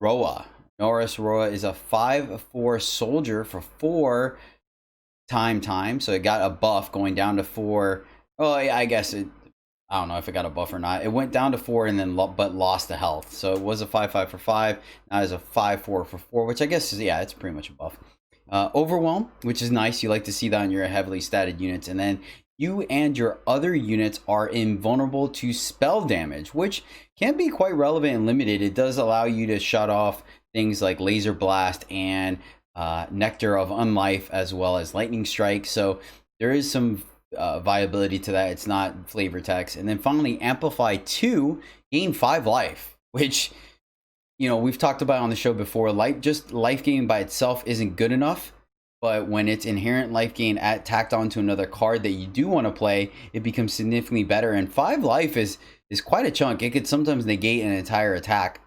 Roa. Anaris Roa is a 5/4 soldier for 4 time, so it got a buff going down to 4. Well, I guess I don't know if it got a buff or not. It went down to 4 and then but lost the health. So it was a 5/5 for 5. Now it's a 5/4 for 4, which I guess is, yeah, it's pretty much a buff. Overwhelm, which is nice. You like to see that on your heavily statted units. And then you and your other units are invulnerable to spell damage, which can be quite relevant and limited. It does allow you to shut off things like Laser Blast and Nectar of Unlife, as well as Lightning Strike. So there is some viability to that. It's not flavor text. And then finally, Amplify 2, gain 5 life, which, we've talked about on the show before. Just life gain by itself isn't good enough. But when it's inherent life gain tacked onto another card that you do want to play, it becomes significantly better. And 5 life is quite a chunk. It could sometimes negate an entire attack.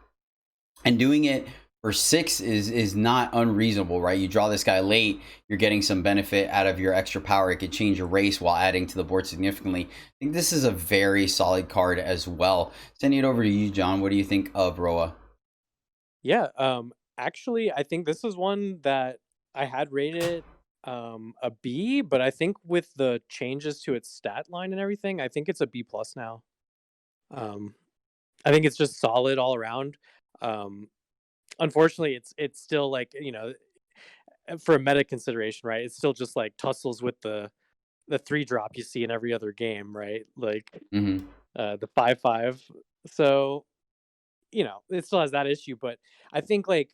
And doing it for 6 is not unreasonable, right? You draw this guy late, you're getting some benefit out of your extra power. It could change your race while adding to the board significantly. I think this is a very solid card as well. Sending it over to you, John. What do you think of Roa? Yeah, actually, I think this is one that I had rated a B, but I think with the changes to its stat line and everything, I think it's a B plus now. Um, I think it's just solid all around. Um, Unfortunately, it's still like, for a meta consideration, right? It's still just like tussles with the 3-drop you see in every other game, right? Like Mm-hmm. the 5/5. So, it still has that issue, but I think like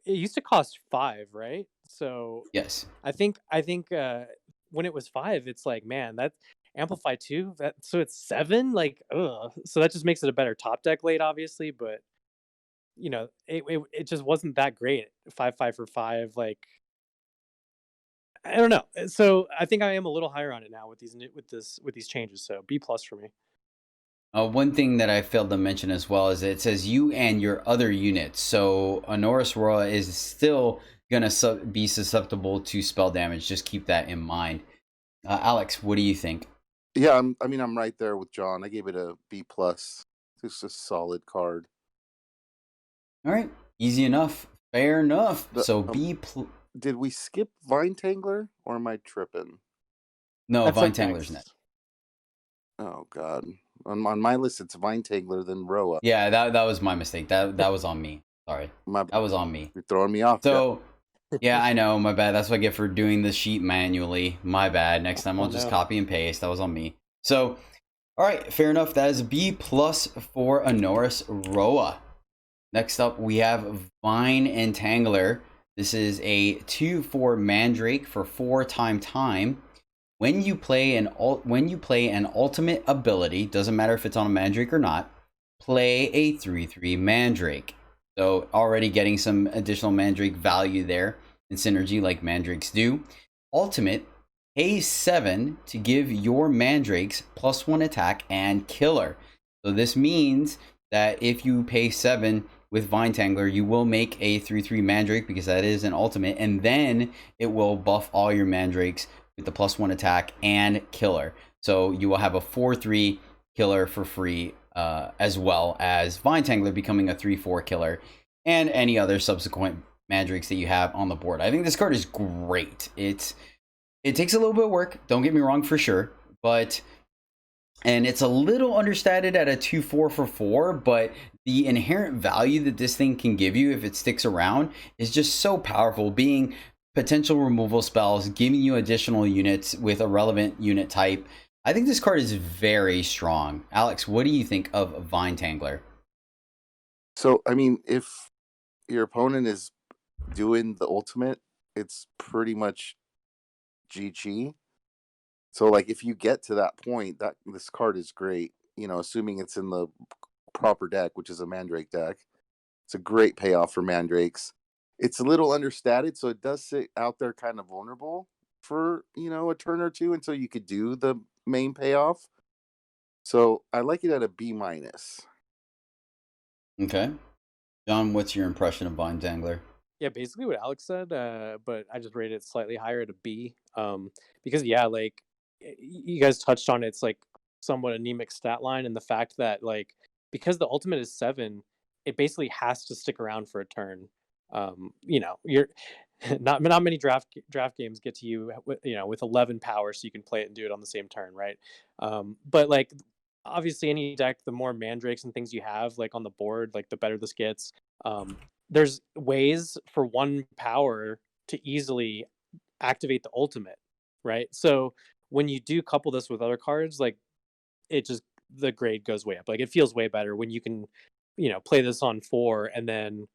it used to cost 5, right? So Yes. I think when it was 5, it's like, man, that Amplify 2, so it's 7, like, ugh. So that just makes it a better top deck late, obviously, but it just wasn't that great. 5/5 for 5, like, I don't know. So I think I am a little higher on it now with these changes. So B plus for me. One thing that I failed to mention as well is it says you and your other units. So Honoris Roa is still going to be susceptible to spell damage. Just keep that in mind. Alex, what do you think? Yeah, I'm right there with John. I gave it a B plus. It's a solid card. All right. Easy enough. Fair enough. The, So um, B. did we skip Vine Tangler or am I tripping? No, That's Vine up Tangler's next. next. Oh God, on my list it's Vine Tangler then Roa. Yeah, that was my mistake. That was on me. Sorry. My That was on me. You're throwing me off. So, yeah, I know. My bad. That's what I get for doing the sheet manually. My bad. Next time I'll Oh just no. copy and paste. That was on me. So, all right, fair enough. That is B plus for Honoris Roa. Next up, we have Vine Entangler. This is a 2/4 Mandrake for 4 time. When you play an ultimate ability, doesn't matter if it's on a Mandrake or not, play a 3/3 Mandrake. So already getting some additional Mandrake value there and synergy like Mandrakes do. Ultimate, pay 7 to give your Mandrakes +1 attack and killer. So this means that if you pay 7 with Vine Tangler, you will make a 3/3 Mandrake because that is an ultimate, and then it will buff all your Mandrakes with the +1 attack and killer. So you will have a 4/3 killer for free, as well as Vine Tangler becoming a 3/4 killer, and any other subsequent Mandrakes that you have on the board. I think this card is great. It takes a little bit of work, don't get me wrong, for sure, and it's a little understated at a 2/4 for 4, but the inherent value that this thing can give you if it sticks around is just so powerful, being potential removal spells, giving you additional units with a relevant unit type. I think this card is very strong. Alex, what do you think of Vine Tangler? So if your opponent is doing the ultimate, it's pretty much GG. So like if you get to that point, that this card is great. Assuming it's in the proper deck, which is a Mandrake deck. It's a great payoff for Mandrakes. It's a little understated, so it does sit out there kind of vulnerable for, a turn or two until you could do the main payoff. So I like it at a B minus. Okay. John, what's your impression of Vine Tangler? Yeah, basically what Alex said, but I just rated it slightly higher at a B. Because yeah, like you guys touched on it, it's like somewhat anemic stat line, and the fact that like because the ultimate is 7, it basically has to stick around for a turn. You're not many draft games get to you with, with 11 power, so you can play it and do it on the same turn, right? But like obviously any deck, the more mandrakes and things you have like on the board, like the better this gets. There's ways for 1 power to easily activate the ultimate, right? So when you do couple this with other cards, like it just the grade goes way up. Like it feels way better when you can, play this on 4 and then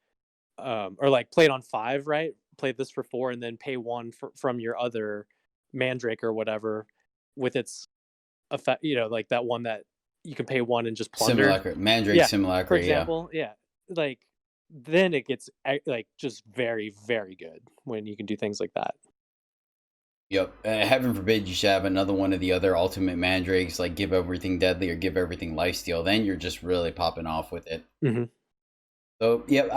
or like play it on 5, right? Play this for 4 and then pay 1 from your other mandrake or whatever with its effect, like that one that you can pay 1 and just plunder. Simulacra. Mandrake Yeah, Simulacra, for example, yeah. Like then it gets like just very, very good when you can do things like that. Yep. Heaven forbid you should have another one of the other ultimate mandrakes, like give everything deadly or give everything lifesteal. Then you're just really popping off with it. Mm-hmm. So, yep,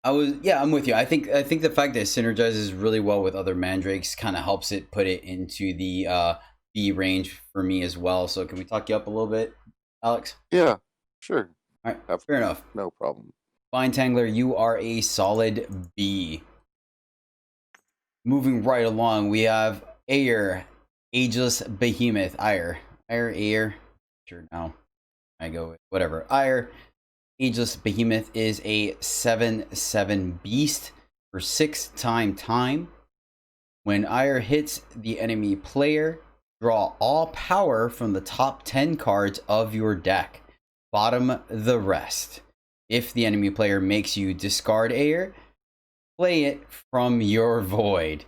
I'm with you. I think the fact that it synergizes really well with other mandrakes kind of helps it put it into the B range for me as well. So, can we talk you up a little bit, Alex? Yeah, sure. All right, fair enough. No problem. Vine Tangler, you are a solid B. Moving right along, we have Ayer, Ageless Behemoth. Ayer. Sure, now I go with whatever. Ayer, Ageless Behemoth is a 7/7 beast for 6 time. When Ayer hits the enemy player, draw all power from the top 10 cards of your deck. Bottom the rest. If the enemy player makes you discard Ayer, play it from your void.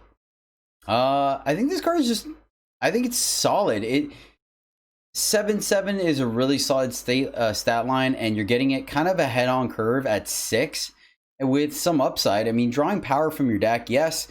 I think this card is I think it's solid. 7/7 is a really solid stat line, and you're getting it kind of a head-on curve at 6 with some upside. I mean, drawing power from your deck, yes,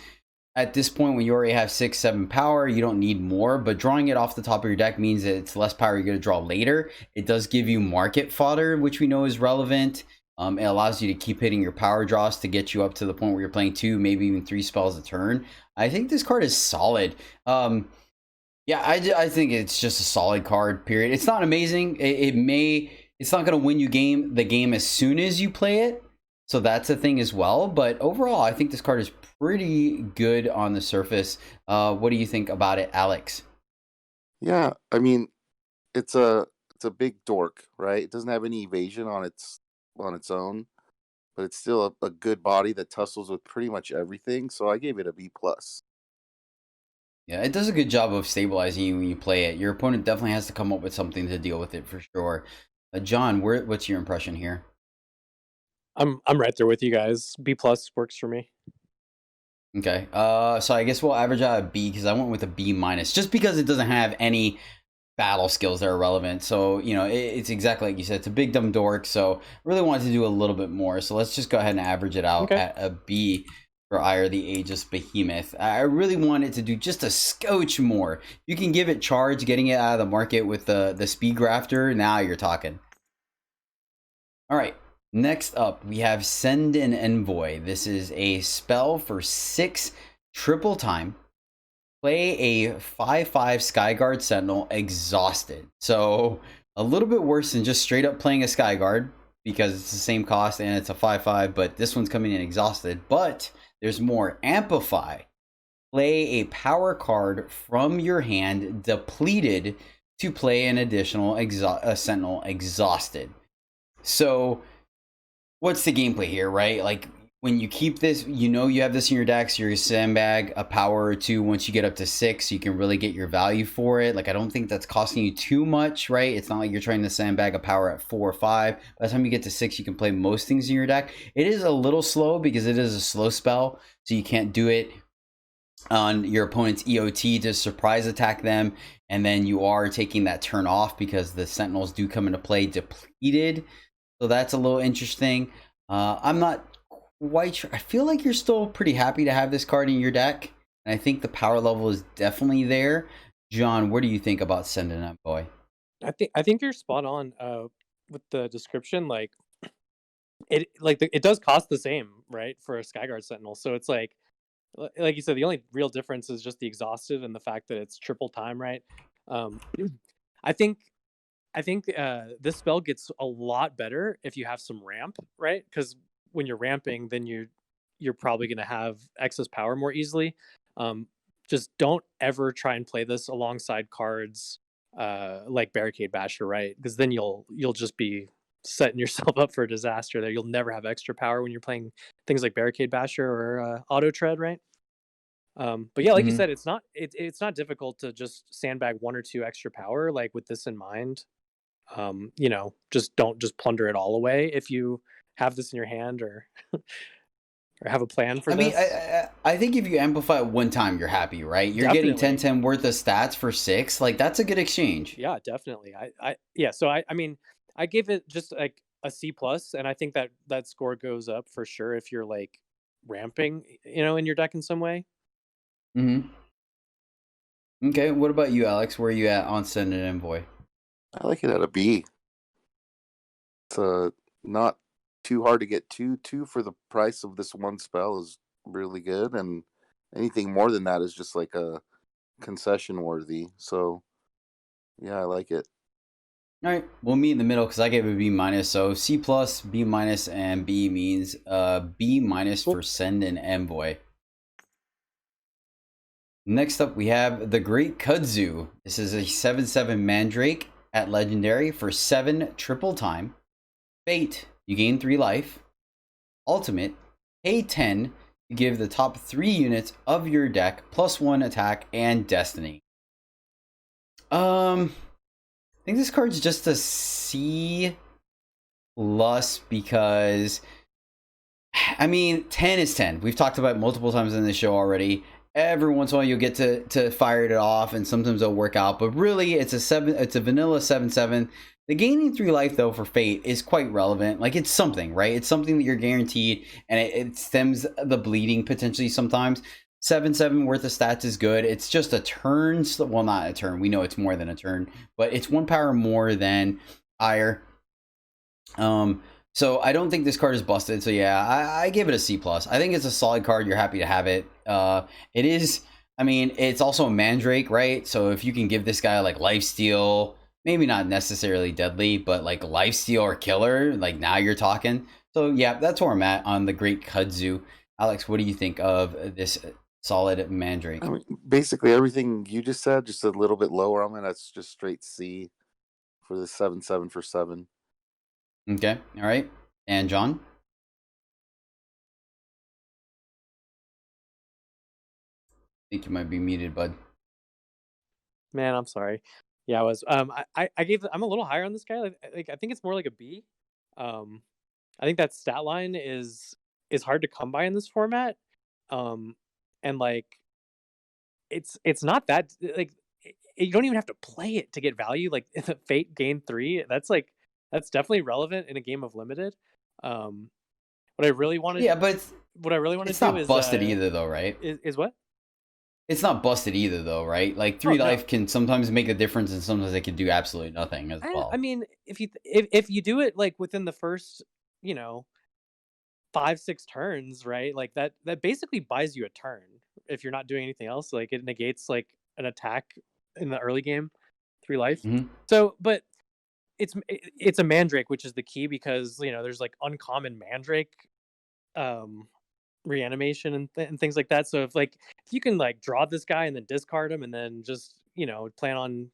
at this point when you already have 6-7 power, you don't need more, but drawing it off the top of your deck means that it's less power you're going to draw later. It does give you market fodder, which we know is relevant. It allows you to keep hitting your power draws to get you up to the point where you're playing 2, maybe even 3 spells a turn. I think this card is solid. Yeah, I think it's just a solid card, period. It's not amazing. It's not going to win you the game as soon as you play it. So that's a thing as well. But overall, I think this card is pretty good on the surface. What do you think about it, Alex? Yeah, I mean, it's a big dork, right? It doesn't have any evasion on its own, but it's still a good body that tussles with pretty much everything. So I gave it a B+. Yeah, it does a good job of stabilizing you when you play it. Your opponent definitely has to come up with something to deal with it for sure. John, what's your impression here? I'm right there with you guys. B+ works for me. Okay. So I guess we'll average out a B because I went with a B-, just because it doesn't have any battle skills that are relevant. So, it's exactly like you said. It's a big dumb dork. So I really wanted to do a little bit more. So let's just go ahead and average it out at a B for Ayer the Aegis Behemoth. I really wanted to do just a scotch more. You can give it charge, getting it out of the market with the speed grafter. Now you're talking. All right. Next up, we have Send an Envoy. This is a spell for 6 triple time. Play a 5/5 Skyguard Sentinel exhausted. So a little bit worse than just straight up playing a Skyguard because it's the same cost and it's a 5/5, but this one's coming in exhausted. But there's more. Amplify. Play a power card from your hand depleted to play an additional Sentinel exhausted. So what's the gameplay here, right? Like when you keep this, you have this in your deck, so you're sandbag a power or 2 once you get up to 6, so you can really get your value for it. Like I don't think that's costing you too much, right? It's not like you're trying to sandbag a power at 4 or 5. By the time you get to 6, you can play most things in your deck. It is a little slow because it is a slow spell, so you can't do it on your opponent's EOT to surprise attack them, and then you are taking that turn off because the Sentinels do come into play depleted. So that's a little interesting. I'm not quite sure. I feel like you're still pretty happy to have this card in your deck. And I think the power level is definitely there. John, what do you think about Send an Envoy? I think you're spot on. the description, like it does cost the same, right, for a Skyguard Sentinel. So it's like you said, the only real difference is just the exhausted and the fact that it's triple time, right? Um, I think this spell gets a lot better if you have some ramp, right? Because when you're ramping, then you're probably going to have excess power more easily. Um, just don't ever try and play this alongside cards like Barricade Basher, right? Because then you'll just be setting yourself up for a disaster there. You'll never have extra power when you're playing things like Barricade Basher or Auto Tread, right? But yeah, like you Hmm. said, it's not difficult to just sandbag one or two extra power, like with this in mind. Just don't just plunder it all away if you have this in your hand or have a plan for I mean, this. I think if you amplify it one time, you're happy, right? You're getting Definitely. 10/10 worth of stats for 6. Like, that's a good exchange. Yeah, definitely. Yeah, so I mean, I gave it just like a C plus, and I think that score goes up for sure if you're like ramping, in your deck in some way. Hmm. Okay, what about you, Alex? Where are you at on Send an Envoy? I like it at a B. It's not too hard to get two for the price of this one spell is really good, and anything more than that is just like a concession worthy. So yeah, I like it. All right, we'll meet in the middle because I gave it a B minus. So C plus, B minus, and B means B minus Cool. for Send an Envoy. Next up, we have the Great Kudzu. This is a 7/7 Mandrake at Legendary for 7 triple time. Fate, you gain 3 life. Ultimate, pay 10 to give the top 3 units of your deck +1 attack and Destiny. I think this card's just a C plus because, I mean, 10 is 10. We've talked about it multiple times in the show already. Every once in a while you'll get to fire it off, and sometimes it'll work out. But really, it's a vanilla 7/7. The gaining 3 life though for Fate is quite relevant. Like, it's something, right? It's something that you're guaranteed, and it stems the bleeding potentially sometimes. 7/7 worth of stats is good. It's just a turn. Well, not a turn. We know it's more than a turn, but it's 1 power more than Ire. So I don't think this card is busted. So yeah, I give it a C plus. I think it's a solid card. You're happy to have it. It is. I mean, it's also a Mandrake, right? So if you can give this guy like lifesteal, maybe not necessarily deadly, but like lifesteal or killer, like now you're talking. So yeah, that's where I'm at on the Great Kudzu. Alex, what do you think of this solid Mandrake? I mean, basically everything you just said, just a little bit lower. I mean, that's just straight C for the 7/7 for 7. Okay, all right. And John? I think you might be muted, bud. Man, I'm sorry. Yeah, I was. I'm a little higher on this guy. Like I think it's more like a B. Um, I think that stat line is hard to come by in this format. Um, and like it's not that like you don't even have to play it to get value. Like the Fate gain 3, that's definitely relevant in a game of limited. Um, what I really want to Yeah, but what I really want to it's do not busted either, though, right? is what? It's not busted either, though, right? Like, Oh 3 no. life can sometimes make a difference, and sometimes it can do absolutely nothing as I well. mean, if you do it like within the first, you know, 5-6 turns, right? Like that basically buys you a turn if you're not doing anything else. Like it negates like an attack in the early game, 3 life. Hmm. So, but it's a Mandrake, which is the key because there's like uncommon Mandrake um reanimation and things like that. So if you can like draw this guy and then discard him and then just plan on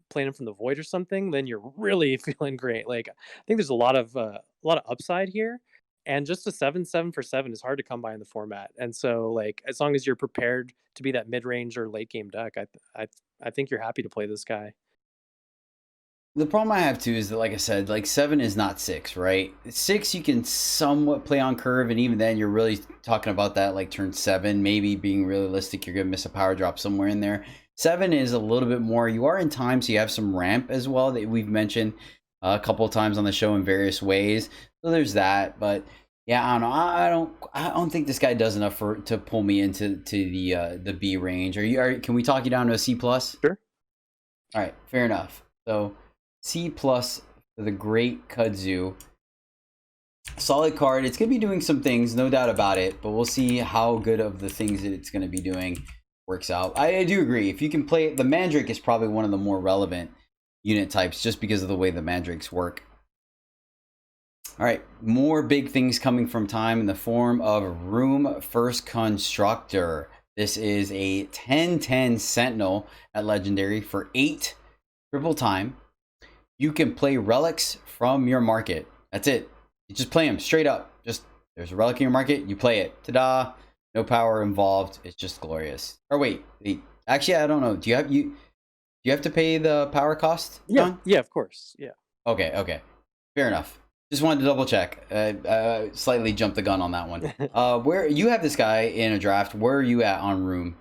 playing him from the void or something, then you're really feeling great. Like I think there's a lot of upside here, and just a 7/7 for 7 is hard to come by in the format. And so like as long as you're prepared to be that mid range or late game deck, I think you're happy to play this guy. The problem I have too is that, like I said, like 7 is not 6, right? 6 you can somewhat play on curve, and even then you're really talking about that like turn 7, maybe being realistic, you're gonna miss a power drop somewhere in there. 7 is a little bit more. You are in time, so you have some ramp as well that we've mentioned a couple of times on the show in various ways. So there's that, but yeah, I don't know. I don't think this guy does enough to pull me into the B range. Can we talk you down to a C plus? Sure. All right, fair enough. So C plus for the Great Kudzu. Solid card. It's going to be doing some things, no doubt about it, but we'll see how good of the things that it's going to be doing works out. I do agree. If you can play it, the Mandrake is probably one of the more relevant unit types just because of the way the Mandrakes work. All right, more big things coming from Time in the form of Room First Constructor. This is a 10/10 Sentinel at Legendary for 8 triple time. You can play relics from your market. That's it. You just play them straight up. Just there's a relic in your market, you play it. Ta-da! No power involved. It's just glorious. Or wait, actually, I don't know. Do you have to pay the power cost? Yeah, yeah, of course. Yeah. Okay. Fair enough. Just wanted to double check. Slightly jumped the gun on that one. Where you have this guy in a draft? Where are you at on Room?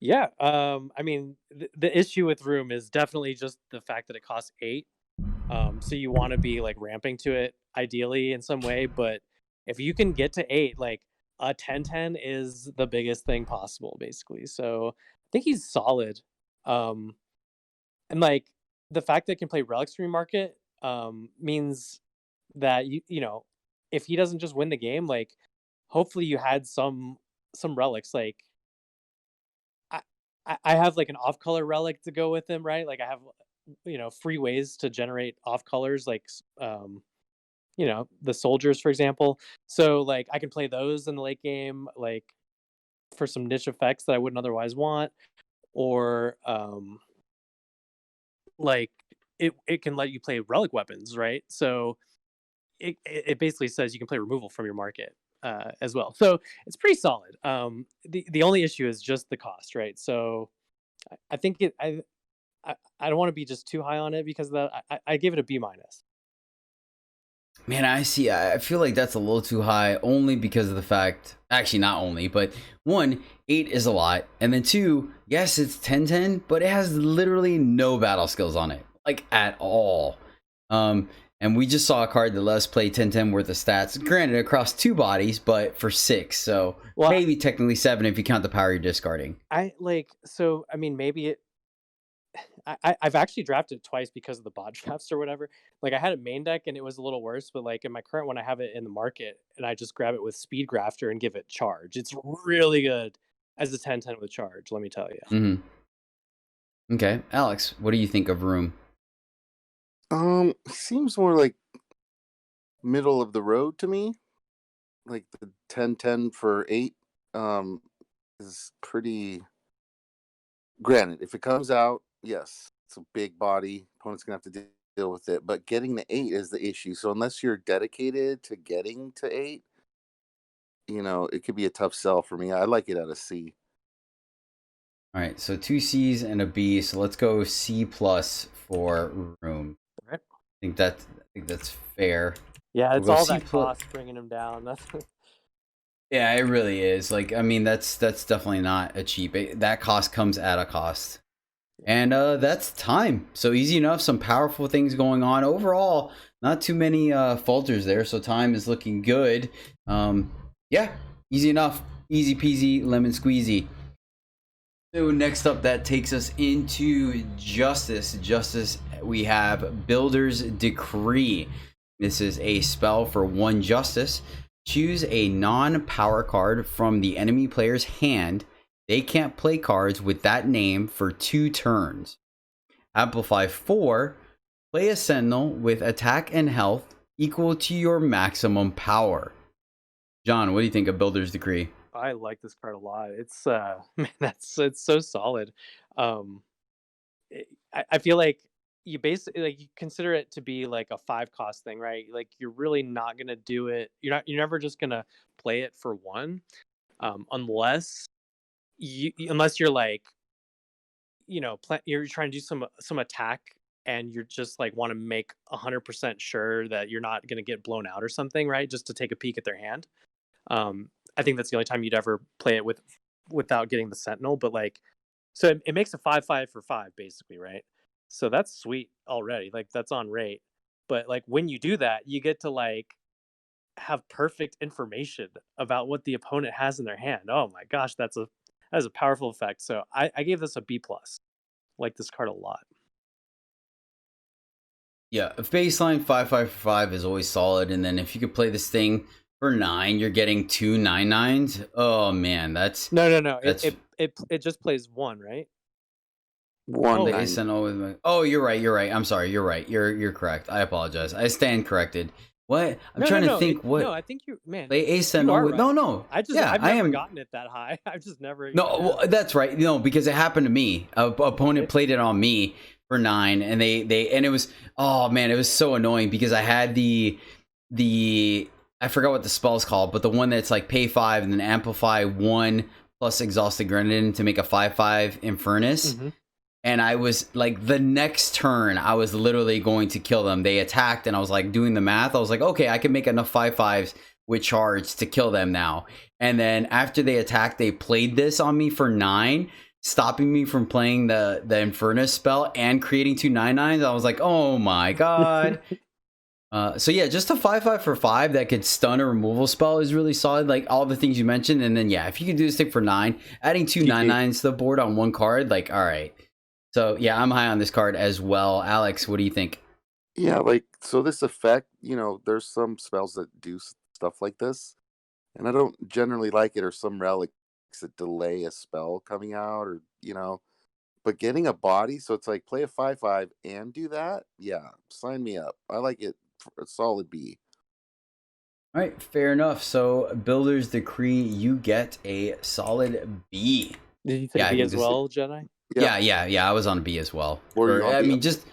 Yeah. I mean, the issue with Room is definitely just the fact that it costs 8. So you want to be like ramping to it ideally in some way, but if you can get to 8, like a 10/10 is the biggest thing possible, basically. So I think he's solid. Um, and like the fact that it can play relics from your market means that you know if he doesn't just win the game, like hopefully you had some relics. Like I I have like an off color relic to go with him, right? Like I have free ways to generate off colors, like the soldiers, for example. So like I can play those in the late game, like for some niche effects that I wouldn't otherwise want, or like it can let you play relic weapons, right? So it basically says you can play removal from your market as well. So it's pretty solid. The only issue is just the cost, right? So I think I don't want to be just too high on it because of that. I give it a B minus. Man, I see. I feel like that's a little too high only because of the fact, actually, not only, but one, 8 is a lot. And then 2, yes, it's 10/10, but it has literally no battle skills on it, like at all. And we just saw a card that lets play 10/10 worth of stats, granted across 2 bodies, but for 6. So Well, maybe technically 7 if you count the power you're discarding. I mean, maybe I've actually drafted twice because of the bot drafts or whatever. Like I had a main deck and it was a little worse, but like in my current one, I have it in the market and I just grab it with Speed Grafter and give it charge. It's really good as a 10/10 with charge. Let me tell you. Mm-hmm. Okay, Alex, what do you think of Room? Seems more like middle of the road to me. Like the 10/10 for 8 is pretty. Granted, if it comes out, yes, it's a big body. Opponent's gonna have to deal with it. But getting the 8 is the issue. So unless you're dedicated to getting to 8, it could be a tough sell for me. I like it at a C. All right, so 2 C's and a B. So let's go C plus for Room. All right. I think that's fair. Yeah, We'll it's go all C that plus. cost bringing him down. That's Yeah, it really is. Like, I mean, that's definitely not a cheap. That cost comes at a cost, and that's Time. So easy enough. Some powerful things going on overall. Not too many falters there. So Time is looking good. Yeah, easy enough. Easy peasy, lemon squeezy. So next up, that takes us into Justice. Justice, we have Builder's Decree. This is a spell for 1 Justice. Choose a non-power card from the enemy player's hand. They can't play cards with that name for 2 turns. Amplify 4. Play a Sentinel with attack and health equal to your maximum power. John, what do you think of Builder's Decree? I like this card a lot. It's man, it's so solid. Um, I feel like you basically like you consider it to be like a 5 cost thing, right? Like you're really not gonna do it. You're never just gonna play it for 1, unless unless you're like you're trying to do some attack and you're just like want to make 100% sure that you're not gonna get blown out or something, right? Just to take a peek at their hand. I think that's the only time you'd ever play it without getting the Sentinel. But like, so it makes a 5/5 for 5 basically, right? So that's sweet already. Like that's on rate. But like when you do that, you get to like have perfect information about what the opponent has in their hand. Oh my gosh, that is a powerful effect. So I gave this a B plus. Like this card a lot. Yeah, a baseline 5/5 for 5 is always solid, and then if you could play this thing for 9, you're getting 2 9/9s. Oh man, No. It that's it just plays one, right? One Oh, play nine. Ascent with my. Oh, you're right. You're right. I'm sorry. You're right. You're correct. I apologize. I stand corrected. What? I'm trying to think. No, What I think you, man, play Ascent you are with? No, right. no. Yeah, I've I never am. gotten it that high. I've just never. No, Yeah. well, that's right. No, because it happened to me. A opponent played it on me for 9, and they and it was, oh man, it was so annoying because I had the I forgot what the spell's called, but the one that's like pay 5 and then amplify 1 plus exhausted grenadin to make a 5/5 Infernus. Mhm. And I was like, the next turn, I was literally going to kill them. They attacked, and I was like doing the math. I was like, okay, I can make enough 5/5s with charge to kill them now. And then after they attacked, they played this on me for 9, stopping me from playing the Infernus spell and creating 2 9/9s. I was like, oh my god. So yeah, just a 5/5 for 5 that could stun a removal spell is really solid. Like all the things you mentioned, and then yeah, if you can do this thing for 9, adding 2 9/9s to the board on one card, like all right. So yeah, I'm high on this card as well. Alex, what do you think? Yeah, like so this effect, there's some spells that do stuff like this, and I don't generally like it, or some relics that delay a spell coming out, or but getting a body, so it's like play a 5/5 and do that. Yeah, sign me up. I like it for a solid B. All right, fair enough. So Builder's Decree, you get a solid B. Did you say Yeah, I B think as this- well, Jedi? Yeah. I was on a B as well. Were you on I B? mean, just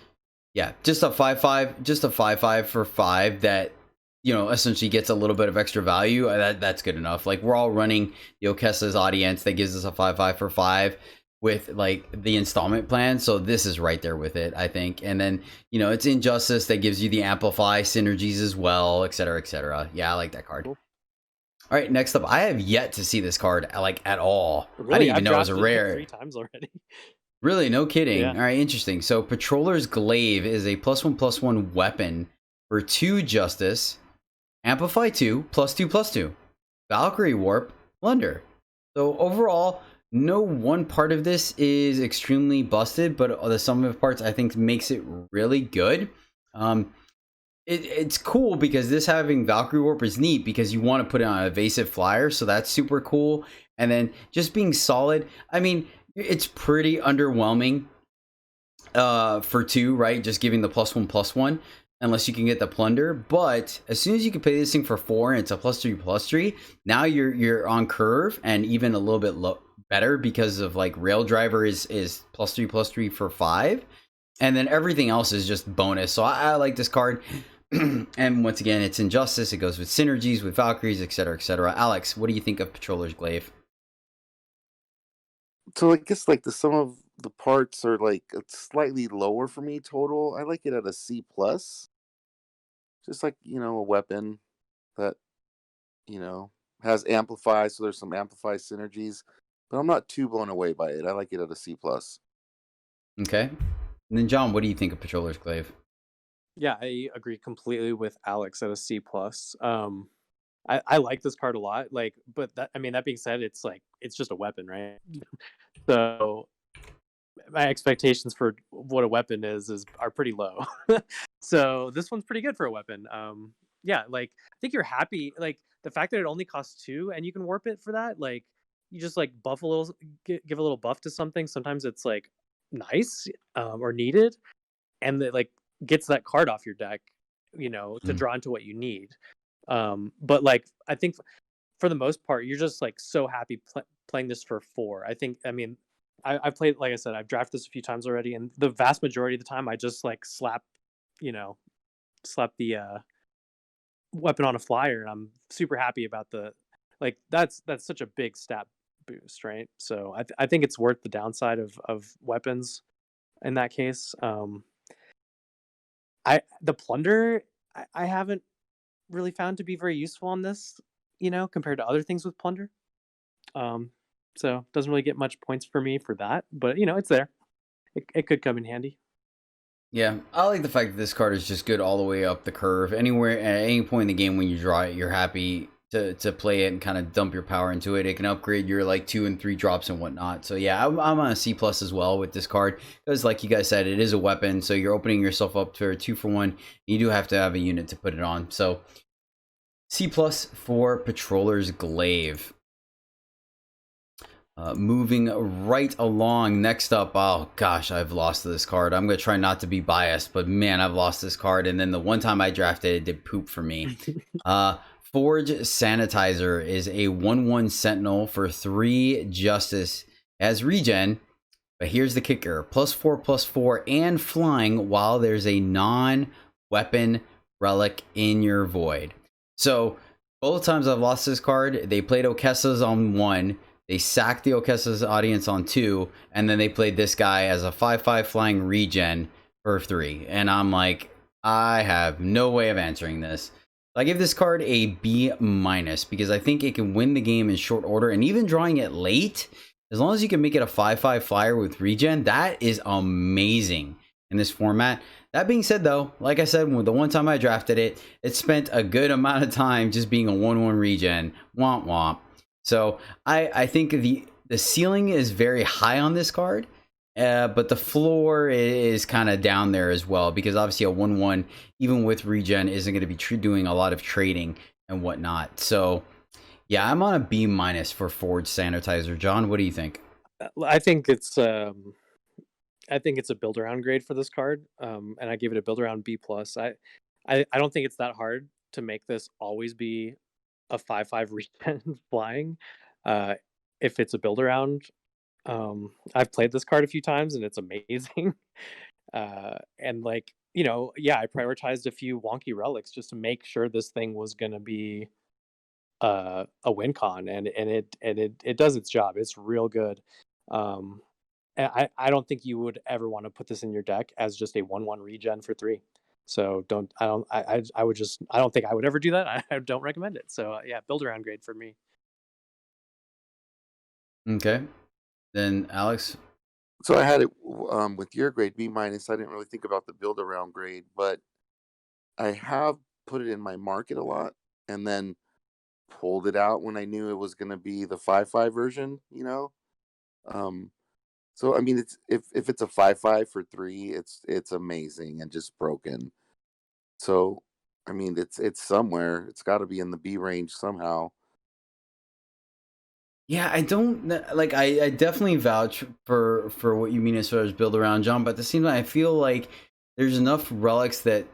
a 5/5 for 5 that essentially gets a little bit of extra value. That's good enough. Like we're all running the Okessa's audience that gives us a 5/5 for 5 with like the installment plan, so this is right there with it, I think. And then it's Injustice that gives you the amplify synergies as well, etc., etc. Yeah, I like that card. Cool. All right, next up, I have yet to see this card like at all. I Really, didn't even I've know it was a drafted it rare. 3 times already. Really, no kidding. Yeah. All right, interesting. So Patroller's Glaive is a +1/+1 weapon for 2 Justice, Amplify 2, +2/+2, Valkyrie Warp, Plunder. So overall, no one part of this is extremely busted, but the sum of parts I think makes it really good. It's cool because this having Valkyrie Warp is neat because you want to put it on an evasive flyer, so that's super cool. And then just being solid, I mean, it's pretty underwhelming for 2, right? Just giving the +1/+1, unless you can get the plunder. But as soon as you can pay this thing for 4 and it's a +3/+3, now you're on curve and even a little bit better because of like Rail Driver is +3/+3 for 5. And then everything else is just bonus. So I like this card. And once again, it's Injustice. It goes with synergies with Valkyries, etc., etc. Alex, what do you think of Patroller's Glaive? So I guess like the sum of the parts are like it's slightly lower for me total. I like it at a C plus. Just like a weapon that has amplify, so there's some amplify synergies, but I'm not too blown away by it. I like it at a C plus. Okay. And then John, what do you think of Patroller's Glaive? Yeah, I agree completely with Alex at a C plus. I like this card a lot. Like, but that being said, it's like it's just a weapon, right? So my expectations for what a weapon are pretty low. So this one's pretty good for a weapon. Yeah, like I think you're happy. Like the fact that it only costs 2 and you can warp it for that. Like you just like buff a little, give a little buff to something. Sometimes it's like nice or needed, and it like gets that card off your deck, to draw into what you need. But like I think for the most part, you're just like so happy playing this for 4. I played, like I said, I've drafted this a few times already, and the vast majority of the time, I just like slap the weapon on a flyer, and I'm super happy about like that's such a big stat boost, right? So I think it's worth the downside of weapons in that case. The plunder I haven't really found to be very useful on this, compared to other things with plunder. So doesn't really get much points for me for that, but it's there. It could come in handy. Yeah, I like the fact that this card is just good all the way up the curve. Anywhere at any point in the game when you draw it, you're happy to play it and kind of dump your power into it. It can upgrade your like 2 and 3 drops and whatnot. So yeah, I'm on a C plus as well with this card because, like you guys said, it is a weapon. So you're opening yourself up to a 2-for-1. You do have to have a unit to put it on. So C plus for Patroller's Glaive. Moving right along, next up, oh gosh, I've lost this card. I'm going to try not to be biased, but man, I've lost this card. And then the one time I drafted it, it did poop for me. Forge Sanitizer is a 1/1 Sentinel for 3 Justice as regen. But here's the kicker. +4/+4 and flying while there's a non-weapon relic in your void. So both times I've lost this card, they played Okessa's on 1. They sacked the Okessa's audience on 2, and then they played this guy as a 5/5 flying regen for 3. And I'm like, I have no way of answering this. I give this card a B- because I think it can win the game in short order, and even drawing it late, as long as you can make it a 5/5 flyer with regen, that is amazing in this format. That being said, though, like I said, the one time I drafted it, it spent a good amount of time just being a 1/1 regen. Womp womp. So I think the ceiling is very high on this card, but the floor is kind of down there as well, because obviously a 1/1, even with regen, isn't going to be doing a lot of trading and whatnot. So yeah, I'm on a B- for Forge Sanitizer. John, what do you think? I think it's a build around grade for this card, and I give it a build around B+. I don't think it's that hard to make this always be a 5/5 regen flying. If it's a build around, I've played this card a few times and it's amazing. And like, yeah, I prioritized a few wonky relics just to make sure this thing was gonna be a win con, and it does its job. It's real good. And I don't think you would ever want to put this in your deck as just a 1/1 regen for 3. So I don't think I would ever do that. I don't recommend it. So yeah, build around grade for me. Okay. Then Alex? So I had it with your grade B-. I didn't really think about the build around grade, but I have put it in my market a lot and then pulled it out when I knew it was going to be the 5/5 version, So I mean, it's if it's a 5/5 for 3, it's amazing and just broken. So I mean, it's somewhere. It's got to be in the B range somehow. Yeah, I don't like. I definitely vouch for what you mean as far as build around, John. But at the same time, I feel like there's enough relics that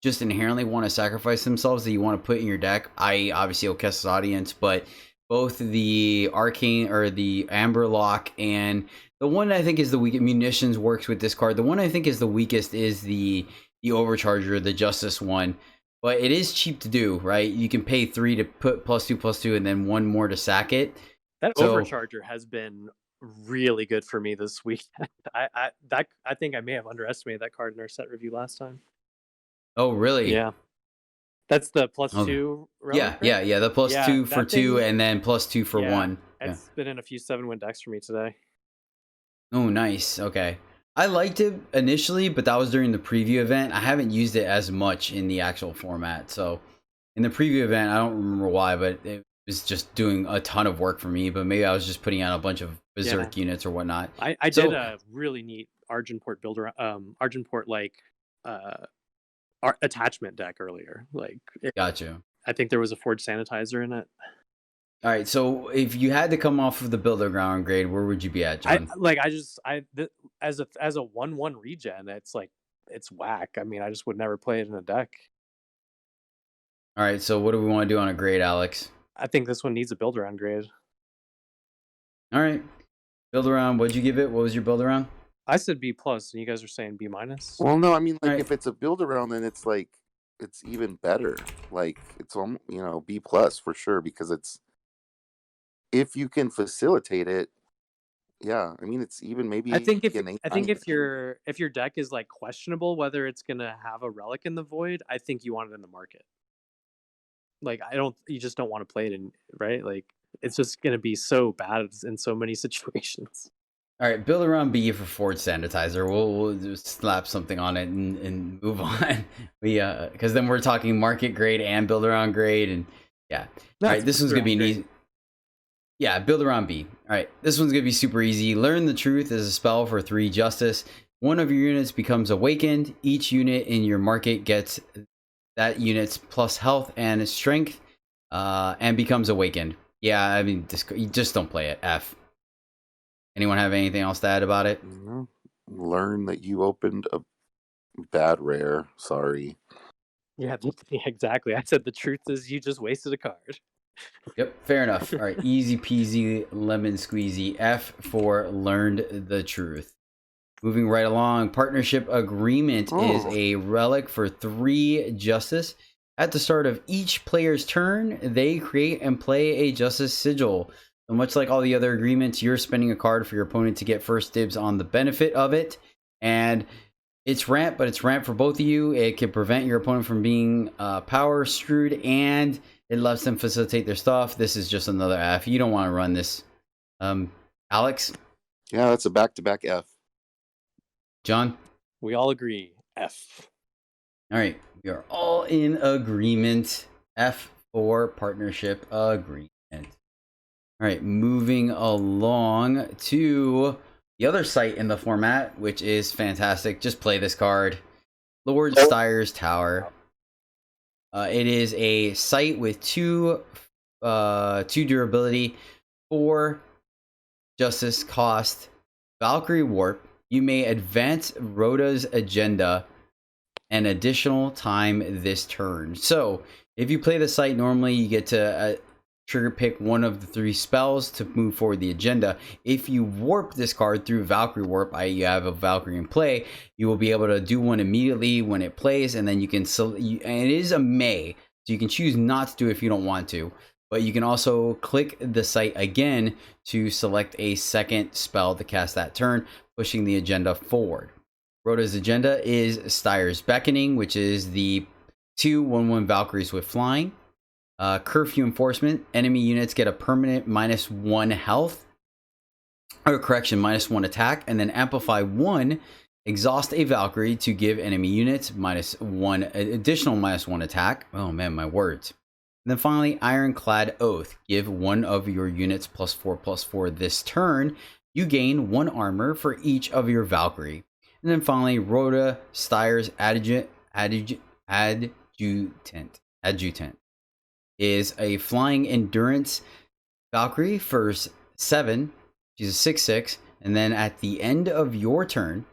just inherently want to sacrifice themselves that you want to put in your deck. I obviously Okessa's audience, but both the Arcane or the Amber Lock and the one I think is the weakest, Munitions works with this card. The one I think is the weakest is the Overcharger, the Justice one. But it is cheap to do, right? You can pay 3 to put +2/+2 and then 1 more to sack it. That Overcharger has been really good for me this week. I think I may have underestimated that card in our set review last time. Oh, really? Yeah. That's the +2 relic, Yeah. The +2 for 2 and then +2 for 1. It's been in a few 7-win decks for me today. Oh, nice. Okay. I liked it initially, but that was during the preview event. I haven't used it as much in the actual format. So in the preview event, I don't remember why, but it was just doing a ton of work for me. But maybe I was just putting out a bunch of Berserk units or whatnot. I did a really neat Argenport builder, Argenport attachment deck earlier. Gotcha. I think there was a Forge Sanitizer in it. All right, so if you had to come off of the builder ground grade, where would you be at, John? As a 1/1 regen, it's whack. I mean, I just would never play it in a deck. All right, so what do we want to do on a grade, Alex? I think this one needs a build around grade. All right, build around. What'd you give it? What was your build around? I said B+, and you guys are saying B-. Well, no, I mean, if it's a build around, then it's even better. It's B+ for sure, because it's, if you can facilitate it, yeah. I mean, it's even maybe. I think if your deck is questionable whether it's gonna have a relic in the void, I think you want it in the market. You just don't want to play it in, right? It's just gonna be so bad in so many situations. All right, build around B for Forge Sanitizer. We'll just slap something on it and move on. Because then we're talking market grade and build around grade, and Yeah. No, All it's right, this one's build gonna be an around easy. Yeah, build around B. All right, this one's gonna be super easy. Learn the Truth is a spell for 3 justice. One of your units becomes awakened. Each unit in your market gets that unit's plus health and strength, and becomes awakened. Yeah, I mean, you just don't play it. F. Anyone have anything else to add about it? Learn that you opened a bad rare. Sorry. Yeah, exactly. I said the truth is you just wasted a card. Yep, fair enough. All right, easy peasy lemon squeezy. F for learned the truth. Moving right along, partnership agreement is a relic for 3 justice. At the start of each player's turn, they create and play a justice sigil. So much like all the other agreements, you're spending a card for your opponent to get first dibs on the benefit of it. And it's ramp, but it's ramp for both of you. It can prevent your opponent from being power screwed, and it lets them facilitate their stuff. This is just another F. You don't want to run this. Alex? Yeah, that's a back-to-back F. John? We all agree. F. All right, we are all in agreement. F for partnership agreement. All right, moving along to the other site in the format, which is fantastic. Just play this card, Lord Styre's Tower. It is a site with 2 durability, 4 justice cost, Valkyrie Warp. You may advance Rhoda's agenda an additional time this turn. So if you play the site normally, you get to trigger pick one of the 3 spells to move forward the agenda. If you warp this card through Valkyrie Warp, i.e. you have a Valkyrie in play, you will be able to do one immediately when it plays, and then you can and it is a may, so you can choose not to do it if you don't want to. But you can also click the site again to select a second spell to cast that turn, pushing the agenda forward. Rhoda's agenda is Styre's Beckoning, which is the 2/1/1 Valkyries with flying. Curfew Enforcement. Enemy units get a permanent -1 health, or correction, -1 attack, and then amplify 1. Exhaust a Valkyrie to give enemy units -1 additional -1 attack. Oh man, my words. And then finally, Ironclad Oath. Give one of your units +4/+4 this turn. You gain 1 armor for each of your Valkyrie. And then finally, Rhoda Styre's Adjutant is a flying endurance Valkyrie for 7. She's a 6/6. And then at the end of your turn,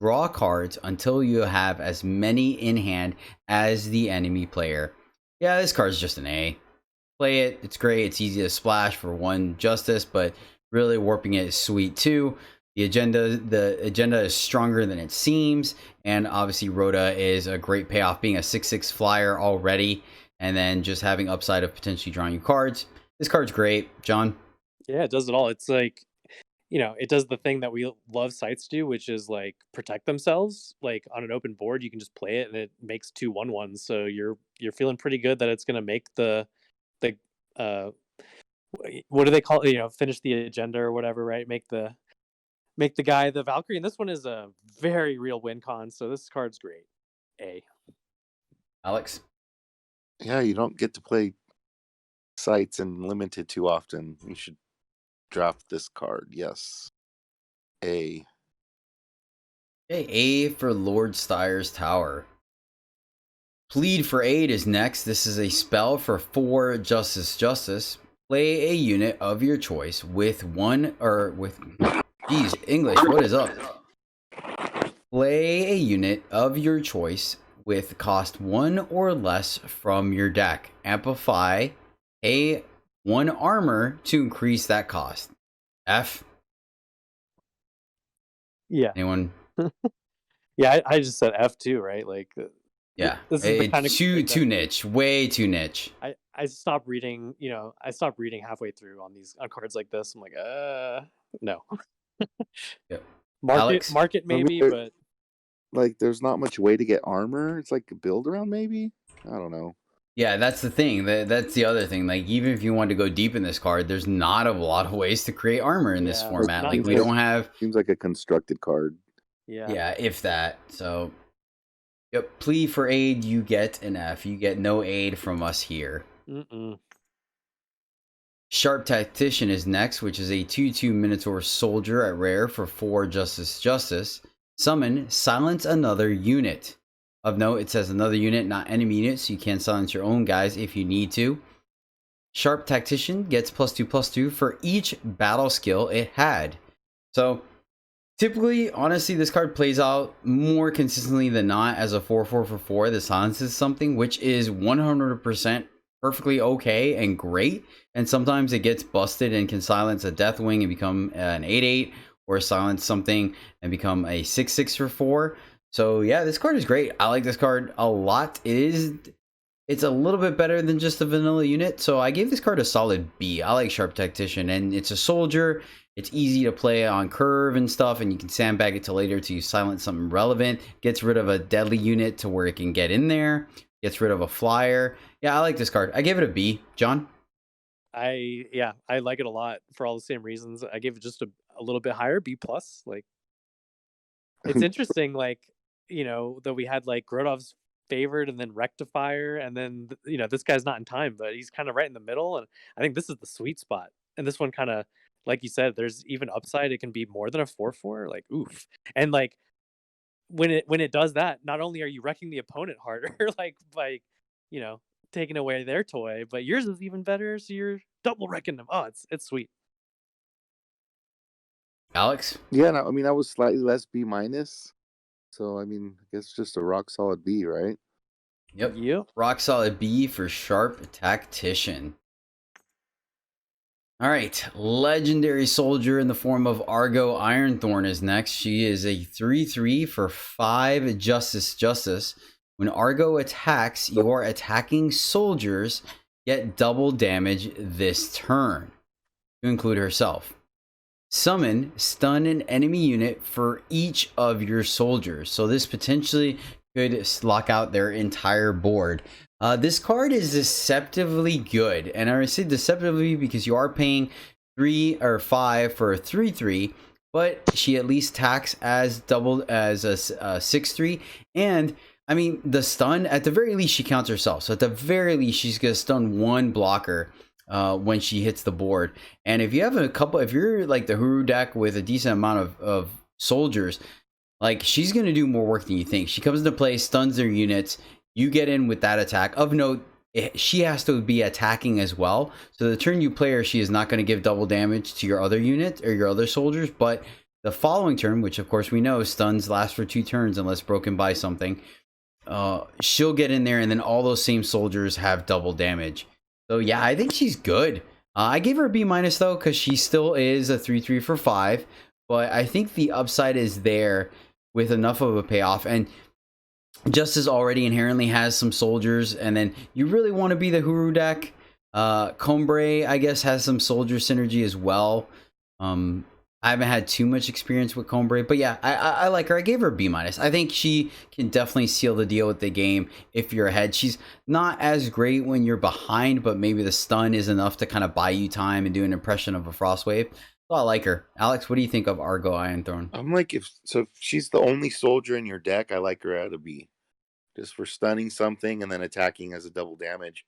draw cards until you have as many in hand as the enemy player. Yeah, this card's just an A. Play it. It's great. It's easy to splash for 1 justice, but really warping it is sweet too. The agenda is stronger than it seems, and obviously Rhoda is a great payoff, being a 6/6 flyer already, and then just having upside of potentially drawing you cards. This card's great. John? Yeah, it does it all. It's like, it does the thing that we love sites do, which is like protect themselves. Like on an open board, you can just play it, and it makes 2/1/1s. So you're feeling pretty good that it's gonna make the uh, what do they call it? Finish the agenda or whatever, right? Make the guy the Valkyrie. And this one is a very real win con. So this card's great. A. Alex? Yeah, you don't get to play sites and limited too often. You should draft this card. Yes. A. Okay, A for Lord Styre's Tower. Plead for Aid is next. This is a spell for 4 justice. Play a unit of your choice with Geez, English, what is up? Play a unit of your choice with cost 1 or less from your deck. Amplify a 1 armor to increase that cost. F? Yeah. Anyone? Yeah, I just said F too, right? Like, Yeah. this is the kind of too niche. Way too niche. I stopped reading. I stopped reading halfway through on cards like this. I'm like, no. Yep. Market maybe, but like there's not much way to get armor. It's like a build around maybe. I don't know. Yeah, that's the thing. That's the other thing. Like, even if you want to go deep in this card, there's not a lot of ways to create armor in this format. Like, we don't have. Seems like a constructed card. Yeah, if that. So, yep. Plea for aid, you get an F. You get no aid from us here. Mm-mm. Sharp Tactician is next, which is a 2/2 Minotaur Soldier at rare for 4 Justice. Summon, silence another unit. Of note, it says another unit, not enemy unit, so you can silence your own guys if you need to. Sharp Tactician gets +2/+2 for each battle skill it had. So, typically, honestly, this card plays out more consistently than not as a 4/4 for 4 that silences something, which is 100% perfectly okay and great. And sometimes it gets busted and can silence a Deathwing and become an 8/8, or silence something and become a 6/6 for 4. So yeah, this card is great. I like this card a lot. It's a little bit better than just a vanilla unit, so I gave this card a solid B. I like Sharp Tactician, and it's a soldier. It's easy to play on curve and stuff, and you can sandbag it to later to silence something relevant. Gets rid of a deadly unit to where it can get in there. Gets rid of a flyer. Yeah, I like this card. I gave it a B. John? I like it a lot for all the same reasons. I gave it just a little bit higher, B plus. Like, it's interesting, like, that we had like Grodov's favored and then Rectifier, and then this guy's not in time, but he's kind of right in the middle, and I think this is the sweet spot. And this one kind of, like you said, there's even upside. It can be more than a 4/4. Like, oof. And like when it does that, not only are you wrecking the opponent harder, like by taking away their toy, but yours is even better, so you're double wrecking them. Oh, it's sweet. Alex? Yeah, no, I mean, I was slightly less B minus. So, I mean, I guess just a rock solid B, right? Yep. Rock solid B for Sharp Tactician. All right, Legendary Soldier in the form of Argo Ironthorn is next. She is a 3/3 for 5 Justice. When Argo attacks, your attacking soldiers get double damage this turn, to include herself. Summon, stun an enemy unit for each of your soldiers. So this potentially could lock out their entire board. This card is deceptively good, and I say deceptively because you are paying 3 or 5 for a 3/3, but she at least attacks as double as a 6/3, and I mean the stun. At the very least, she counts herself. So at the very least, she's gonna stun one blocker when she hits the board. And if you have if you're like the Huru deck with a decent amount of soldiers, like she's gonna do more work than you think. She comes into play, stuns their units. You get in with that attack. Of note, she has to be attacking as well. So the turn you play her, she is not going to give double damage to your other unit or your other soldiers. But the following turn, which of course we know stuns last for 2 turns unless broken by something, she'll get in there and then all those same soldiers have double damage. So yeah, I think she's good. I gave her a B minus though, because she still is a 3/3 for 5. But I think the upside is there with enough of a payoff. And Justice already inherently has some soldiers, and then you really want to be the Huru deck. Combray, I guess, has some soldier synergy as well. I haven't had too much experience with Combray, but yeah, I like her. I gave her a B minus. I think she can definitely seal the deal with the game if you're ahead. She's not as great when you're behind, but maybe the stun is enough to kind of buy you time and do an impression of a Frostwave. So I like her. Alex, what do you think of Argo Ironthorn? I'm like, if she's the only soldier in your deck, I like her at a B. Just for stunning something and then attacking as a double damage.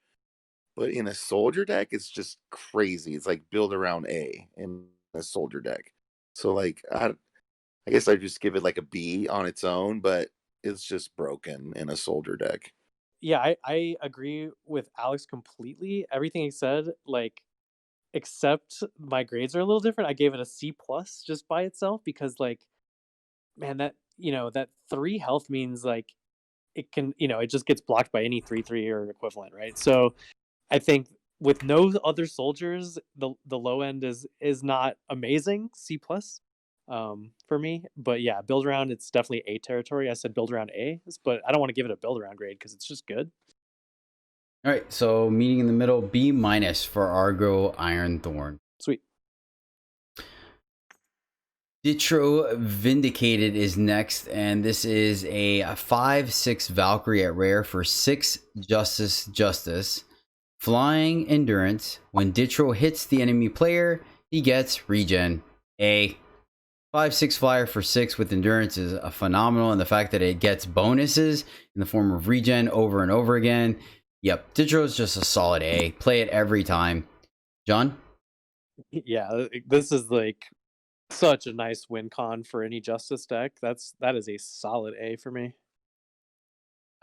But in a soldier deck, it's just crazy. It's like build around A in a soldier deck. So like, I guess I just give it like a B on its own, but it's just broken in a soldier deck. Yeah, I agree with Alex completely. Everything he said, like, except my grades are a little different. I gave it a C plus just by itself because, like, man, that 3 health means like it can, it just gets blocked by any 3/3 or equivalent, right? So I think with no other soldiers, the low end is not amazing, C plus, for me. But yeah, build around, it's definitely A territory. I said build around A, but I don't want to give it a build around grade because it's just good. All right, so meeting in the middle, B minus for Argo Ironthorn. Sweet. Ditro Vindicated is next, and this is a 5/6 Valkyrie at rare for 6 Justice. Flying Endurance. When Ditro hits the enemy player, he gets regen. A 5/6 flyer for 6 with Endurance is a phenomenal, and the fact that it gets bonuses in the form of regen over and over again. Yep, Ditro is just a solid A. Play it every time. John? Yeah, this is like such a nice win con for any Justice deck. That is a solid A for me.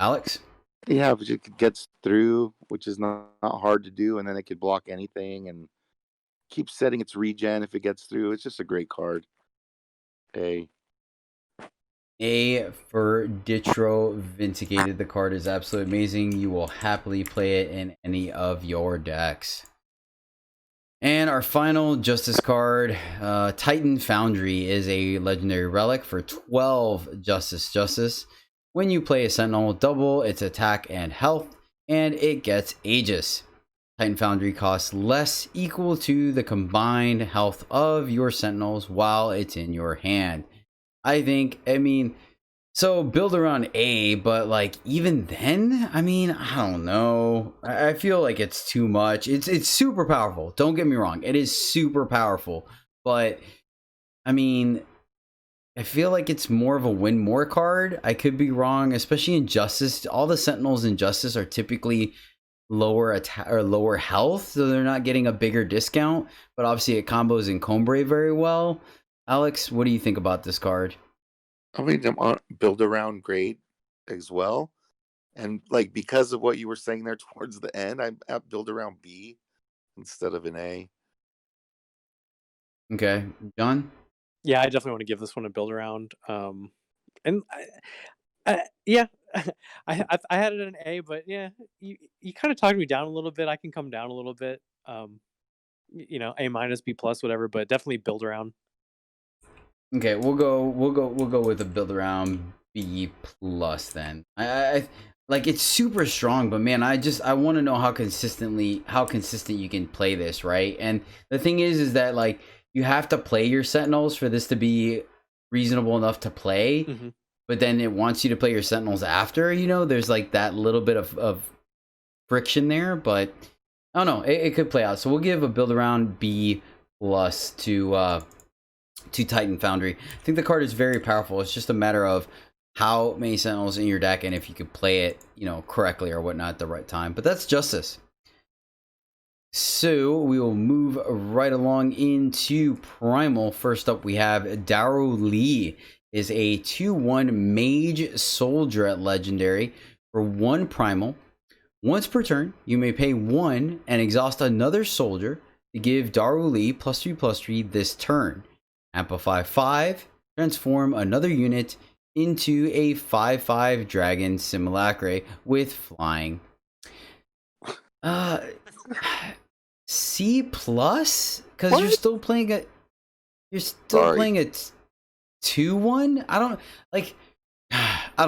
Alex? Yeah, but it gets through, which is not hard to do, and then it could block anything and keep setting its regen if it gets through. It's just a great card. A. A for Ditro Vindicated. The card is absolutely amazing. You will happily play it in any of your decks. And our final Justice card, Titan Foundry, is a legendary relic for 12 Justice. When you play a Sentinel, double its attack and health, and it gets Aegis. Titan Foundry costs less, equal to the combined health of your Sentinels while it's in your hand. So build around A, but like even then, I don't know. I feel like it's too much. It's super powerful. Don't get me wrong. It is super powerful, but I feel like it's more of a win more card. I could be wrong, especially in Justice. All the Sentinels in Justice are typically lower attack or lower health, so they're not getting a bigger discount. But obviously, it combos in Combre very well. Alex, what do you think about this card? Build around great as well. And like because of what you were saying there towards the end, I'm at build around B instead of an A. Okay, John? Yeah, I definitely want to give this one a build around. And yeah, I had it an A, but yeah, you kind of talked me down a little bit. I can come down a little bit. A minus, B plus, whatever, but definitely build around. Okay, we'll go with a build around B plus then. I like it's super strong, but man, I want to know how consistent you can play this, right? And the thing is that like you have to play your Sentinels for this to be reasonable enough to play. Mm-hmm. But then it wants you to play your Sentinels after, there's like that little bit of friction there, but I don't know, it could play out. So we'll give a build around B plus to Titan Foundry. I think the card is very powerful. It's just a matter of how many Sentinels in your deck and if you could play it, correctly or whatnot at the right time. But that's Justice. So we will move right along into Primal. First up, we have Darrow Lee. Is a 2/1 mage soldier at legendary for 1 primal. Once per turn, you may pay 1 and exhaust another soldier to give Darrow Lee +3/+3 this turn. Amplify 5, transform another unit into a 5/5 dragon simulacra with flying. C plus? Because you're still playing a 2/1. I don't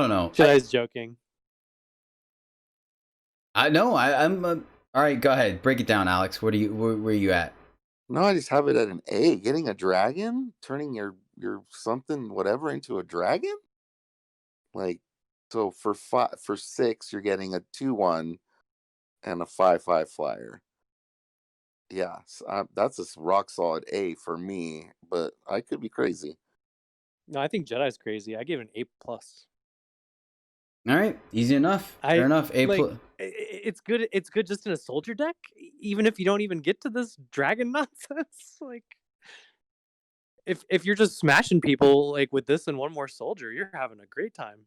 know. Jedi's joking. I know. I'm all right. Go ahead, break it down, Alex. Where are you at? No, I just have it at an A. Getting a dragon, turning your something whatever into a dragon. Like, so for 6, you're getting a 2/1 and a 5/5 flyer. Yeah, so that's a rock solid A for me, but I could be crazy. No, I think Jedi's crazy. I gave it an A plus. All right, easy enough. Fair enough. A plus. It's good. It's good just in a soldier deck, even if you don't even get to this dragon nonsense. Like, if you're just smashing people like with this and one more soldier, you're having a great time.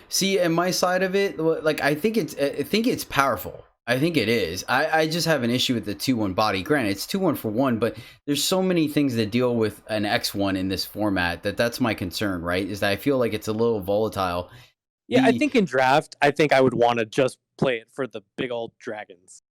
See, and my side of it, like I think it's powerful. I think it is. I just have an issue with the 2/1 body. Granted, it's 2/1 for 1, but there's so many things that deal with an X1 in this format that's my concern, right? Is that I feel like it's a little volatile. Yeah, I think in draft, I think I would want to just play it for the big old dragons.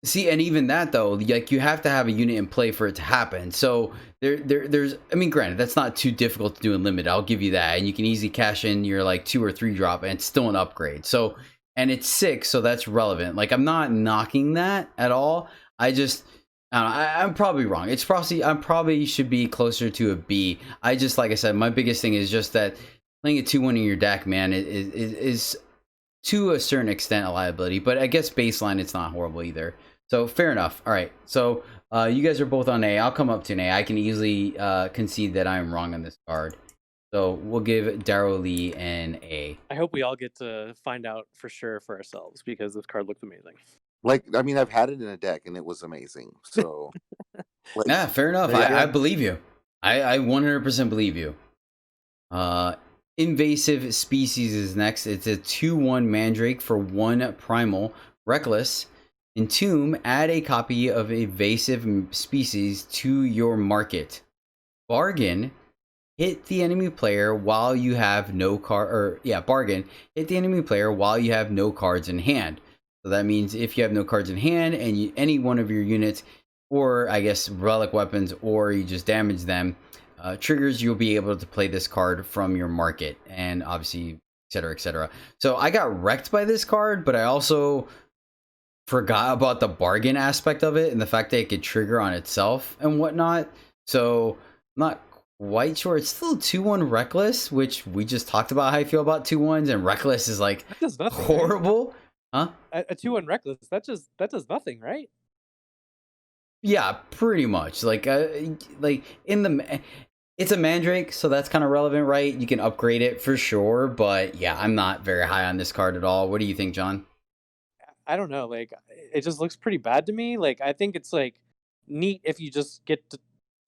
See, and even that though, like you have to have a unit in play for it to happen. So there's, granted, that's not too difficult to do in limited. I'll give you that, and you can easily cash in your like 2 or 3 drop, and it's still an upgrade. So, and it's 6, so that's relevant. Like I'm not knocking that at all. I'm probably wrong. I probably should be closer to a B. Like I said, my biggest thing is just that playing a 2/1 in your deck, man, is to a certain extent a liability. But I guess baseline, it's not horrible either. So fair enough. All right. So you guys are both on A. I'll come up to an A. I can easily concede that I'm wrong on this card. So we'll give Darrow Lee an A. I hope we all get to find out for sure for ourselves because this card looks amazing. Like, I mean, I've had it in a deck and it was amazing. So, like, Yeah, fair enough. There you I go. believe you. I 100% believe you. Invasive Species is next. It's a 2/1 Mandrake for 1 primal. Reckless. Entomb, add a copy of Invasive Species to your market. Bargain, hit the enemy player while you have no bargain. Hit the enemy player while you have no cards in hand. So that means if you have no cards in hand and any one of your units, or I guess relic weapons, or you just damage them, triggers, you'll be able to play this card from your market, and obviously, etc., etc. So I got wrecked by this card, but I also forgot about the bargain aspect of it and the fact that it could trigger on itself and whatnot. So I'm not quite sure. It's still 2/1 Reckless, which we just talked about how I feel about 2/1s, and Reckless is like That does nothing. horrible. Huh? A 2/1 Reckless. That does nothing, right? Yeah, pretty much. Like in the, it's a Mandrake, so that's kind of relevant, right? You can upgrade it for sure, but yeah, I'm not very high on this card at all. What do you think, John? I don't know. Like, it just looks pretty bad to me. Like, I think it's like neat if you just get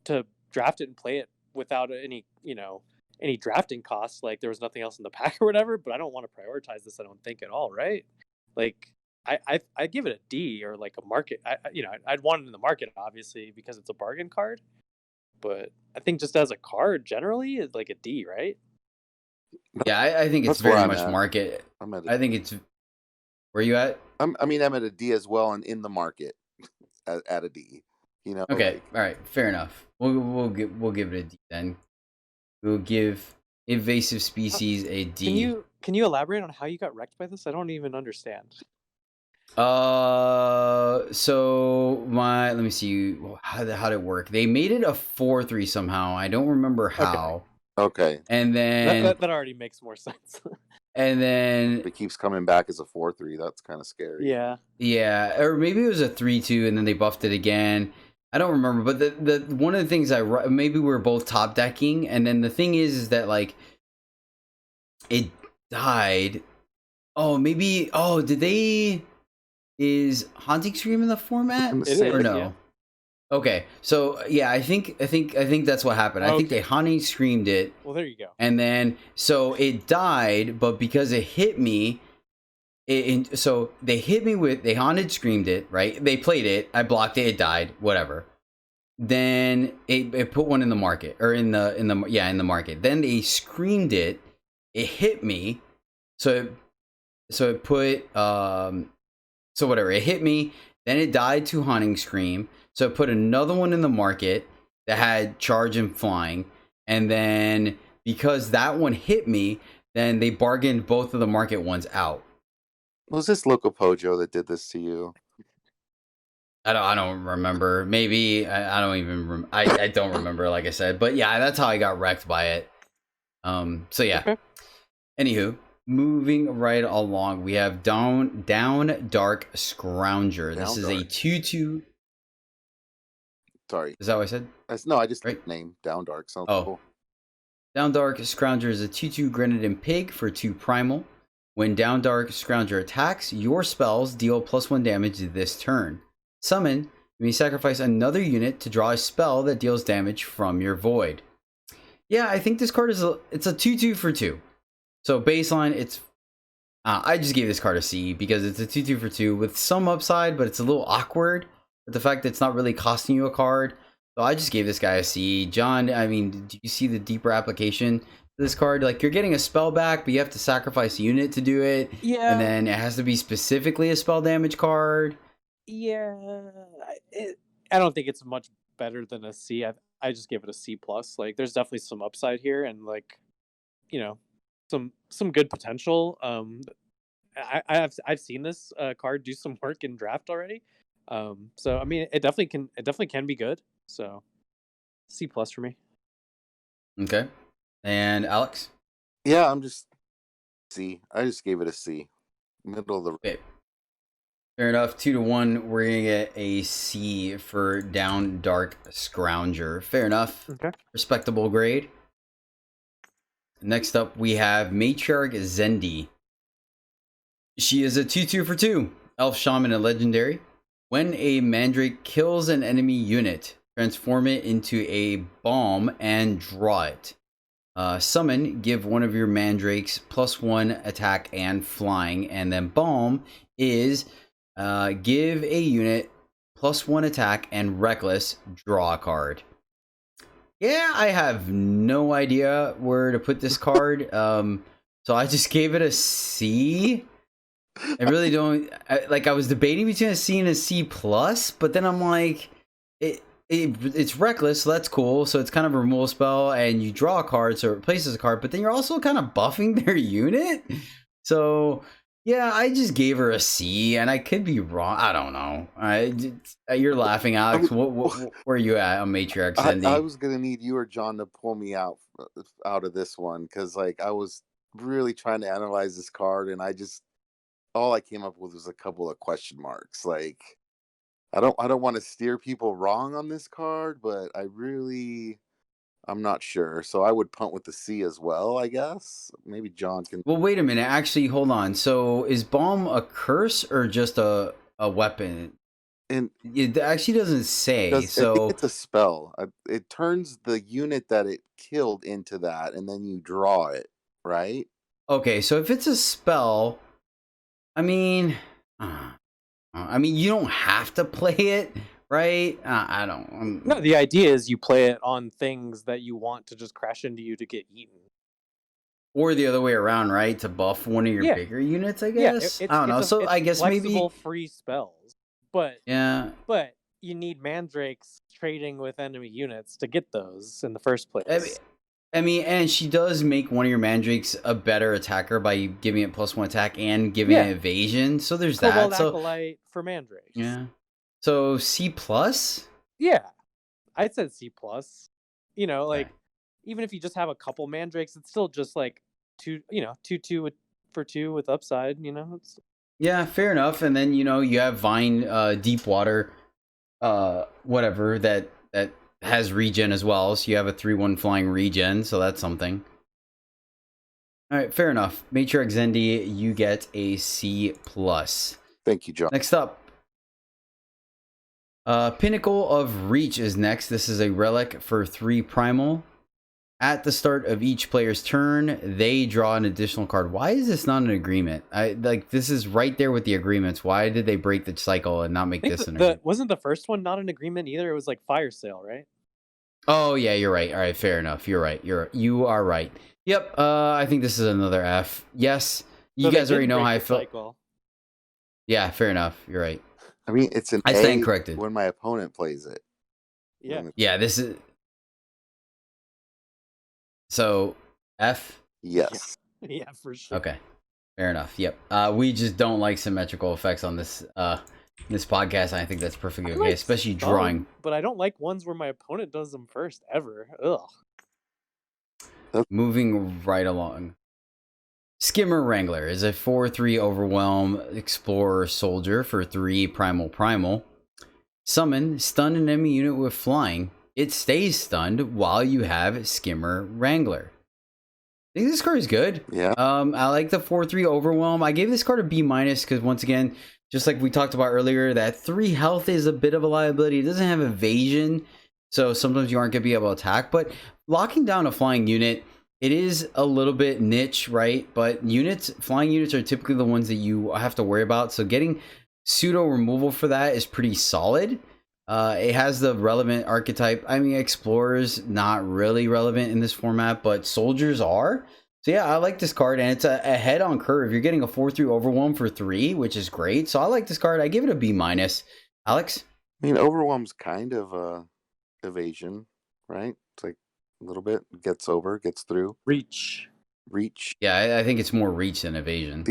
to draft it and play it without any drafting costs. Like, there was nothing else in the pack or whatever. But I don't want to prioritize this. I don't think at all, right? Like, I give it a D or like a market. I'd want it in the market obviously because it's a bargain card. But I think just as a card generally, it's like a D, right? Yeah, I think it's That's where very I'm much at. market. I'm at I think it's, where you at? I'm at a D as well, and in the market at a D. You know, Okay, like, all right, fair enough. We'll give it a D then. We'll give Invasive Species a D. Can you elaborate on how you got wrecked by this? I don't even understand. So let me see, how did it work? They made it a 4/3 somehow. I don't remember how. okay, And then That already makes more sense. and then it keeps coming back as a 4/3. That's kind of scary. yeah, or maybe it was a 3/2 and then they buffed it again. I don't remember, but the one of the things maybe we were both top decking, and then the thing is that like it died. Oh, maybe. Oh, is Haunting Scream in the format It is, or no? yeah. Okay, so yeah, I think that's what happened. I think they Haunting Screamed it. Well, there you go. And then so it died, but because it hit me, so they hit me with, they Haunted Screamed it, right? They played it, I blocked it, it died, whatever. Then it put one in the market, or in the market. Then they screamed it, it hit me, so it put so whatever, it hit me, then it died to Haunting Scream, so it put another one in the market that had Charge and Flying, and then because that one hit me, then they bargained both of the market ones out. Was this Loco Pojo that did this to you? I don't remember. Maybe I don't even I don't remember, like I said, but yeah, that's how I got wrecked by it. So yeah. Okay. Anywho, moving right along, we have Down Dark Scrounger. This is a 2/2. Sorry, Is that what I said? no, I just Right. named Down Dark. Sounds Oh. cool. Down Dark Scrounger is a 2/2 Grenadin Pig for 2 primal. When Down Dark Scrounger attacks, your spells deal +1 damage this turn. Summon, you may sacrifice another unit to draw a spell that deals damage from your void. Yeah, I think this card it's a 2/2 for 2. So baseline, it's I just gave this card a C because it's a 2/2 for 2 with some upside, but it's a little awkward with the fact that it's not really costing you a card. So I just gave this guy a C. John, I mean, do you see the deeper application to this card? Like, you're getting a spell back, but you have to sacrifice a unit to do it. Yeah. And then it has to be specifically a spell damage card. Yeah, I don't think it's much better than a C. I just gave it a C plus. Like, there's definitely some upside here, and like, some good potential. I've seen this card do some work in draft already. So I mean, it definitely can be good. So C plus for me. Okay. And Alex? Yeah, I'm just C. I just gave it a C. Middle of the. Okay. Fair enough. 2/1. We're gonna get a C for Down Dark Scrounger. Fair enough. Okay. Respectable grade. Next up, we have Matriarch Zendi. She is a 2/2 for 2. Elf Shaman and Legendary. When a Mandrake kills an enemy unit, transform it into a bomb and draw it. Summon, give one of your Mandrakes +1 attack and flying. And then Bomb is give a unit +1 attack and reckless, draw a card. Yeah, I have no idea where to put this card. So I just gave it a C. I really don't I was debating between a C and a C plus, but then I'm like, it's reckless, so that's cool. So it's kind of a removal spell, and you draw a card, so it replaces a card. But then you're also kind of buffing their unit. So yeah, I just gave her a C, and I could be wrong. I don't know. You're laughing, Alex. Where are you at on Matriarch Cindy? I was gonna need you or John to pull me out of this one, because I was really trying to analyze this card, and all I came up with was a couple of question marks. I don't want to steer people wrong on this card, but I'm not sure. So I would punt with the C as well, I guess. Maybe John can. Well, wait a minute. Actually, hold on. So is Bomb a curse or just a weapon? And it actually doesn't say. I think it's a spell. It turns the unit that it killed into that, and then you draw it, right? Okay, so if it's a spell, I mean, you don't have to play it, right? I don't. No, the idea is you play it on things that you want to just crash into you to get eaten. Or the other way around, right? To buff one of your bigger units, I guess. I don't know. So I guess maybe free spells, but yeah. But you need Mandrakes trading with enemy units to get those in the first place. And she does make one of your Mandrakes a better attacker by giving it +1 attack and giving it evasion. So there's Cobalt that. So Acolyte for Mandrakes. Yeah. So C plus? Yeah, I said C plus. Even if you just have a couple Mandrakes, it's still just like 2 for 2 with upside. Yeah, fair enough. And then you have Vine, Deep Water, whatever that has regen as well. So you have a 3/1 flying regen. So that's something. All right, fair enough. Matriarch Zendi, you get a C plus. Thank you, John. Next up. Pinnacle of Reach is next. This is a relic for 3 primal. At the start of each player's turn, they draw an additional card. Why is this not an agreement? This is right there with the agreements. Why did they break the cycle and not make this an agreement? Wasn't the first one not an agreement either? It was like fire sale, right? Oh yeah, you're right. All right, fair enough. You're right. You are right. Yep. I think this is another F. Yes. You guys already know how I feel. Cycle. Yeah, fair enough. You're right. I mean, it's an I stand A corrected when my opponent plays it. Yeah. Yeah, this is. So, F? Yes. Yeah, for sure. Okay. Fair enough. Yep. We just don't like symmetrical effects on this podcast, and I think that's perfectly okay, especially drawing. But I don't like ones where my opponent does them first, ever. Ugh. Moving right along. Skimmer Wrangler is a 4/3 Overwhelm Explorer Soldier for 3 primal. Summon, stun an enemy unit with flying. It stays stunned while you have Skimmer Wrangler. I think this card is good. Yeah. I like the 4/3 Overwhelm. I gave this card a B- because once again, just like we talked about earlier, that 3 health is a bit of a liability. It doesn't have evasion, so sometimes you aren't going to be able to attack. But locking down a flying unit, it is a little bit niche, right? But flying units are typically the ones that you have to worry about. So getting pseudo removal for that is pretty solid. It has the relevant archetype. I mean, Explorers not really relevant in this format, but Soldiers are. So yeah, I like this card, and it's a head-on curve. You're getting a 4/3 Overwhelm for 3, which is great. So I like this card. I give it a B-. Alex? I mean, Overwhelm's kind of evasion, right? It's like a little bit, gets through. Reach. Yeah, I think it's more reach than evasion.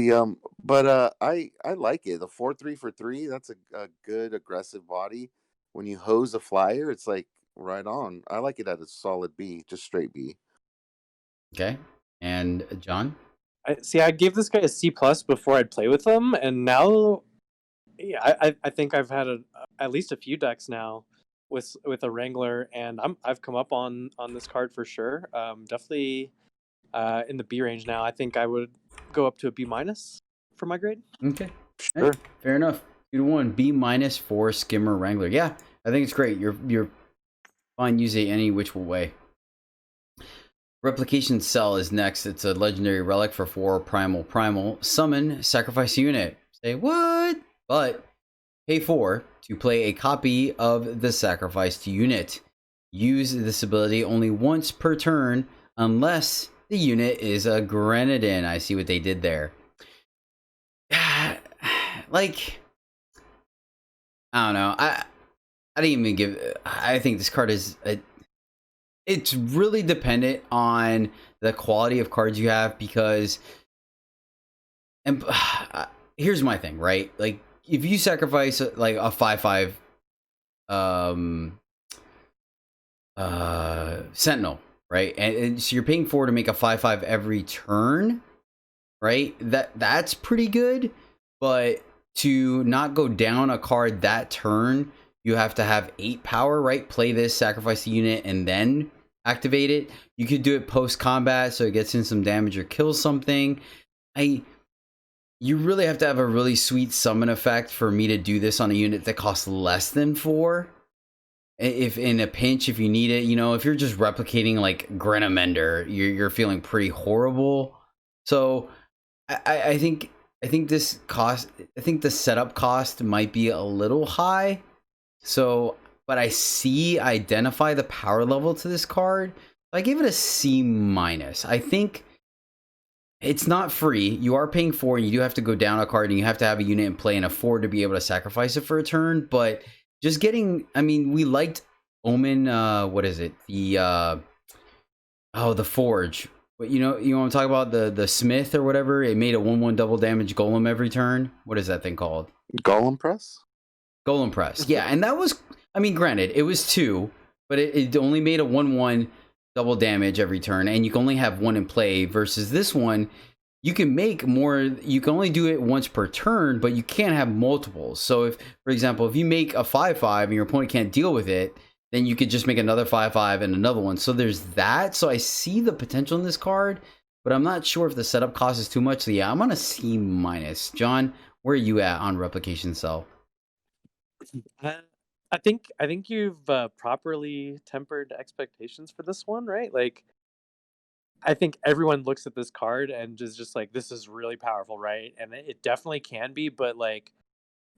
But I like it. The 4/3 for 3, that's a good aggressive body. When you hose a flyer, it's like right on. I like it at a solid B, just straight B. Okay. And John? I gave this guy a C plus before I'd play with him, and now, yeah, I think I've had at least a few decks now with a Wrangler, and I've come up on this card for sure. Definitely in the B range now. I think I would go up to a B- for my grade. Okay. Sure. Fair enough. 2-1. B minus for Skimmer Wrangler. Yeah, I think it's great. You're fine using it any which way. Replication Cell is next. It's a legendary relic for 4 primal. Summon, sacrifice a unit. Say what? But pay 4 to play a copy of the sacrificed unit. Use this ability only once per turn unless the unit is a Grenadin. I see what they did there. Like, I don't know. I didn't even give. I think this card is. It's really dependent on the quality of cards you have because. And here's my thing, right? Like, if you sacrifice like a 5/5, Sentinel, right, and so you're paying 4 to make a 5/5 every turn, right? That's pretty good, but to not go down a card that turn, you have to have 8 power, right? Play this, sacrifice the unit, and then activate it. You could do it post combat so it gets in some damage or kills something. You really have to have a really sweet summon effect for me to do this on a unit that costs less than 4. If in a pinch, if you need it, if you're just replicating like Grenamender, you're feeling pretty horrible. So I think this cost. I think the setup cost might be a little high. So, but I identify the power level to this card. I give it a C minus. I think it's not free. You are paying 4, and you do have to go down a card, and you have to have a unit in play and afford to be able to sacrifice it for a turn. But just getting, I mean, we liked Omen. What is it? The Forge. But you want to talk about the Smith or whatever? It made a 1/1 double damage golem every turn. What is that thing called? Golem Press? Golem Press. Yeah, and that was, I mean, granted, it was 2, but it only made a 1/1 double damage every turn, and you can only have 1 in play versus this one. You can make more, you can only do it once per turn, but you can't have multiples. So if, for example, if you make a 5/5 and your opponent can't deal with it, then you could just make another 5/5 and another one. So there's that. So I see the potential in this card, but I'm not sure if the setup cost is too much. So yeah, I'm on a C minus. John, where are you at on Replication Cell? I think you've properly tempered expectations for this one, right? Like, I think everyone looks at this card and is just like, this is really powerful, right? And it definitely can be, but like,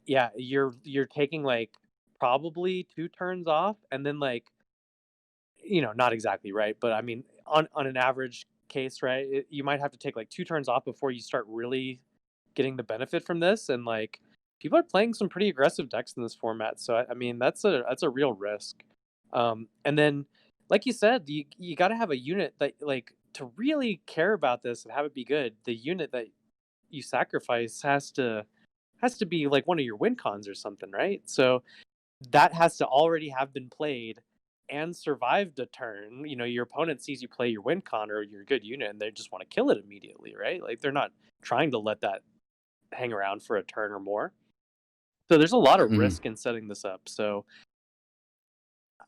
yeah, you're taking like probably 2 turns off, and then like, not exactly right, but I mean, on an average case, right, you might have to take like 2 turns off before you start really getting the benefit from this, and like people are playing some pretty aggressive decks in this format, so I mean that's a real risk. And then, like you said, you got to have a unit that like to really care about this and have it be good. The unit that you sacrifice has to be like one of your win cons or something, right? So that has to already have been played and survived a turn. Your opponent sees you play your win con or your good unit, and they just want to kill it immediately, right? Like they're not trying to let that hang around for a turn or more. So there's a lot of risk in setting this up. So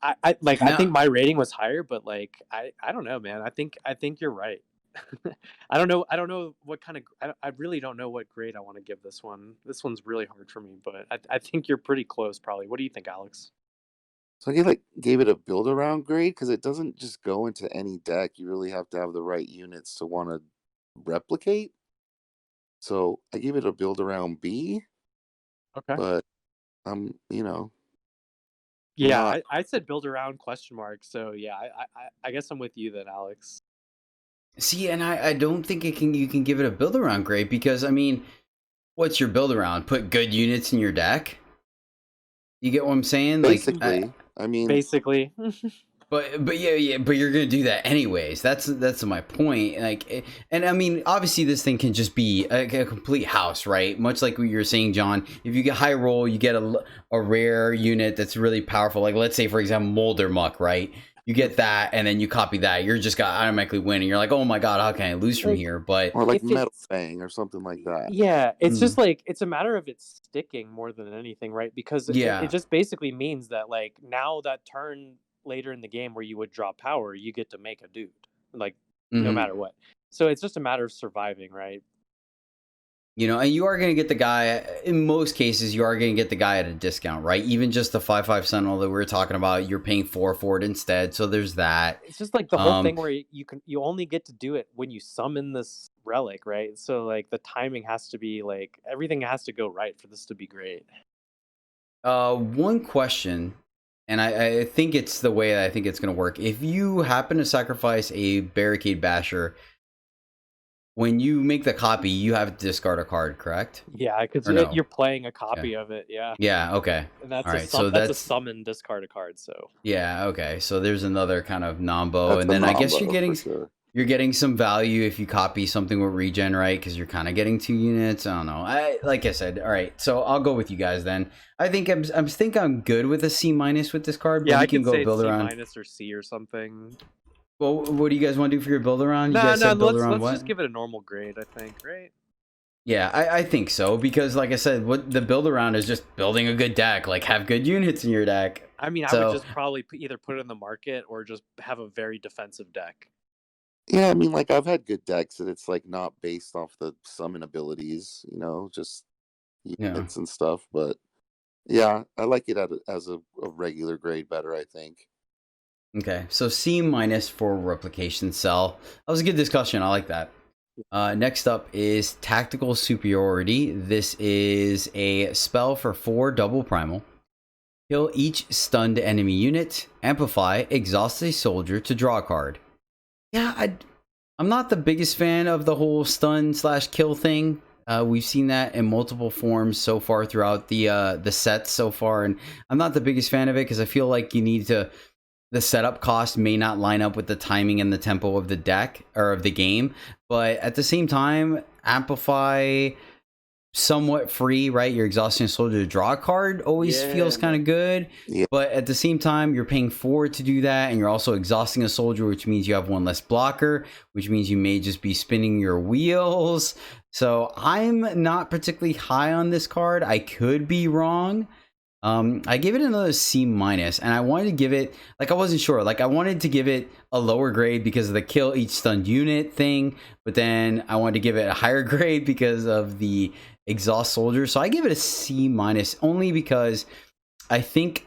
I think my rating was higher, but like I don't know, man. I think you're right. I don't know what kind of I really don't know what grade I want to give this one. This one's really hard for me, but I think you're pretty close probably. What do you think, Alex? So I gave it a build around grade because it doesn't just go into any deck. You really have to have the right units to want to replicate. So I gave it a build around B. Okay. But Yeah, not... I said build around ? So yeah, I guess I'm with you then, Alex. See, and I don't think you can give it a build around grade because I mean, what's your build around? Put good units in your deck. You get what I'm saying? Basically, basically. But yeah, but you're gonna do that anyways. That's my point. And I mean, obviously, this thing can just be a complete house, right? Much like what you were saying, John. If you get high roll, you get a rare unit that's really powerful. Like let's say, for example, Molder Muck, right? You get that, and then you copy that. You're just gonna automatically win, and you're like, oh my god, how can I lose from here? But or like Metal Fang or something like that. Yeah, it's just like it's a matter of it sticking more than anything, right? Because it just basically means that like now that turn later in the game where you would draw power, you get to make a dude, like no matter what. So it's just a matter of surviving, right? You know, and you are going to get the guy, in most cases, you are going to get the guy at a discount, right? Even just the 5/5 Sentinel that we were talking about, you're paying 4 for it instead. So there's that. It's just like the whole thing where you only get to do it when you summon this relic, right? So like the timing has to be like everything has to go right for this to be great. One question, and I think it's the way I think it's going to work. If you happen to sacrifice a Barricade Basher, when you make the copy, you have to discard a card, correct? Yeah, because No? you're playing a copy of it. Yeah. Yeah, okay. And that's All a right, so that's a that's summon discard a card. So yeah, okay. So there's another kind of nombo, That's and a then I guess nombo for sure. you're getting some value if you copy something with regen, right? Because you're kind of getting 2 units. I don't know. Like I said, all right. So I'll go with you guys then. I think I'm good with a C- with this card. But yeah, we I can can go say build C around. minus or C or something. Well, what do you guys want to do for your build around? You No, guys said build let's around what? just give it a normal grade. I think, right? Yeah, I think so because, like I said, what the build around is just building a good deck. Like have good units in your deck. I mean, I So- would just probably either put it in the market or just have a very defensive deck. Yeah, I mean, like I've had good decks that it's like not based off the summon abilities, you know, just units and stuff. But yeah, I like it as a regular grade better, I think. Okay, so C- for replication cell. That was a good discussion. I like that. Next up is Tactical Superiority. This is a spell for 4 double primal. Kill each stunned enemy unit. Amplify, exhaust a soldier to draw a card. Yeah, I'm not the biggest fan of the whole stun/kill thing. We've seen that in multiple forms so far throughout the sets so far, and I'm not the biggest fan of it because I feel like you need to. The setup cost may not line up with the timing and the tempo of the deck or of the game, but at the same time, amplify somewhat free, right? You're exhausting a soldier to draw a card always feels kind of good. Yeah. But at the same time, you're paying 4 to do that, and you're also exhausting a soldier, which means you have 1 less blocker, which means you may just be spinning your wheels. So I'm not particularly high on this card. I could be wrong. I gave it another C-, and I wanted to give it, like, I wasn't sure. Like, I wanted to give it a lower grade because of the kill each stunned unit thing, but then I wanted to give it a higher grade because of the exhaust soldier. So I give it a C- only because I think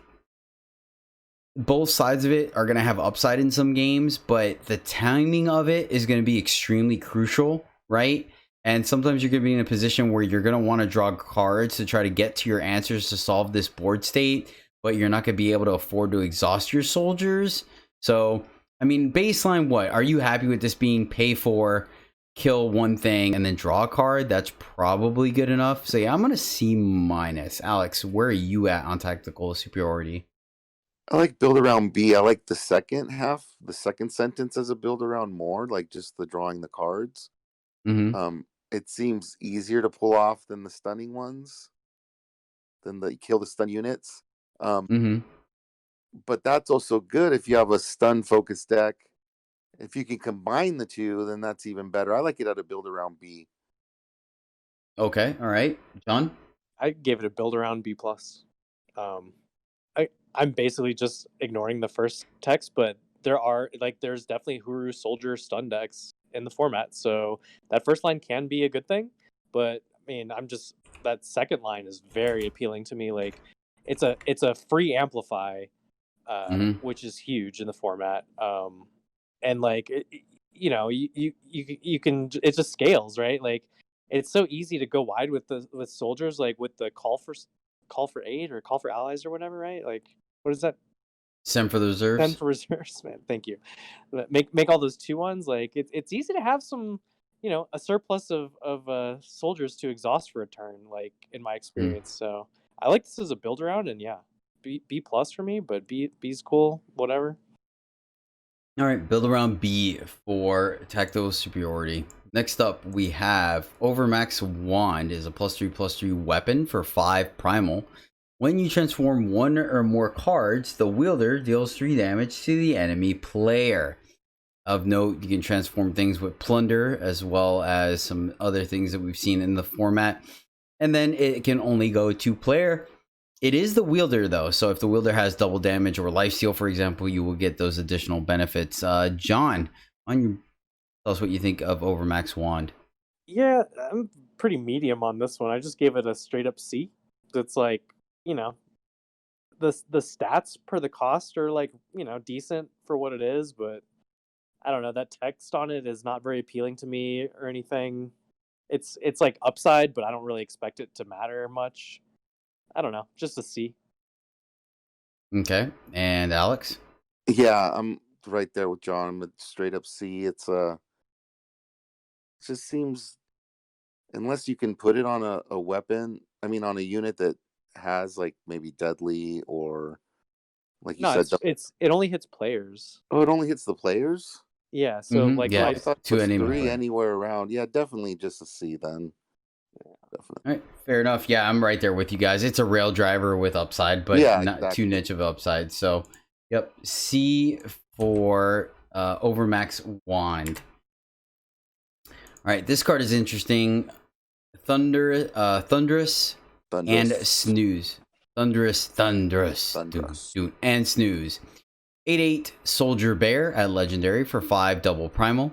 both sides of it are going to have upside in some games, but the timing of it is going to be extremely crucial, right? And sometimes you're going to be in a position where you're going to want to draw cards to try to get to your answers to solve this board state, but you're not going to be able to afford to exhaust your soldiers. So, I mean, baseline, what? Are you happy with this being pay for, kill one thing, and then draw a card? That's probably good enough. So, yeah, I'm going to C-. Alex, where are you at on Tactical Superiority? I like build around B. I like the second half, the second sentence as a build around more, like just the drawing the cards. Mm-hmm. It seems easier to pull off than the stunning ones, than the kill the stun units. Mm-hmm. But that's also good if you have a stun focused deck. If you can combine the two, then that's even better. I like it at a build around B. Okay, all right. John? I gave it a build around B plus. I'm basically just ignoring the first text, but there's definitely Huru soldier stun decks in the format, so that first line can be a good thing. But I mean, that second line is very appealing to me. Like, it's a free amplify, which is huge in the format. And like you can, it just scales, right? Like, it's so easy to go wide with soldiers, like with the call for aid or call for allies or whatever, right? Like, what is that? Send for the reserves. Send for reserves, man. Thank you. Make all those 2-1s. Like, it's easy to have some, a surplus of soldiers to exhaust for a turn. Like, in my experience, so I like this as a build around, and yeah, B plus for me, but B's cool, whatever. All right, build around B for Tactical Superiority. Next up, we have Overmax Wand is a +3/+3 weapon for 5 primal. When you transform 1 or more cards, the wielder deals 3 damage to the enemy player. Of note, you can transform things with Plunder as well as some other things that we've seen in the format. And then it can only go 2 player. It is the wielder, though, so if the wielder has double damage or lifesteal, for example, you will get those additional benefits. John, tell us what you think of Overmax Wand. Yeah, I'm pretty medium on this one. I just gave it a straight up C. It's like, you know, the stats per the cost are like, decent for what it is, but I don't know, that text on it is not very appealing to me or anything. It's like upside, but I don't really expect it to matter much. I don't know, just a C. Okay. And Alex? Yeah, I'm right there with John. I'm a straight up C. It just seems, unless you can put it on a weapon, I mean, on a unit that has like maybe deadly, or like you No, said, it only hits players. oh, it only hits the players. Yeah, so like Yeah. I thought it To was any 3 player. anywhere around. Yeah, definitely just a C then. Yeah, definitely. All right, fair enough. Yeah, I'm right there with you guys. It's a rail driver with upside, but Yeah, not exactly. too niche of upside. So, yep, C for Overmax Wand. All right, this card is interesting. Thunderous and Snooze. Thunderous, and Snooze. 8/8 Soldier Bear at Legendary for 5 double primal.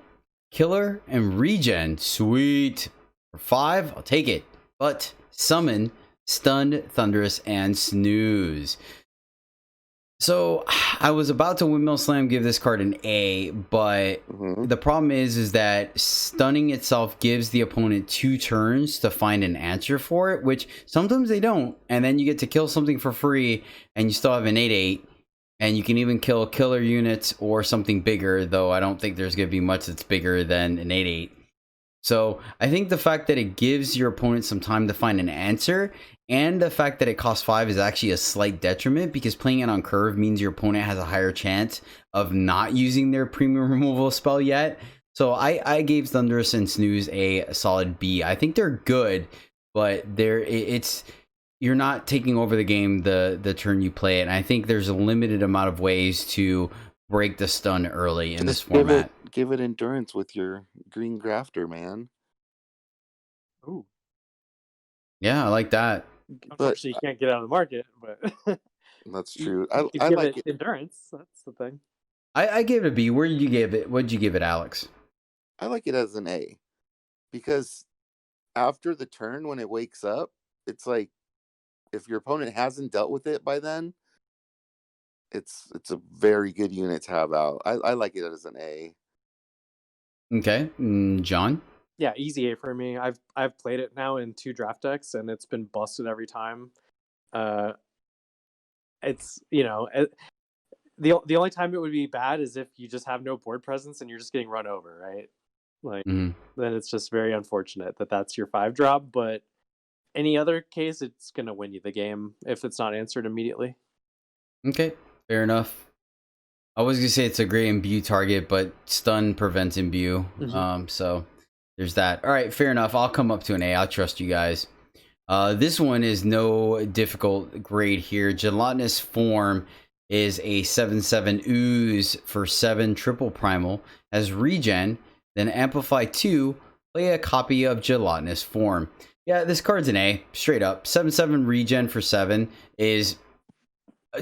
Killer and Regen, sweet. For 5, I'll take it. But Summon, Stunned, Thunderous, and Snooze. So I was about to Windmill Slam, give this card an A, but the problem is that stunning itself gives the opponent 2 turns to find an answer for it, which sometimes they don't, and then you get to kill something for free, and you still have an 8/8, and you can even kill killer units or something bigger, though I don't think there's going to be much that's bigger than an 8/8. So I think the fact that it gives your opponent some time to find an answer, and the fact that it costs 5 is actually a slight detriment, because playing it on curve means your opponent has a higher chance of not using their premium removal spell yet. So I gave Thunderous and Snooze a solid B. I think they're good, but you're not taking over the game the turn you play it. And I think there's a limited amount of ways to break the stun early in this format. Give it endurance with your green grafter, man. Ooh. Yeah, I like that. Unfortunately, you can't get out of the market, but that's true. You I give like it endurance. That's the thing. I gave it a B. Where did you give it? What did you give it, Alex? I like it as an A, because after the turn when it wakes up, it's like, if your opponent hasn't dealt with it by then, it's a very good unit to have out. I like it as an A. Okay, John. Yeah, easy A for me. I've played it now in 2 draft decks, and it's been busted every time. It's the only time it would be bad is if you just have no board presence and you're just getting run over, right? Like then it's just very unfortunate that that's your 5 drop. But any other case, it's gonna win you the game if it's not answered immediately. Okay, fair enough. I was gonna say it's a great imbue target, but stun prevents imbue. So there's that. All right, fair enough. I'll come up to an A. I'll trust you guys. This one is no difficult grade here. Gelatinous Form is a 7/7 ooze for 7 triple primal. Has regen, then amplify 2. Play a copy of Gelatinous Form. Yeah, this card's an A, straight up. 7/7 regen for 7 is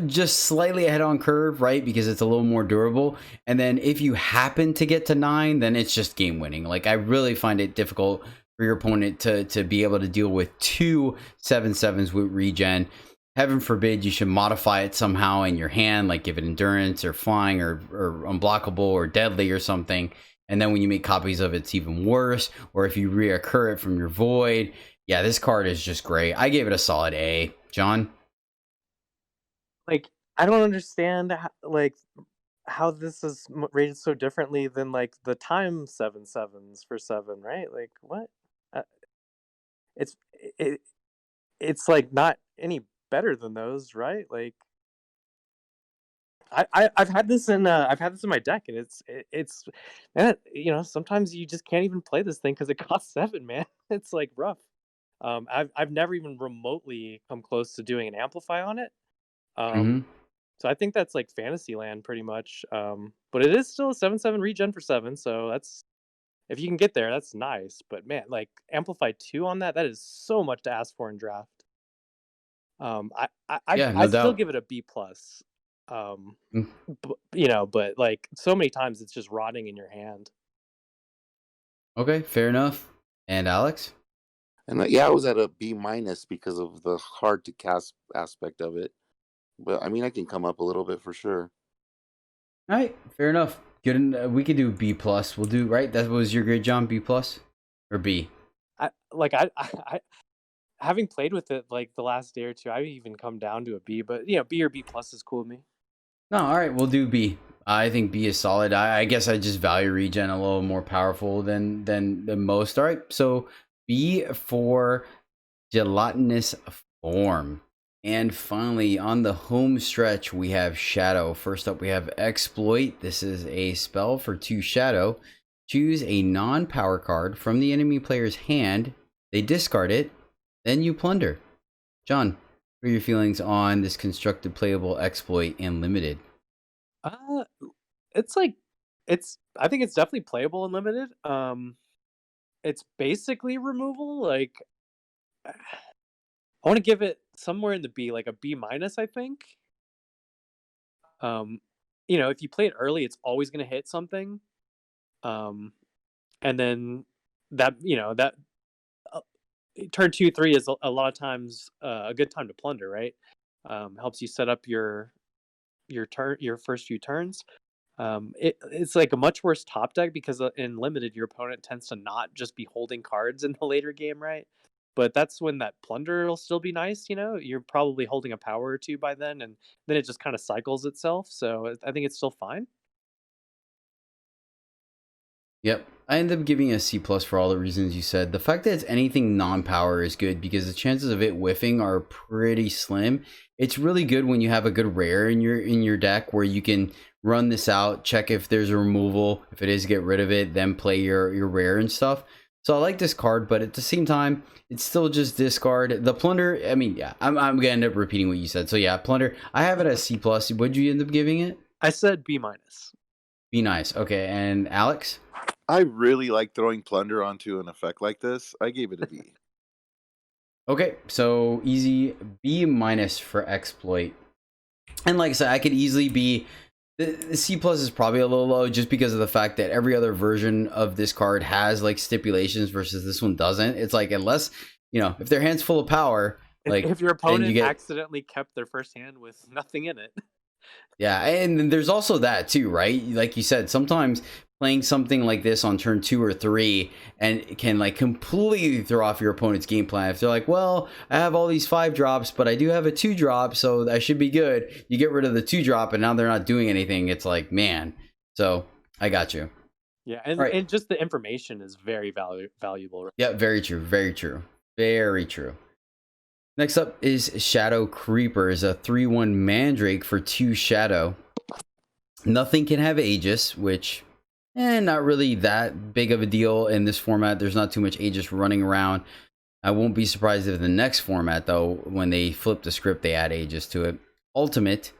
just slightly ahead on curve, right? Because it's a little more durable. And then if you happen to get to 9, then it's just game winning. Like, I really find it difficult for your opponent to be able to deal with 2 7/7s with regen. Heaven forbid you should modify it somehow in your hand, like give it endurance or flying or unblockable or deadly or something. And then when you make copies of it, it's even worse. Or if you reoccur it from your void. Yeah, this card is just great. I gave it a solid A. John? Like, I don't understand how this is rated so differently than like the time 7/7s for 7, right? Like, what? It's like not any better than those, right? Like, I've had this in my deck, and it's man, sometimes you just can't even play this thing because it costs 7, man. It's like rough. I've never even remotely come close to doing an amplify on it. So I think that's like Fantasyland pretty much. But it is still a 7/7 regen for 7, so that's, if you can get there, that's nice. But man, like amplify 2 on that is so much to ask for in draft. Yeah, no I still doubt. give it a B plus. But like so many times it's just rotting in your hand. Okay, fair enough. And Alex? And yeah, I was at a B minus because of the hard to cast aspect of it. But I mean, I can come up a little bit for sure. All right, fair enough. Good. We could do B plus. We'll do right. That was your grade, John. B plus or B. I having played with it like the last day or two, I even come down to a B. But B or B plus is cool with me. No, all right, we'll do B. I think B is solid. I guess I just value regen a little more powerful than most. All right, so B for gelatinous form. And finally, on the home stretch, we have Shadow. First up, we have Exploit. This is a spell for 2 Shadow. Choose a non-power card from the enemy player's hand. They discard it, then you plunder. John, what are your feelings on this constructed playable exploit and limited? It's like I think it's definitely playable and limited. It's basically removal. Like I want to give it somewhere in the B, like a B minus, I think. If you play it early, it's always going to hit something. And then that turn 2, 3 is a lot of times a good time to plunder, right? Helps you set up your first few turns. It's like a much worse top deck because in limited your opponent tends to not just be holding cards in the later game, right? But that's when that plunder will still be nice. You're probably holding a power or two by then, and then it just kind of cycles itself. So I think it's still fine. Yep. I end up giving a C plus for all the reasons you said. The fact that it's anything non-power is good because the chances of it whiffing are pretty slim. It's really good when you have a good rare in your deck where you can run this out, check if there's a removal. If it is, get rid of it, then play your rare and stuff. So I like this card, but at the same time, it's still just discard. The plunder, I mean, yeah, I'm gonna end up repeating what you said. So yeah, plunder, I have it as C plus. What'd you end up giving it? I said B minus. Be nice. Okay, and Alex? I really like throwing plunder onto an effect like this. I gave it a B. Okay, so easy B minus for exploit. And like I said, I could easily be the C plus is probably a little low just because of the fact that every other version of this card has like stipulations versus this one doesn't. It's like unless if their hand's full of power, like if your opponent accidentally kept their first hand with nothing in it. Yeah, and there's also that too, right? Like you said, sometimes playing something like this on turn 2 or 3 and it can like completely throw off your opponent's game plan. If they're like, well, I have all these 5 drops, but I do have a 2 drop, so I should be good. You get rid of the 2 drop and now they're not doing anything. It's like, man. So I got you. Yeah, and just the information is very valuable. Right? Yeah, very true. Very true. Very true. Next up is Shadow Creeper. Is a 3/1 Mandrake for 2 Shadow. Nothing can have Aegis, which not really that big of a deal in this format. There's not too much Aegis running around. I won't be surprised if the next format, though, when they flip the script, they add Aegis to it. Ultimate,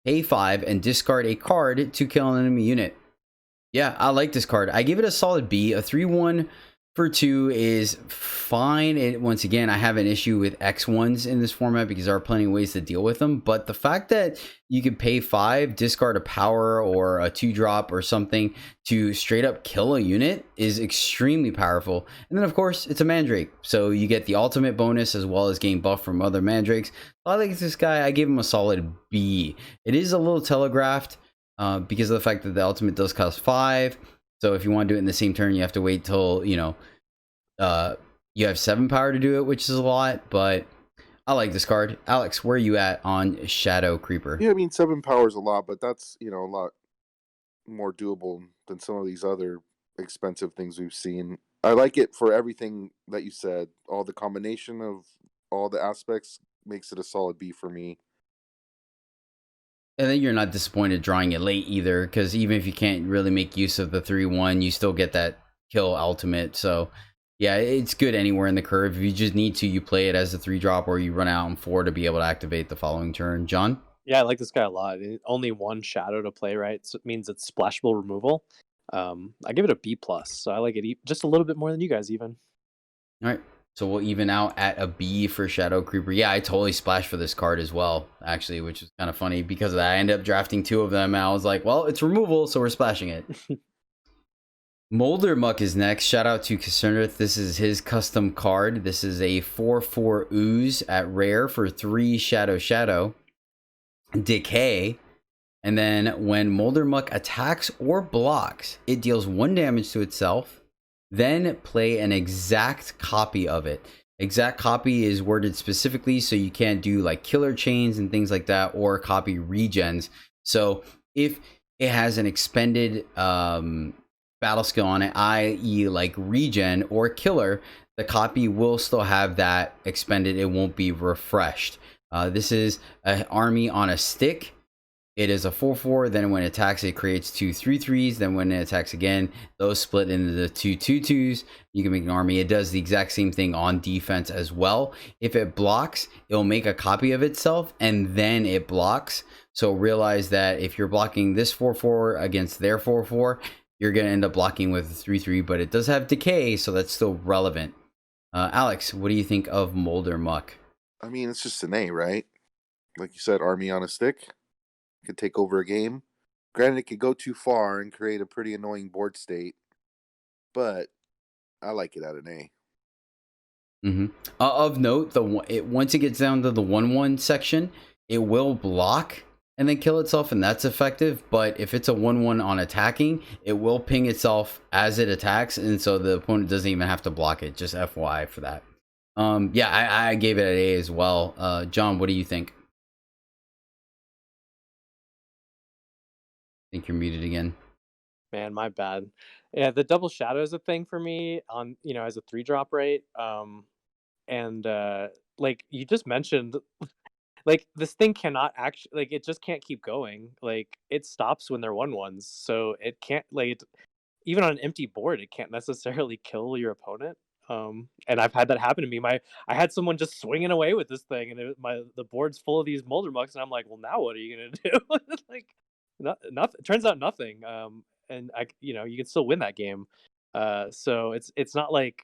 pay 5 and discard a card to kill an enemy unit. Yeah, I like this card. I give it a solid B. A 3/1 for 2 is fine. Once again, I have an issue with X1s in this format because there are plenty of ways to deal with them. But the fact that you can pay 5, discard a power or a 2 drop or something to straight up kill a unit is extremely powerful. And then, of course, it's a Mandrake. So you get the ultimate bonus as well as gain buff from other Mandrakes. I like this guy. I give him a solid B. It is a little telegraphed because of the fact that the ultimate does cost 5. So if you want to do it in the same turn, you have to wait till, you have 7 power to do it, which is a lot, but I like this card. Alex, where are you at on Shadow Creeper? Yeah, I mean, 7 power is a lot, but that's, a lot more doable than some of these other expensive things we've seen. I like it for everything that you said. All the combination of all the aspects makes it a solid B for me. And then you're not disappointed drawing it late either, because even if you can't really make use of the 3/1, you still get that kill ultimate. So yeah, it's good anywhere in the curve. If you just need to, you play it as a 3 drop or you run out on 4 to be able to activate the following turn. John? Yeah, I like this guy a lot. Only 1 shadow to play, right? So it means it's splashable removal. I give it a B plus, so I like it just a little bit more than you guys even. All right. So we'll even out at a B for Shadow Creeper. Yeah, I totally splashed for this card as well, actually, which is kind of funny because I ended up drafting 2 of them. And I was like, well, it's removal, so we're splashing it. Molder Muck is next. Shout out to Cassandra. This is his custom card. This is a 4/4 ooze at rare for 3 shadow. Decay. And then when Molder Muck attacks or blocks, it deals 1 damage to itself. Then play an exact copy of it. Exact copy is worded specifically so you can't do like killer chains and things like that, or copy regens. So if it has an expended battle skill on it, i.e. like regen or killer, the copy will still have that expended. It won't be refreshed. This is an army on a stick. It is a 4/4. Then when it attacks, it creates 2 3/3s. Then when it attacks again, those split into the 2 2/2s. You can make an army. It does the exact same thing on defense as well. If it blocks, it'll make a copy of itself and then it blocks. So realize that if you're blocking this 4/4 against their 4/4, you're going to end up blocking with a 3/3. But it does have decay, so that's still relevant. Alex, what do you think of Molder Muck? I mean, it's just an A, right? Like you said, army on a stick. Could take over a game. Granted, it could go too far and create a pretty annoying board state, but I like it at an A. Of note, once it gets down to the 1/1 section, it will block and then kill itself, and that's effective. But if it's a 1/1 on attacking, it will ping itself as it attacks, and so the opponent doesn't even have to block it. Just FYI for that. Yeah, I gave it an A as well. John, what do you think? I think you're muted again. Man, my bad. Yeah, the double shadow is a thing for me on, as a 3-drop rate. And like you just mentioned, like this thing cannot actually, like it just can't keep going. Like it stops when they're 1/1s, so it can't, like even on an empty board, it can't necessarily kill your opponent. And I've had that happen to me. I had someone just swinging away with this thing, and the board's full of these Molder Mucks, and I'm like, well, now what are you gonna do? Like, nothing. Turns out nothing. And you can still win that game. So it's not like,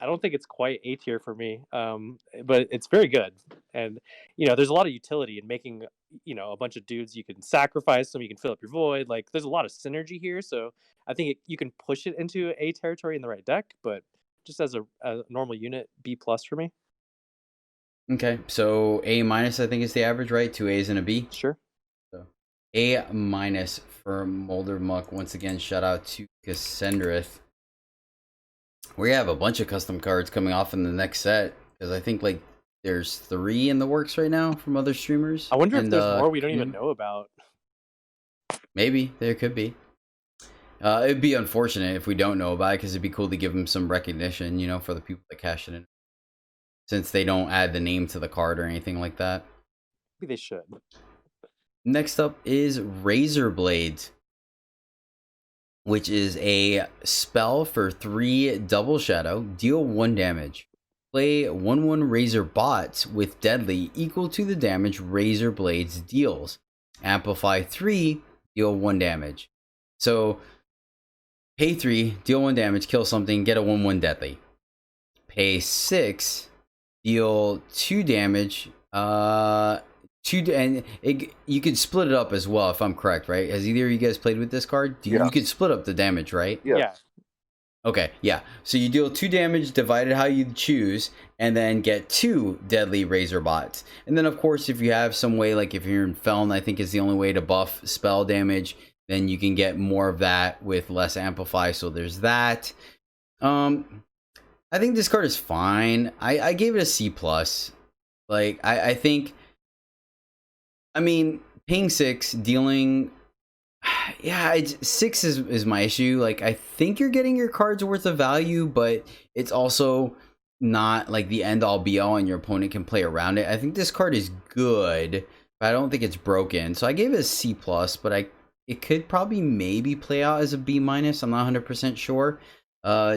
I don't think it's quite A tier for me. But it's very good. And there's a lot of utility in making a bunch of dudes. You can sacrifice them. You can fill up your void. Like there's a lot of synergy here. So I think you can push it into A territory in the right deck. But just as a normal unit, B plus for me. Okay, so A minus I think is the average, right? 2 A's and a B. Sure. So A minus for Molder Muck. Once again, shout out to Cassendrath. We have a bunch of custom cards coming off in the next set, because I think like there's 3 in the works right now from other streamers. I wonder if there's more we don't even know about. Maybe there could be. It'd be unfortunate if we don't know about it, because it'd be cool to give them some recognition, for the people that cash it in, since they don't add the name to the card or anything like that. Maybe they should. Next up is Razor Blades, which is a spell for 3 double shadow, deal 1 damage. Play 1/1 Razor Bots with deadly equal to the damage Razor Blades deals. Amplify 3, deal 1 damage. So pay 3, deal 1 damage, kill something, get a 1/1 deadly. Pay 6, deal 2 damage. You could split it up as well, if I'm correct, right? Has either of you guys played with this card? You could split up the damage, right? Yeah. Okay, yeah. So you deal 2 damage divided how you choose, and then get 2 deadly Razor Bots. And then, of course, if you have some way, like if you're in Feln, I think is the only way to buff spell damage, then you can get more of that with less amplify. So there's that. I think this card is fine. I gave it a C+. Like, I think... I mean, paying 6, dealing... Yeah, 6 is my issue. Like, I think you're getting your cards worth of value, but it's also not like the end-all be-all, and your opponent can play around it. I think this card is good, but I don't think it's broken. So I gave it a C+, but it could probably maybe play out as a B-. I'm not 100% sure.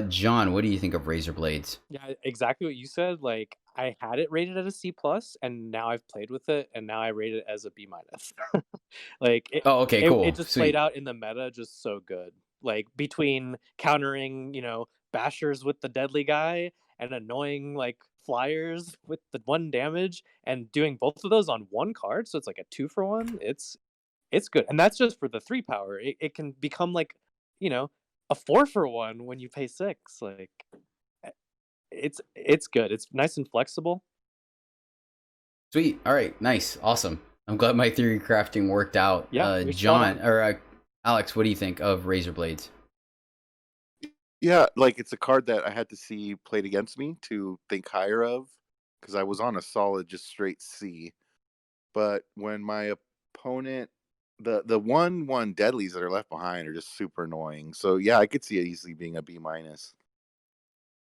John, what do you think of Razor Blades? Yeah, exactly what you said. Like, I had it rated at a C+, and now I've played with it, and now I rate it as a B-. Like, Oh, okay, cool. It just Sweet. played out in the meta just so good. Like, between countering, bashers with the deadly guy and annoying, like, flyers with the 1 damage, and doing both of those on 1 card, so it's like a 2-for-1. It's good. And that's just for the 3 power. It can become like, a 4-for-1 when you pay 6. Like, it's good. It's nice and flexible. Sweet. All right. Nice. Awesome. I'm glad my theory crafting worked out. Yeah, you're spot John on. or Alex, what do you think of Razor Blades? Yeah, like it's a card that I had to see played against me to think higher of, because I was on a solid just straight C. But when my opponent, the 1/1 deadlies that are left behind are just super annoying. So yeah, I could see it easily being a B minus.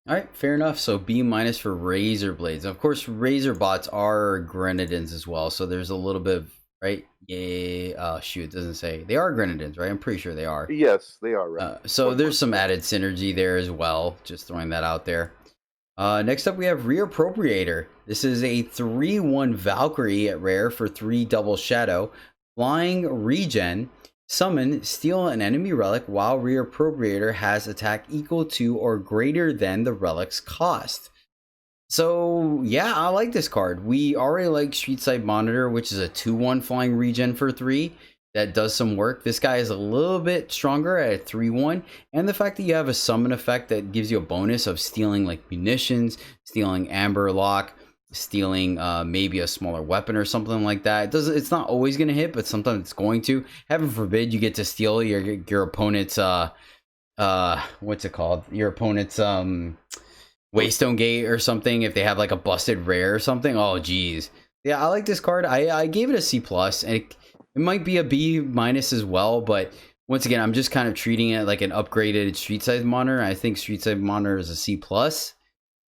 All right, fair enough. So B minus for Razor Blades. Of course, Razor bots are Grenadins as well. So there's a little bit of, right? Yeah. Oh, shoot. It doesn't say. They are Grenadins, right? I'm pretty sure they are. Yes, they are right. So there's some added synergy there as well. Just throwing that out there. Next up, we have Reappropriator. This is a 3/1 Valkyrie at rare for 3 double shadow. Flying regen. Summon, steal an enemy relic while Reappropriator has attack equal to or greater than the relic's cost. So, yeah, I like this card. We already like Street Side Monitor, which is a 2/1 flying regen for 3 that does some work. This guy is a little bit stronger at a 3/1, and the fact that you have a summon effect that gives you a bonus of stealing like munitions, stealing Amber Lock, stealing maybe a smaller weapon or something like that. It's not always going to hit, but sometimes it's going to. Heaven forbid you get to steal your opponent's what's it called? Your opponent's Waystone Gate or something, if they have like a busted rare or something. Oh geez. Yeah, I like this card. I gave it a C plus, and it might be a B minus as well, but once again, I'm just kind of treating it like an upgraded Street Side Monitor. I think Street Side Monitor is a C plus.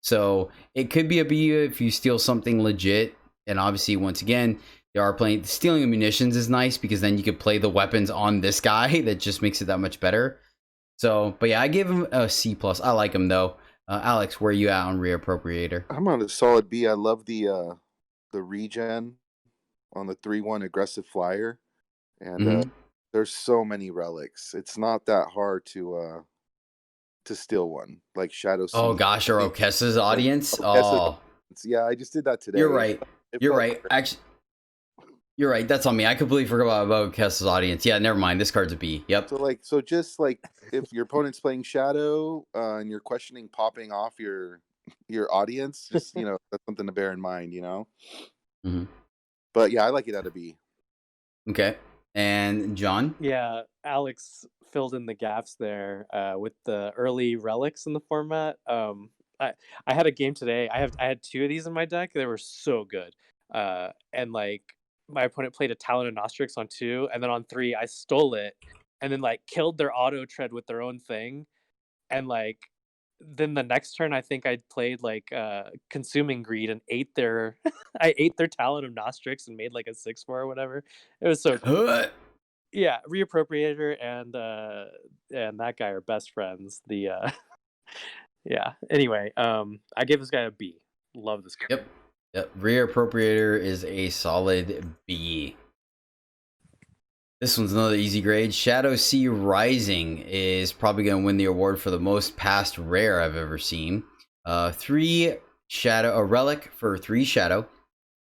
So it could be a B if you steal something legit. And obviously, once again, they are playing stealing munitions is nice because then you could play the weapons on this guy. That just makes it that much better. So, but yeah, I give him a C plus. I like him though. Alex, where are you at on Reappropriator? I'm on a solid B. I love the regen on the 3/1 aggressive flyer, and there's so many relics. It's not that hard to steal one, like Shadow Sea. Oh gosh, or Okessa's audience. Okessa, yeah, I just did that today. You're right. You're right. Actually, you're right. That's on me. I completely forgot about Okessa's audience. Yeah, never mind. This card's a B. Yep. So just like if your opponent's playing Shadow and you're questioning popping off your audience, just that's something to bear in mind. Mm-hmm. But yeah, I like it at a B. Okay. And John? Yeah, Alex filled in the gaps there with the early relics in the format. I had a game today. I had 2 of these in my deck. They were so good. And like my opponent played a Talon of Nostrix on 2, and then on 3 I stole it, and then like killed their auto tread with their own thing, and like then the next turn I think I played like Consuming Greed and ate their I ate their Talon of Nostrix and made like a 6/4 or whatever. It was so cool. Yeah, Reappropriator and that guy are best friends. The yeah. Anyway, I gave this guy a B. Love this guy. Yep. Reappropriator is a solid B. This one's another easy grade. Shadow Sea Rising is probably going to win the award for the most past rare I've ever seen. 3 shadow, a relic for 3 shadow.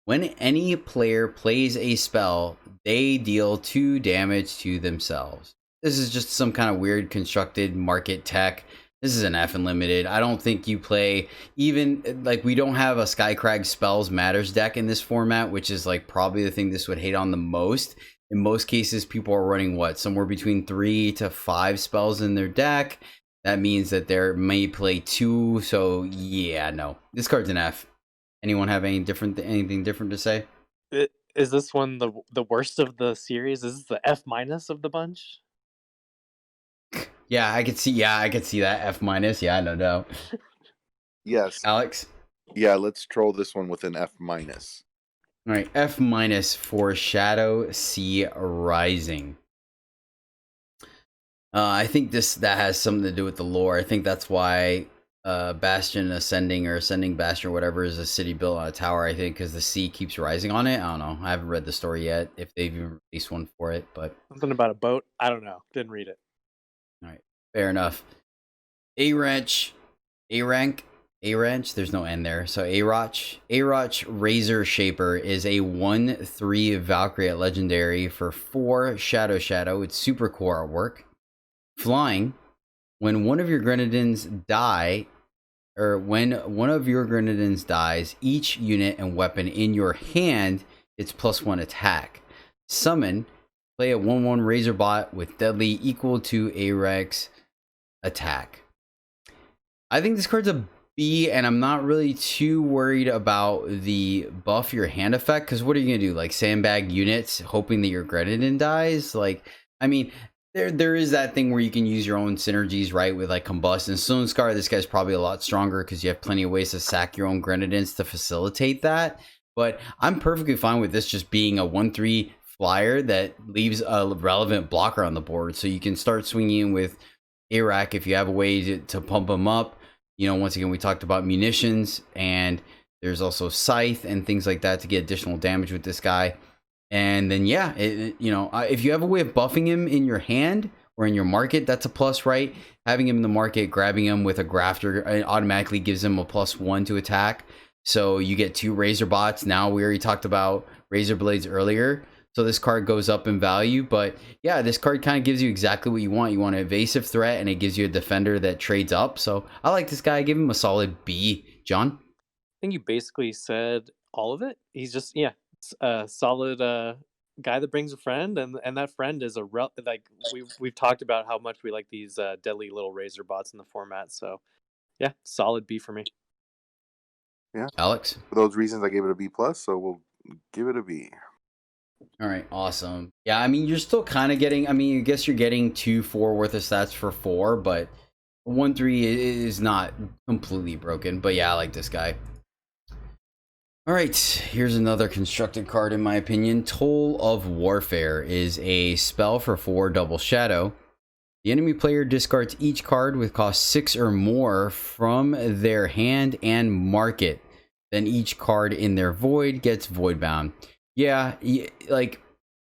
When any player plays a spell, they deal 2 damage to themselves. This is just some kind of weird constructed market tech. This is an F and limited. I don't think you play even like we don't have a Skycrag Spells Matters deck in this format, which is like probably the thing this would hate on the most. In most cases, people are running somewhere between 3 to 5 spells in their deck. That means that they may play 2. So yeah, no, this card's an F. Anyone have anything different to say? Is this one the worst of the series? Is this the F minus of the bunch? Yeah, I could see that F minus. Yeah, no doubt. Yes, Alex. Yeah, let's troll this one with an F minus. All right, F minus for Shadow Sea Rising. I think that has something to do with the lore. I think that's why Bastion Ascending or Ascending Bastion or whatever is a city built on a tower. I think because the sea keeps rising on it. I don't know. I haven't read the story yet if they've even released one for it, but something about a boat. I don't know. Didn't read it. All right, fair enough. A-Wrench. There's no N there. So A-Wrench Razor Shaper is a 1/3 Valkyrie at Legendary for 4 Shadow. It's super cool artwork. Flying. When one of your Grenadins die, or when one of your Grenadins dies, each unit and weapon in your hand it's +1 attack. Summon, play a 1/1 Razorbot with deadly equal to Arex attack. I think this card's a B, and I'm not really too worried about the buff your hand effect, because what are you gonna do? Like sandbag units, hoping that your Grenadin dies? Like, I mean, there is that thing where you can use your own synergies, right? With like Combust and Stone Scar. This guy's probably a lot stronger because you have plenty of ways to sack your own Grenadins to facilitate that. But I'm perfectly fine with this just being a 1/3 flyer that leaves a relevant blocker on the board, so you can start swinging in with Arak if you have a way to pump him up. You know, once again, we talked about munitions, and there's also Scythe and things like that to get additional damage with this guy. And then, yeah, if you have a way of buffing him in your hand or in your market, that's a plus, right? Having him in the market, grabbing him with a grafter, it automatically gives him a +1 to attack. So you get 2 Razor Bots. Now, we already talked about Razor Blades earlier. So this card goes up in value. But yeah, this card kind of gives you exactly what you want. You want an evasive threat, and it gives you a defender that trades up. So I like this guy. I give him a solid B. John? I think you basically said all of it. He's just a solid guy that brings a friend, and that friend is like we've talked about how much we like these deadly little Razor Bots in the format. So yeah, solid B for me. Yeah, Alex? For those reasons, I gave it a B+, so we'll give it a B. All right, awesome. Yeah, I mean, you're still kind of getting, I mean, I guess you're getting 2/4 worth of stats for 4, but 1/3 is not completely broken. But yeah, I like this guy. All right, here's another constructed card in my opinion. Toll of Warfare is a spell for 4 double shadow. The enemy player discards each card with cost 6 or more from their hand and mark it. Then each card in their void gets void bound. Yeah, like,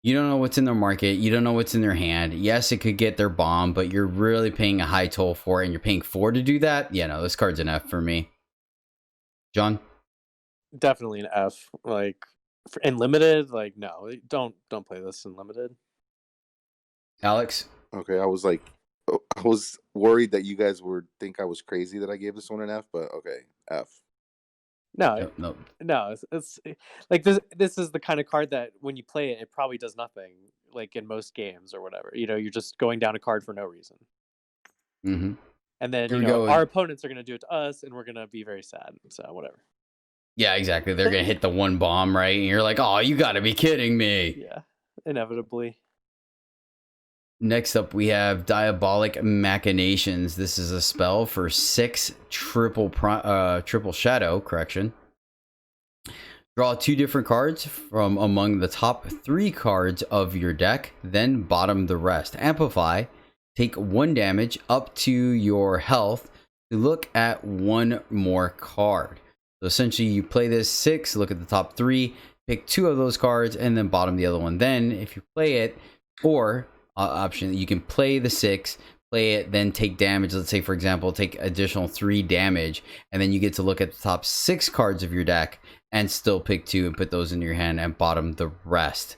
you don't know what's in their market. You don't know what's in their hand. Yes, it could get their bomb, but you're really paying a high toll for it, and you're paying 4 to do that. Yeah, no, this card's an F for me. John? Definitely an F. Like in limited, like no, don't play this in limited. Alex? Okay, I was worried that you guys would think I was crazy that I gave this one an F, but okay, F. No, No. it's like this is the kind of card that when you play it, it probably does nothing. Like in most games or whatever, you're just going down a card for no reason. Mm-hmm. And then Here we go. our opponents are going to do it to us, and we're going to be very sad. So whatever. Yeah, exactly. They're gonna hit the one bomb, right? And you're like, oh, you gotta be kidding me. Yeah, inevitably. Next up, we have Diabolic Machinations. This is a spell for 6 triple shadow. Correction. Draw 2 different cards from among the top 3 cards of your deck, then bottom the rest. Amplify. Take 1 damage up to your health to look at 1 more card. So essentially, you play this 6, look at the top 3, pick 2 of those cards, and then bottom the other one. Then, if you play it, or option, you can play the 6, play it, then take damage. Let's say, for example, take additional 3 damage, and then you get to look at the top 6 cards of your deck and still pick 2 and put those in your hand and bottom the rest.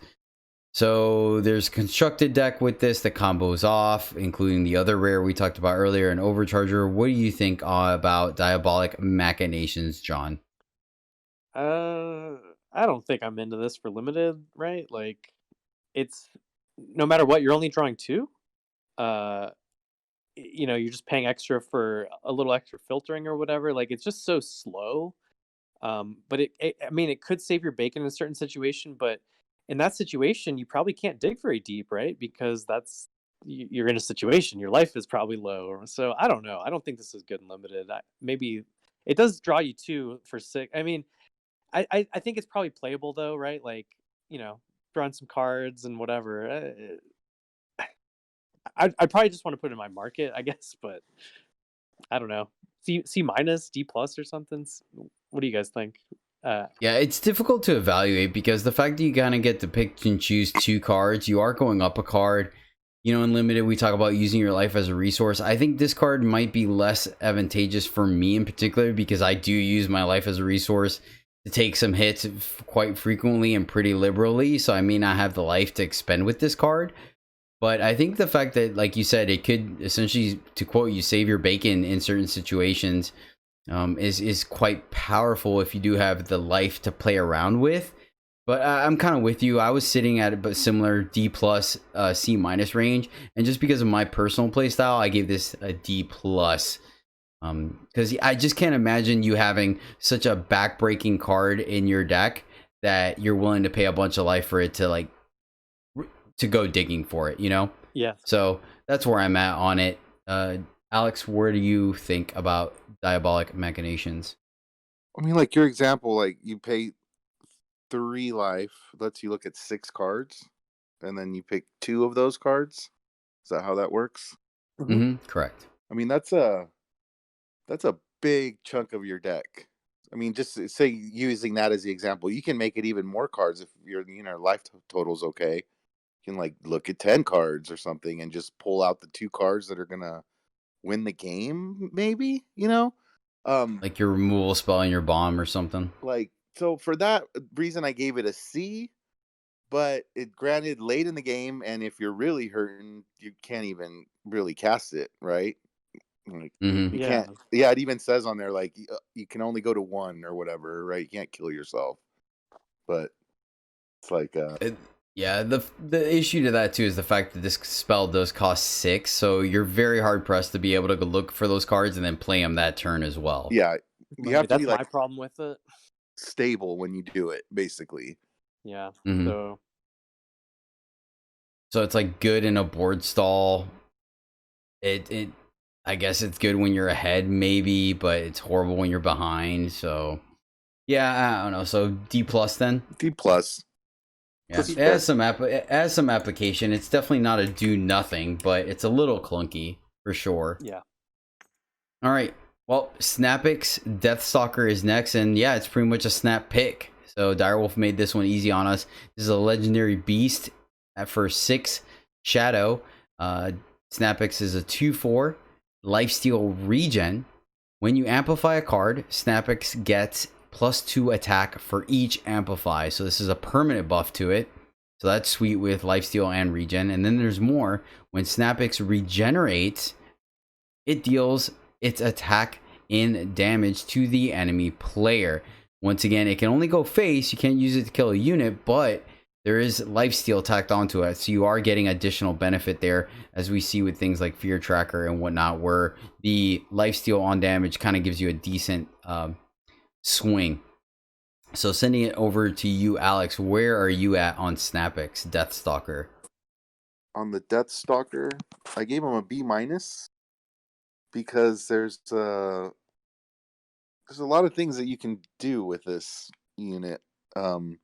So there's constructed deck with this that combos off, including the other rare we talked about earlier, and Overcharger. What do you think about Diabolic Machinations, John? I don't think I'm into this for limited, right? Like, it's no matter what, you're only drawing 2. You're just paying extra for a little extra filtering or whatever. Like, it's just so slow. But it could save your bacon in a certain situation, but in that situation, you probably can't dig very deep, right? Because you're in a situation, your life is probably low. So I don't know. I don't think this is good and limited. Maybe it does draw you 2 for 6. I mean, I think it's probably playable though, right? Like, drawing some cards and whatever. I'd probably just want to put it in my market, I guess, but I don't know. C minus, D plus or something. What do you guys think? Yeah, it's difficult to evaluate because the fact that you kind of get to pick and choose 2 cards, you are going up a card. In limited, we talk about using your life as a resource. I think this card might be less advantageous for me in particular because I do use my life as a resource to take some hits quite frequently and pretty liberally. So I may not have the life to expend with this card. But I think the fact that, like you said, it could essentially, to quote you, save your bacon in certain situations, is quite powerful if you do have the life to play around with. But I'm kind of with you. I was sitting at a similar D plus, C minus range, and just because of my personal play style, I gave this a D plus. Because I just can't imagine you having such a backbreaking card in your deck that you're willing to pay a bunch of life for it to like to go digging for it, you know? Yeah. So that's where I'm at on it. Alex, where do you think about Diabolic Machinations? I mean, like your example, like you pay 3 life, lets you look at 6 cards, and then you pick 2 of those cards. Is that how that works? Correct. I mean, that's a big chunk of your deck. I mean, just say using that as the example, you can make it even more cards if your life total's okay. You can like look at 10 cards or something and just pull out the 2 cards that are gonna win the game, maybe, Like your removal spell and your bomb or something. like so for that reason I gave it a C, but it granted late in the game, and if you're really hurting, you can't even really cast it, right? Like, you Yeah. can't. Yeah, it even says on there like you can only go to 1 or whatever, right? You can't kill yourself. But it's like Yeah, the issue to that too is the fact that this spell does cost 6, so you're very hard pressed to be able to go look for those cards and then play them that turn as well. yeah, you have to That's be my like problem with it. stable when you do it, basically. Yeah. So it's like good in a board stall. It I guess it's good when you're ahead, maybe, but it's horrible when you're behind. So yeah, I don't know. So D plus then. D plus. Yeah, it has some application. It's definitely not a do nothing, but it's a little clunky for sure. Yeah. All right. Well, Snapix Deathstalker is next, and yeah, it's pretty much a snap pick. So Direwolf made this one easy on us. This is a legendary beast for 6 shadow. Snapix is a 2/4 lifesteal regen. When you amplify a card, Snapix gets +2 attack for each amplify. So this is a permanent buff to it. So that's sweet with lifesteal and regen. And then there's more. When Snapix regenerates, it deals its attack in damage to the enemy player. Once again, it can only go face. You can't use it to kill a unit, but there is lifesteal tacked onto it. So you are getting additional benefit there, as we see with things like Fear Tracker and whatnot, where the lifesteal on damage kind of gives you a decent swing. So sending it over to you, Alex, where are you at on Snapix Deathstalker? On the Deathstalker, I gave him a B minus because there's a lot of things that you can do with this unit, and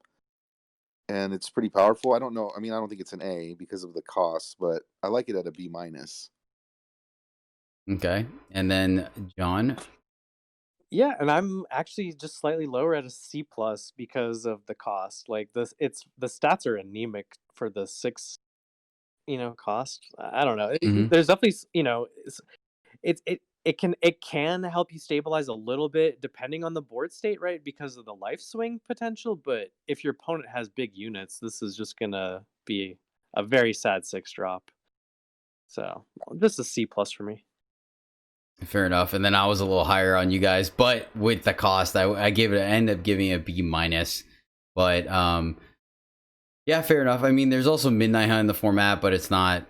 it's pretty powerful. I don't know. I mean, I don't think it's an A because of the cost, but I like it at a B minus. Okay, and then John. Yeah, and I'm actually just slightly lower at a C plus because of the cost. Like the stats are anemic for the 6, cost. I don't know. There's definitely, it can help you stabilize a little bit depending on the board state, right? Because of the life swing potential. But if your opponent has big units, this is just gonna be a very sad 6 drop. So just a C plus for me. Fair enough. And then I was a little higher on you guys, but with the cost, I ended up giving it a B minus. But yeah, fair enough. I mean, there's also Midnight Hunt in the format, but it's not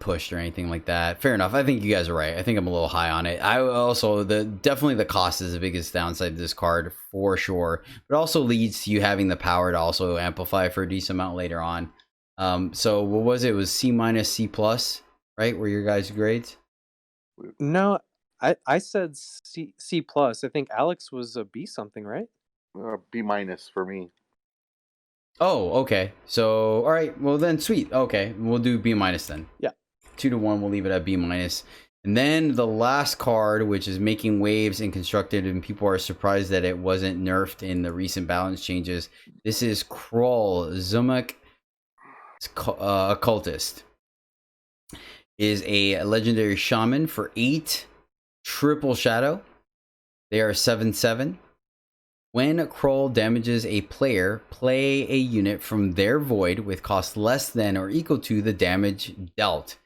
pushed or anything like that. Fair enough. I think you guys are right. I think I'm a little high on it. I also definitely the cost is the biggest downside to this card for sure. But it also leads to you having the power to also amplify for a decent amount later on. So what was it? It was C minus, C plus, right? Were your guys' grades? No, I said C plus. I think Alex was a B something, right? B minus for me. Oh, okay. So, all right. Well, then, sweet. Okay, we'll do B minus then. Yeah. 2-1. We'll leave it at B minus. And then the last card, which is making waves and constructed, and people are surprised that it wasn't nerfed in the recent balance changes. This is Krull Zumak, Occultist. Is a legendary shaman for 8 triple shadow. They are 7/7. When Kroll damages a player, play a unit from their void with cost less than or equal to the damage dealt.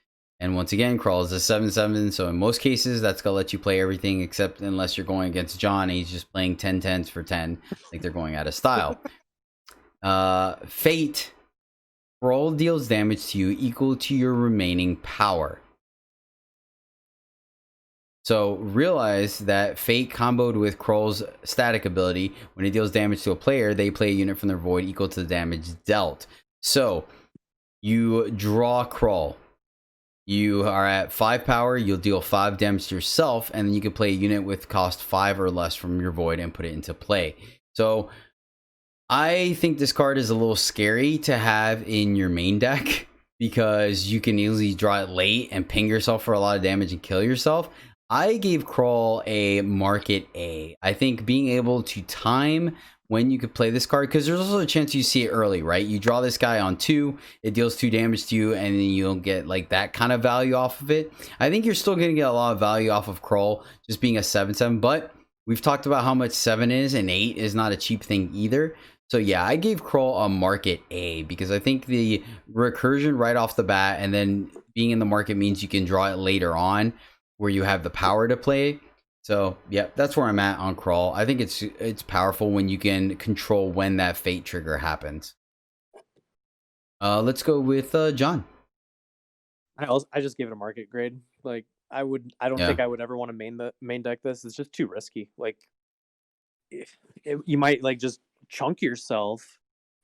And once again, Kroll is a 7/7, so in most cases, that's going to let you play everything except unless you're going against John and he's just playing 10/10s for 10, like they're going out of style. Fate. Kroll deals damage to you equal to your remaining power. So realize that Fate comboed with Kroll's static ability. When it deals damage to a player, they play a unit from their void equal to the damage dealt. So you draw Kroll. You are at 5 power, you'll deal 5 damage to yourself, and then you can play a unit with cost 5 or less from your void and put it into play. So I think this card is a little scary to have in your main deck because you can easily draw it late and ping yourself for a lot of damage and kill yourself. I gave Kroll a market A. I think being able to time when you could play this card, because there's also a chance you see it early, right? You draw this guy on 2, it deals 2 damage to you, and then you'll get like that kind of value off of it. I think you're still going to get a lot of value off of Kroll just being a 7/7, but we've talked about how much 7 is, and 8 is not a cheap thing either. So yeah, I gave Kroll a market A because I think the recursion right off the bat and then being in the market means you can draw it later on where you have the power to play. So yeah, that's where I'm at on Kroll. I think it's powerful when you can control when that fate trigger happens. Let's go with John. I just gave it a market grade. Like I don't think I would ever want to main deck this. It's just too risky. Like you might like just chunk yourself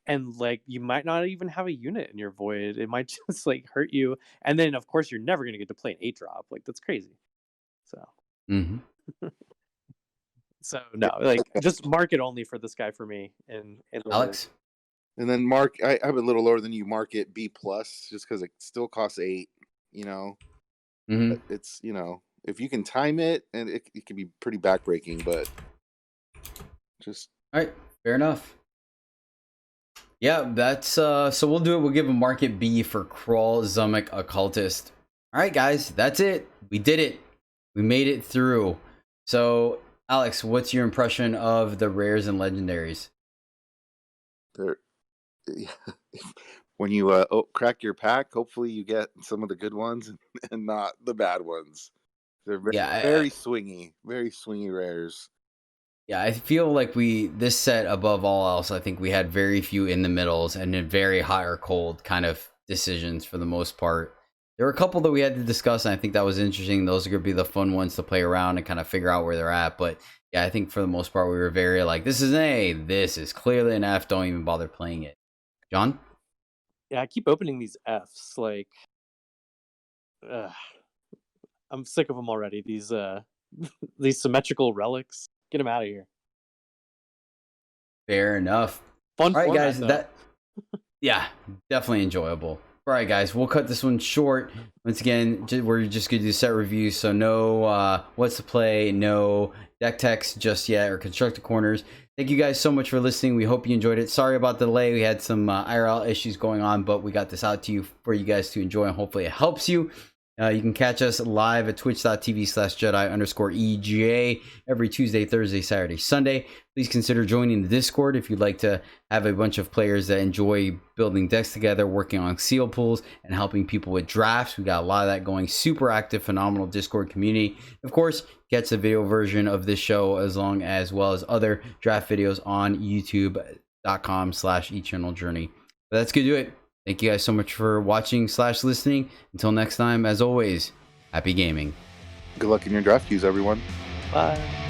and like you might not even have a unit in your void. It might just like hurt you, and then of course you're never going to get to play an 8-drop. Like that's crazy. So so no, like just market only for this guy for me. And Alex. And then Mark, I have a little lower than you. Market B plus just because it still costs 8. You know, it's if you can time it, and it can be pretty backbreaking, but just all right. Fair enough. Yeah, that's so we'll do it. We'll give a market B for Kroll, Zumek, Occultist. All right, guys, that's it. We did it. We made it through. So, Alex, what's your impression of the rares and legendaries? When you crack your pack, hopefully you get some of the good ones and not the bad ones. They're very swingy rares. Yeah, I feel like this set above all else, I think we had very few in the middles and then very hot or cold kind of decisions for the most part. There were a couple that we had to discuss, and I think that was interesting. Those are going to be the fun ones to play around and kind of figure out where they're at. But yeah, I think for the most part, we were very like, this is an A, this is clearly an F, don't even bother playing it. John? Yeah, I keep opening these Fs. Like, I'm sick of them already. These symmetrical relics. Get them out of here. Fair enough. Fun. All right, format, guys. though. Yeah, definitely enjoyable. All right, guys, we'll cut this one short. Once again, we're just going to do set reviews, so no what's to play, no deck text just yet, or constructed corners. Thank you guys so much for listening. We hope you enjoyed it. Sorry about the delay. We had some IRL issues going on, but we got this out to you for you guys to enjoy, and hopefully it helps you. You can catch us live at twitch.tv/Jedi_EGA every Tuesday, Thursday, Saturday, Sunday. Please consider joining the Discord if you'd like to have a bunch of players that enjoy building decks together, working on seal pools, and helping people with drafts. We got a lot of that going. Super active, phenomenal Discord community. Of course, catch the video version of this show as well as other draft videos on youtube.com/EternalJourney. But that's going to do it. Thank you guys so much for watching/listening. Until next time, as always, happy gaming. Good luck in your draft queues, everyone. Bye.